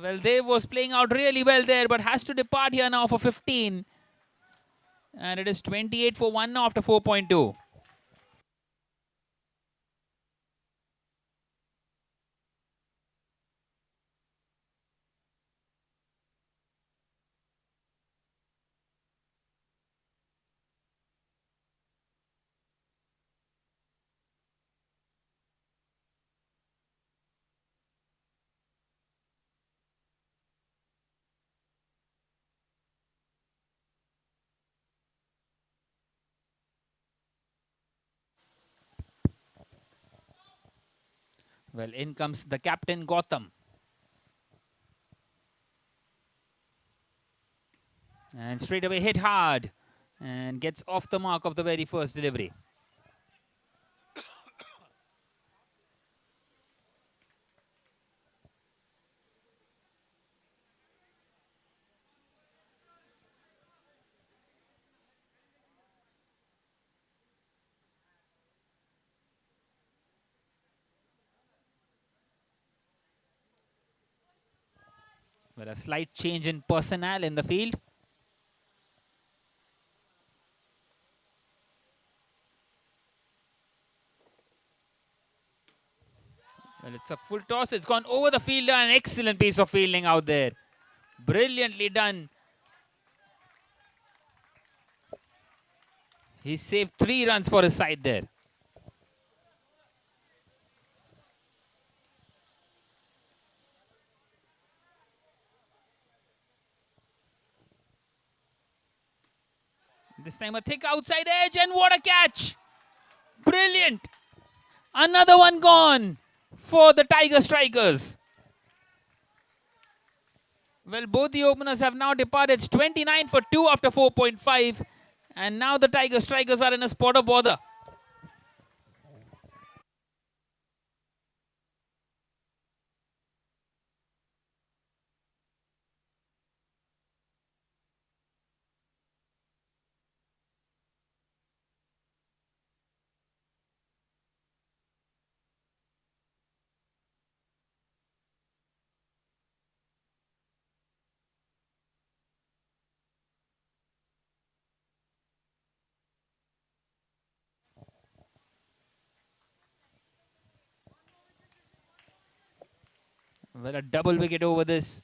Well, Dev was playing out really well there, but has to depart here now for 15. And it is 28 for 1 after 4.2. Well, in comes the captain, Gautam. And straight away hit hard. And gets off the mark of the very first delivery. Well, a slight change in personnel in the field. Well, it's a full toss. It's gone over the fielder. An excellent piece of fielding out there. Brilliantly done. He saved 3 runs for his side there. This time a thick outside edge, and what a catch! Brilliant! Another one gone for the Tiger Strikers. Well, both the openers have now departed. It's 29 for 2 after 4.5. And now the Tiger Strikers are in a spot of bother. Well, a double wicket over this.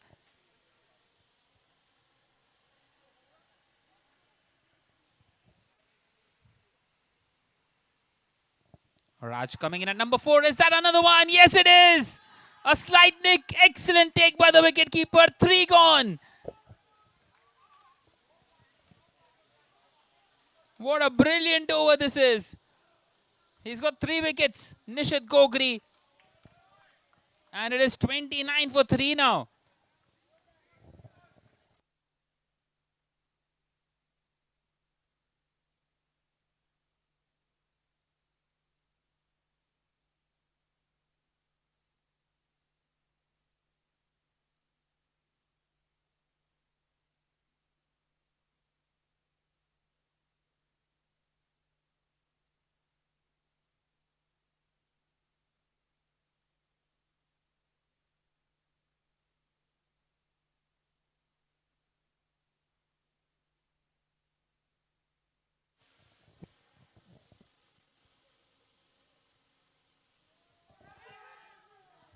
Raj coming in at number 4. Is that another one? Yes, it is. A slight nick. Excellent take by the wicketkeeper. 3 gone. What a brilliant over this is. He's got 3 wickets. Nishit Gogri. And it is 29 for 3 now.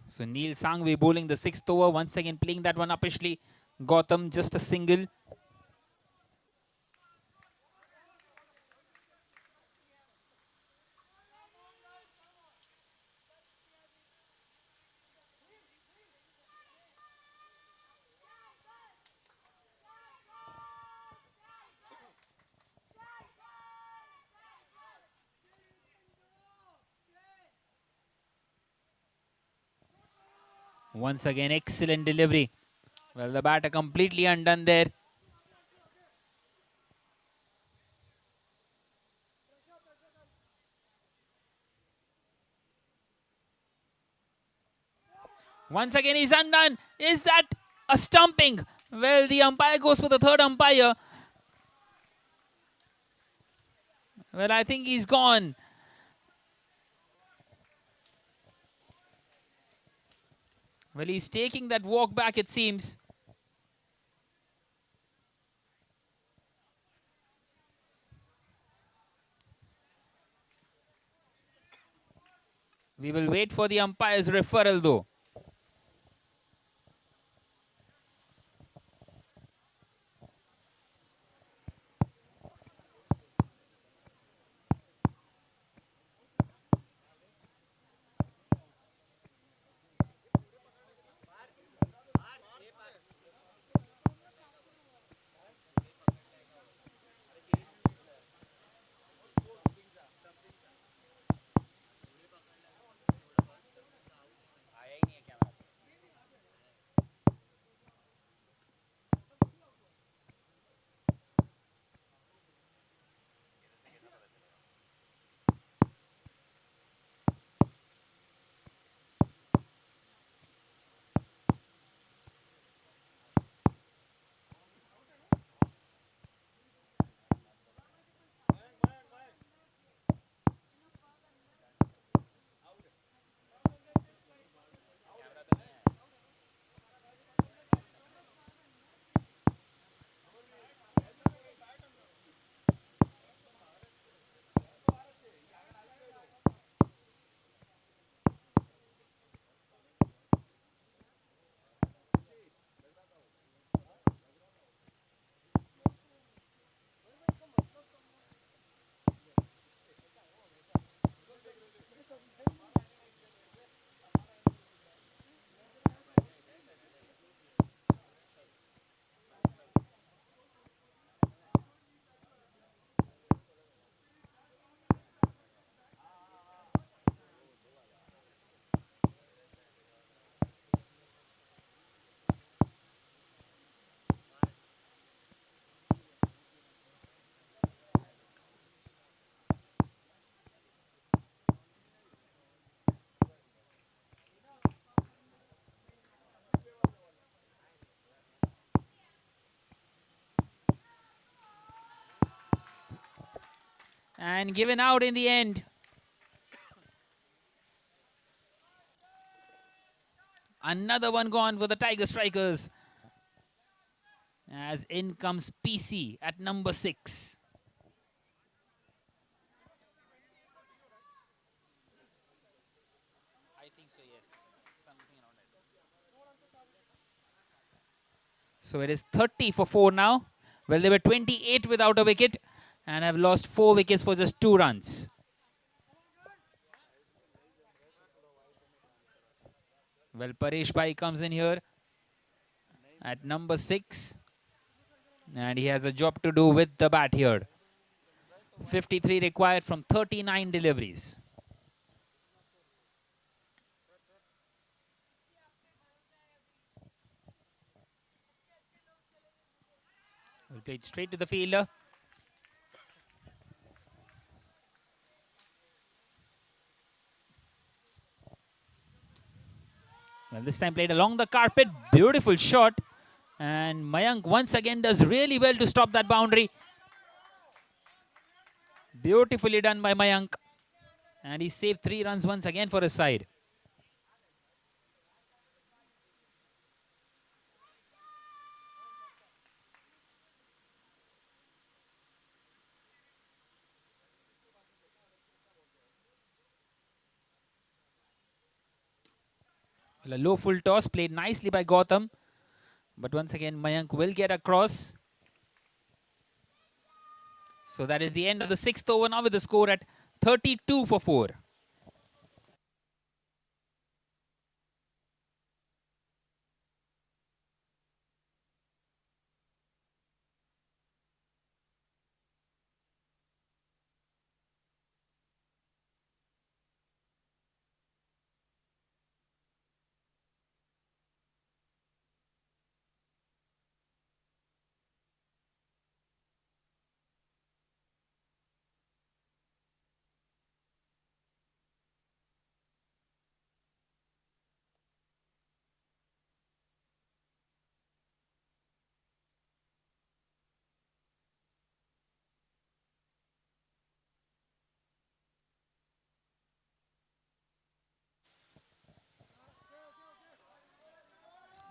So Neil Sangvi bowling the 6th over. Once again playing that one uppishly. Gautam just a single. Once again, excellent delivery. Well, the batter completely undone there. Once again, he's undone. Is that a stumping? Well, the umpire goes for the 3rd umpire. Well, I think he's gone. Well, he's taking that walk back, it seems. We will wait for the umpire's referral, though. and given out in the end. Another one gone for the Tiger Strikers. As in comes PC at number 6. I think so, yes. Something around that. So it is 30 for 4 now. Well, they were 28 without a wicket and have lost 4 wickets for just 2 runs. Well, Paresh Bhai comes in here at number 6. And he has a job to do with the bat here. 53 required from 39 deliveries. We'll play it straight to the fielder. Well, this time played along the carpet. Beautiful shot. And Mayank once again does really well to stop that boundary. Beautifully done by Mayank. And he saved 3 runs once again for his side. Well, a low full toss played nicely by Gautam. But once again, Mayank will get across. So that is the end of the 6th over now with the score at 32 for 4.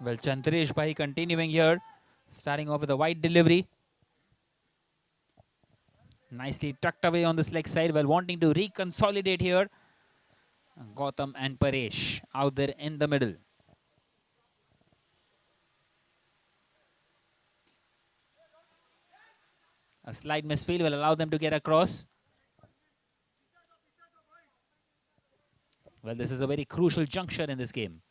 Well, Chandresh Bhai continuing here. Starting off with a wide delivery. Nicely tucked away on this leg side while wanting to reconsolidate here. Gautam and Paresh out there in the middle. A slight misfield will allow them to get across. Well, this is a very crucial juncture in this game.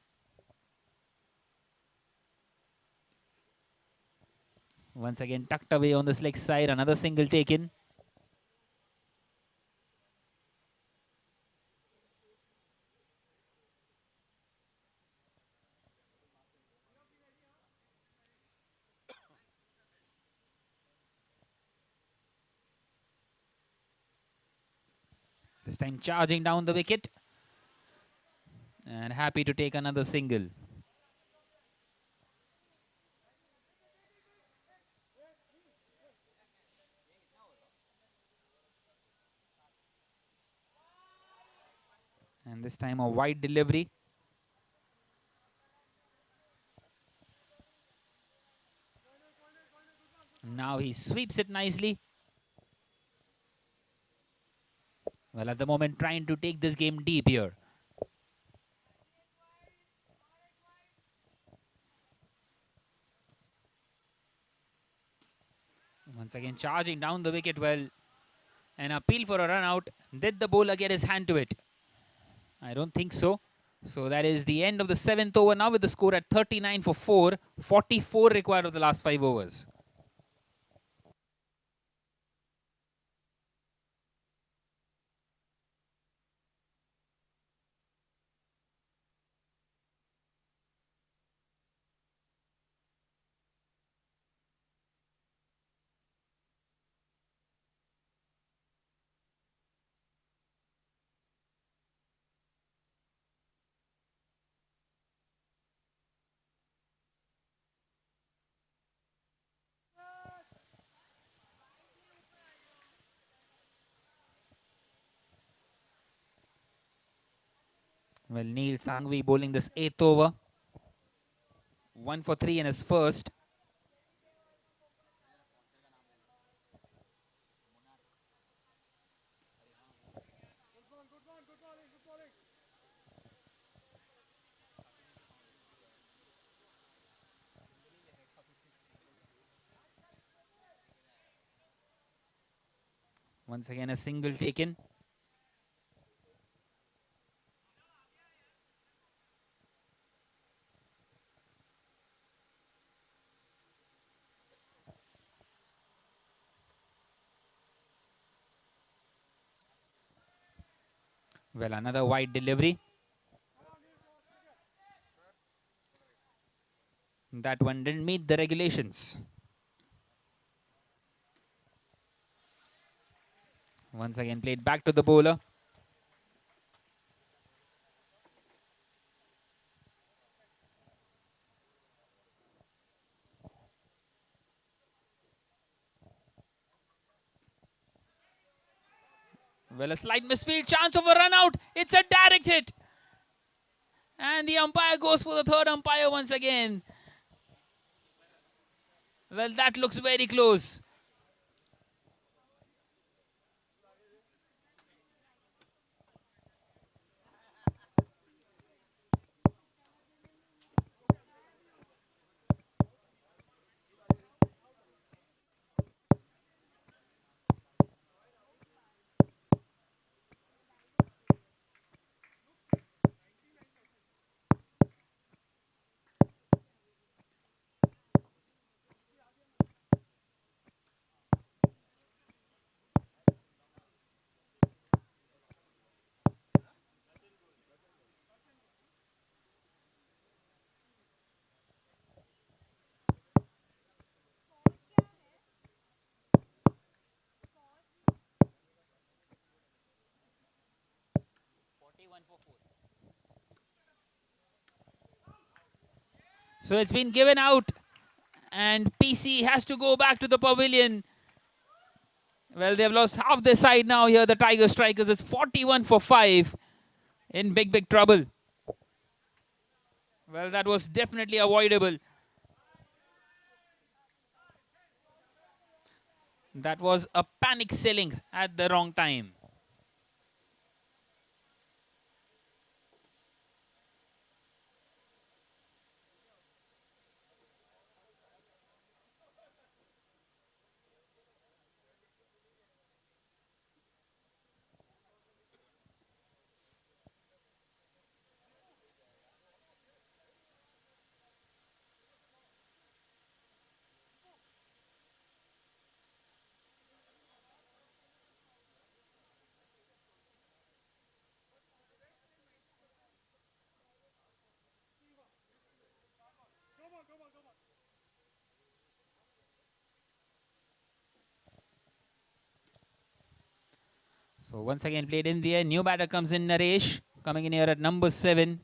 Once again tucked away on this leg side. Another single taken. This time charging down the wicket. And happy to take another single. And this time a wide delivery. Now he sweeps it nicely. Well, at the moment trying to take this game deep here. Once again charging down the wicket. Well, an appeal for a run out. Did the bowler get his hand to it? I don't think so. So that is the end of the 7th over now with the score at 39 for 4. 44 required of the last 5 overs. Well, Neil Sangvi bowling this 8th over. 1 for 3 in his first. Once again, a single taken. Well, another wide delivery. That one didn't meet the regulations. Once again, played back to the bowler. Well, a slight misfield, chance of a run out. It's a direct hit. And the umpire goes for the third umpire once again. Well, that looks very close. So it's been given out. And PC has to go back to the pavilion. Well, they've lost half their side now here, the Tiger Strikers. It's 41 for 5 in big, big trouble. Well, that was definitely avoidable. That was a panic selling at the wrong time. So once again played in the air. New batter comes in, Naresh, coming in here at number 7.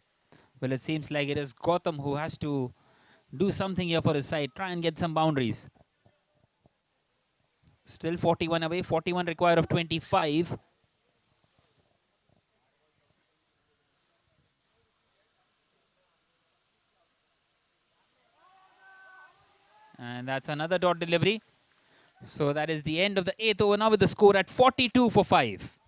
Well, it seems like it is Gautam who has to do something here for his side. Try and get some boundaries. Still 41 away. 41 required of 25. And that's another dot delivery. So that is the end of the 8th over now with the score at 42 for 5.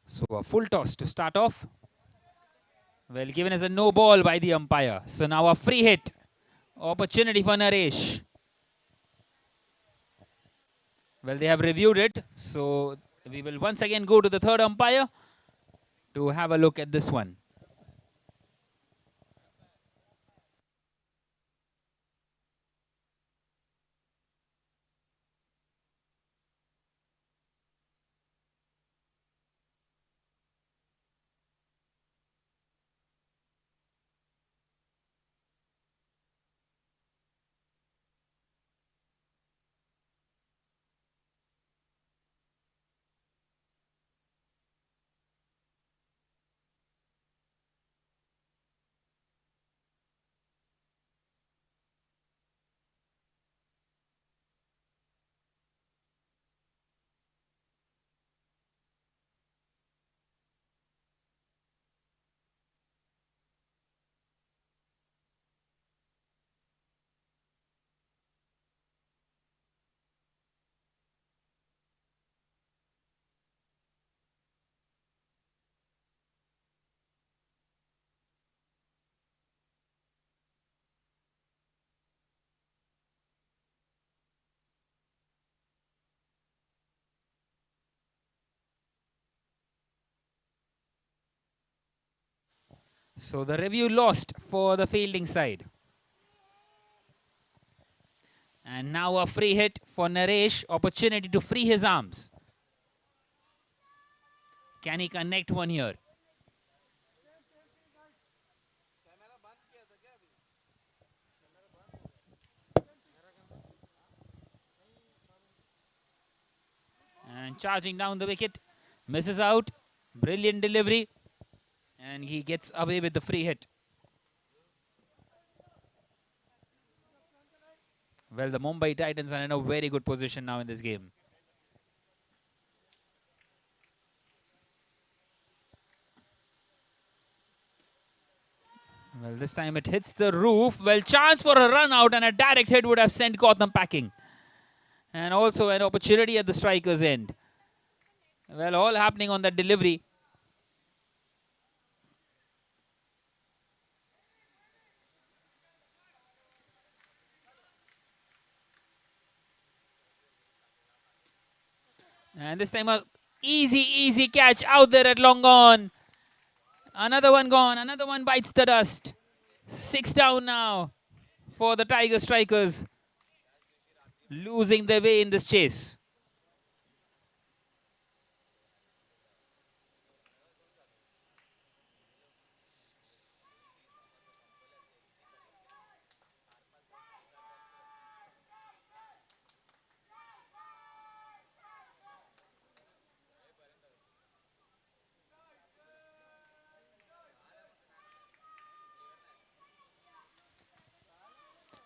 So a full toss to start off. Well, given as a no ball by the umpire. So now a free hit. Opportunity for Naresh. Well, they have reviewed it. So we will once again go to the third umpire to have a look at this one. So the review lost for the fielding side. And now a free hit for Naresh. Opportunity to free his arms. Can he connect one here? And charging down the wicket. Misses out. Brilliant delivery. And he gets away with the free hit. Well, the Mumbai Titans are in a very good position now in this game. Well, this time it hits the roof. Well, chance for a run out, and a direct hit would have sent Gotham packing. And also an opportunity at the striker's end. Well, all happening on that delivery. And this time a easy catch out there at long on. Another one gone. Another one bites the dust. 6 down now for the Tiger Strikers. Losing their way in this chase.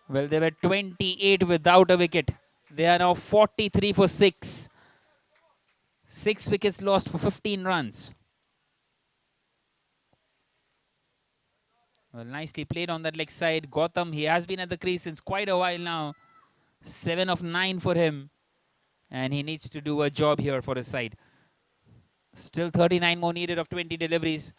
Well, they were 28 without a wicket. They are now 43 for 6. 6 wickets lost for 15 runs. Well, nicely played on that leg side. Gotham, he has been at the crease since quite a while now. 7 of 9 for him. And he needs to do a job here for his side. Still 39 more needed of 20 deliveries.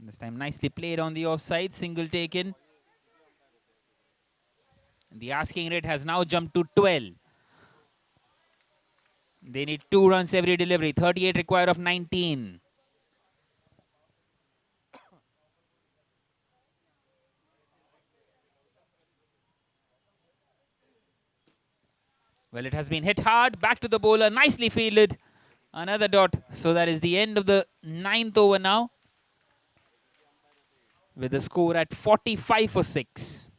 This time nicely played on the offside. Single taken. The asking rate has now jumped to 12. They need 2 runs every delivery. 38 required of 19. Well, it has been hit hard. Back to the bowler. Nicely fielded. Another dot. So that is the end of the 9th over now. With the score at 45 for 6.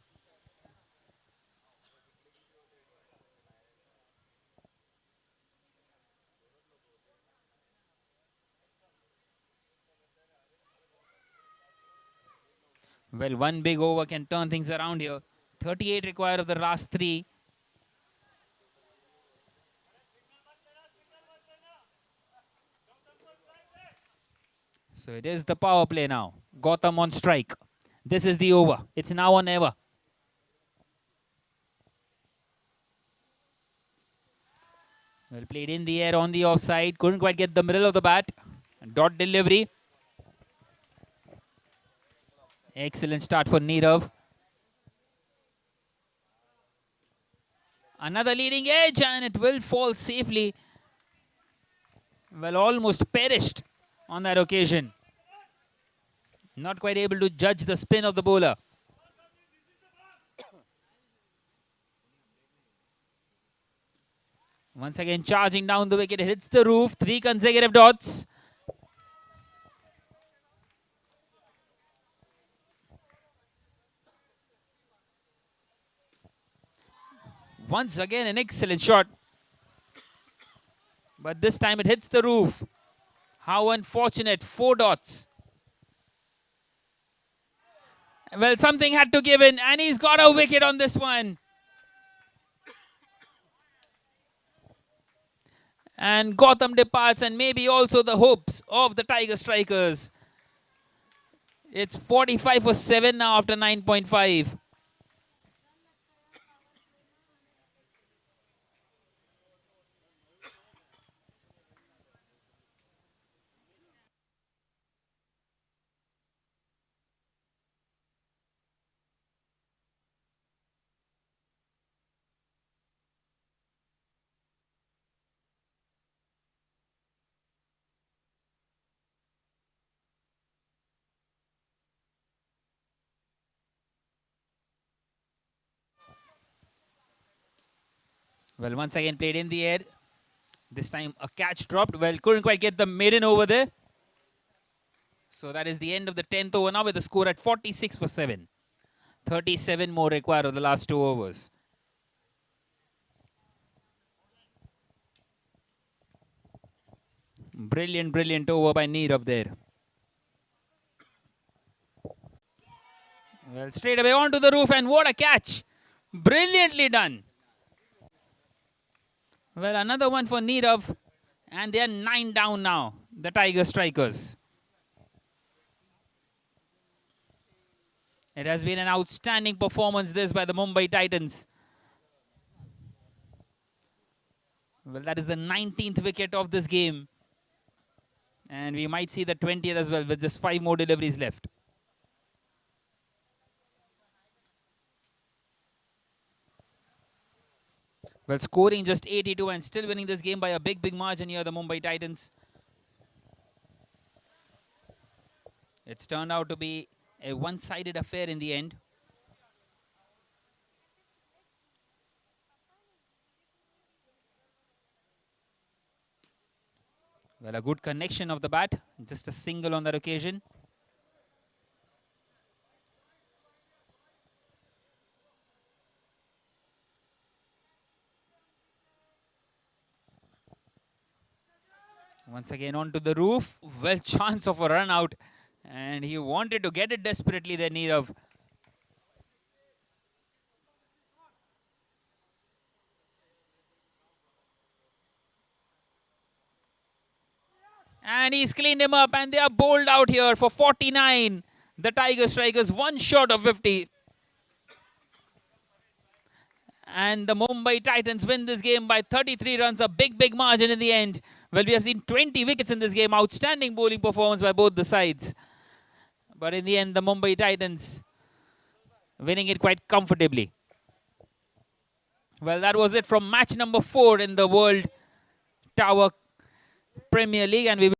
Well, one big over can turn things around here. 38 required of the last 3. So it is the power play now. Gotham on strike. This is the over. It's now or never. Well played in the air on the offside. Couldn't quite get the middle of the bat. Dot delivery. Excellent start for Nirav. Another leading edge, and it will fall safely. Well, almost perished on that occasion. Not quite able to judge the spin of the bowler. Once again, charging down the wicket. It hits the roof. 3 consecutive dots. Once again, an excellent shot. But this time it hits the roof. How unfortunate. 4 dots. Well, something had to give in, and he's got a wicket on this one. And Gotham departs, and maybe also the hopes of the Tiger Strikers. It's 45 for 7 now after 9.5. Well, once again played in the air. This time a catch dropped. Well, couldn't quite get the maiden over there. So that is the end of the 10th over now with the score at 46 for 7. 37 more required of the last 2 overs. Brilliant, brilliant over by Nirav there. Well, straight away onto the roof, and what a catch. Brilliantly done. Well, another one for Nirav, and they are 9 down now, the Tiger Strikers. It has been an outstanding performance this by the Mumbai Titans. Well, that is the 19th wicket of this game. And we might see the 20th as well with just 5 more deliveries left. Well, scoring just 82 and still winning this game by a big, big margin here, the Mumbai Titans. It's turned out to be a one-sided affair in the end. Well, a good connection of the bat. Just a single on that occasion. Once again onto the roof. Well, chance of a run out. And he wanted to get it desperately there, Nirav. And he's cleaned him up, and they are bowled out here for 49. The Tiger Strikers, one short of 50. And the Mumbai Titans win this game by 33 runs, a big, big margin in the end. Well, we have seen 20 wickets in this game. Outstanding bowling performance by both the sides. But in the end, the Mumbai Titans winning it quite comfortably. Well, that was it from match number 4 in the World Tower Premier League, and we will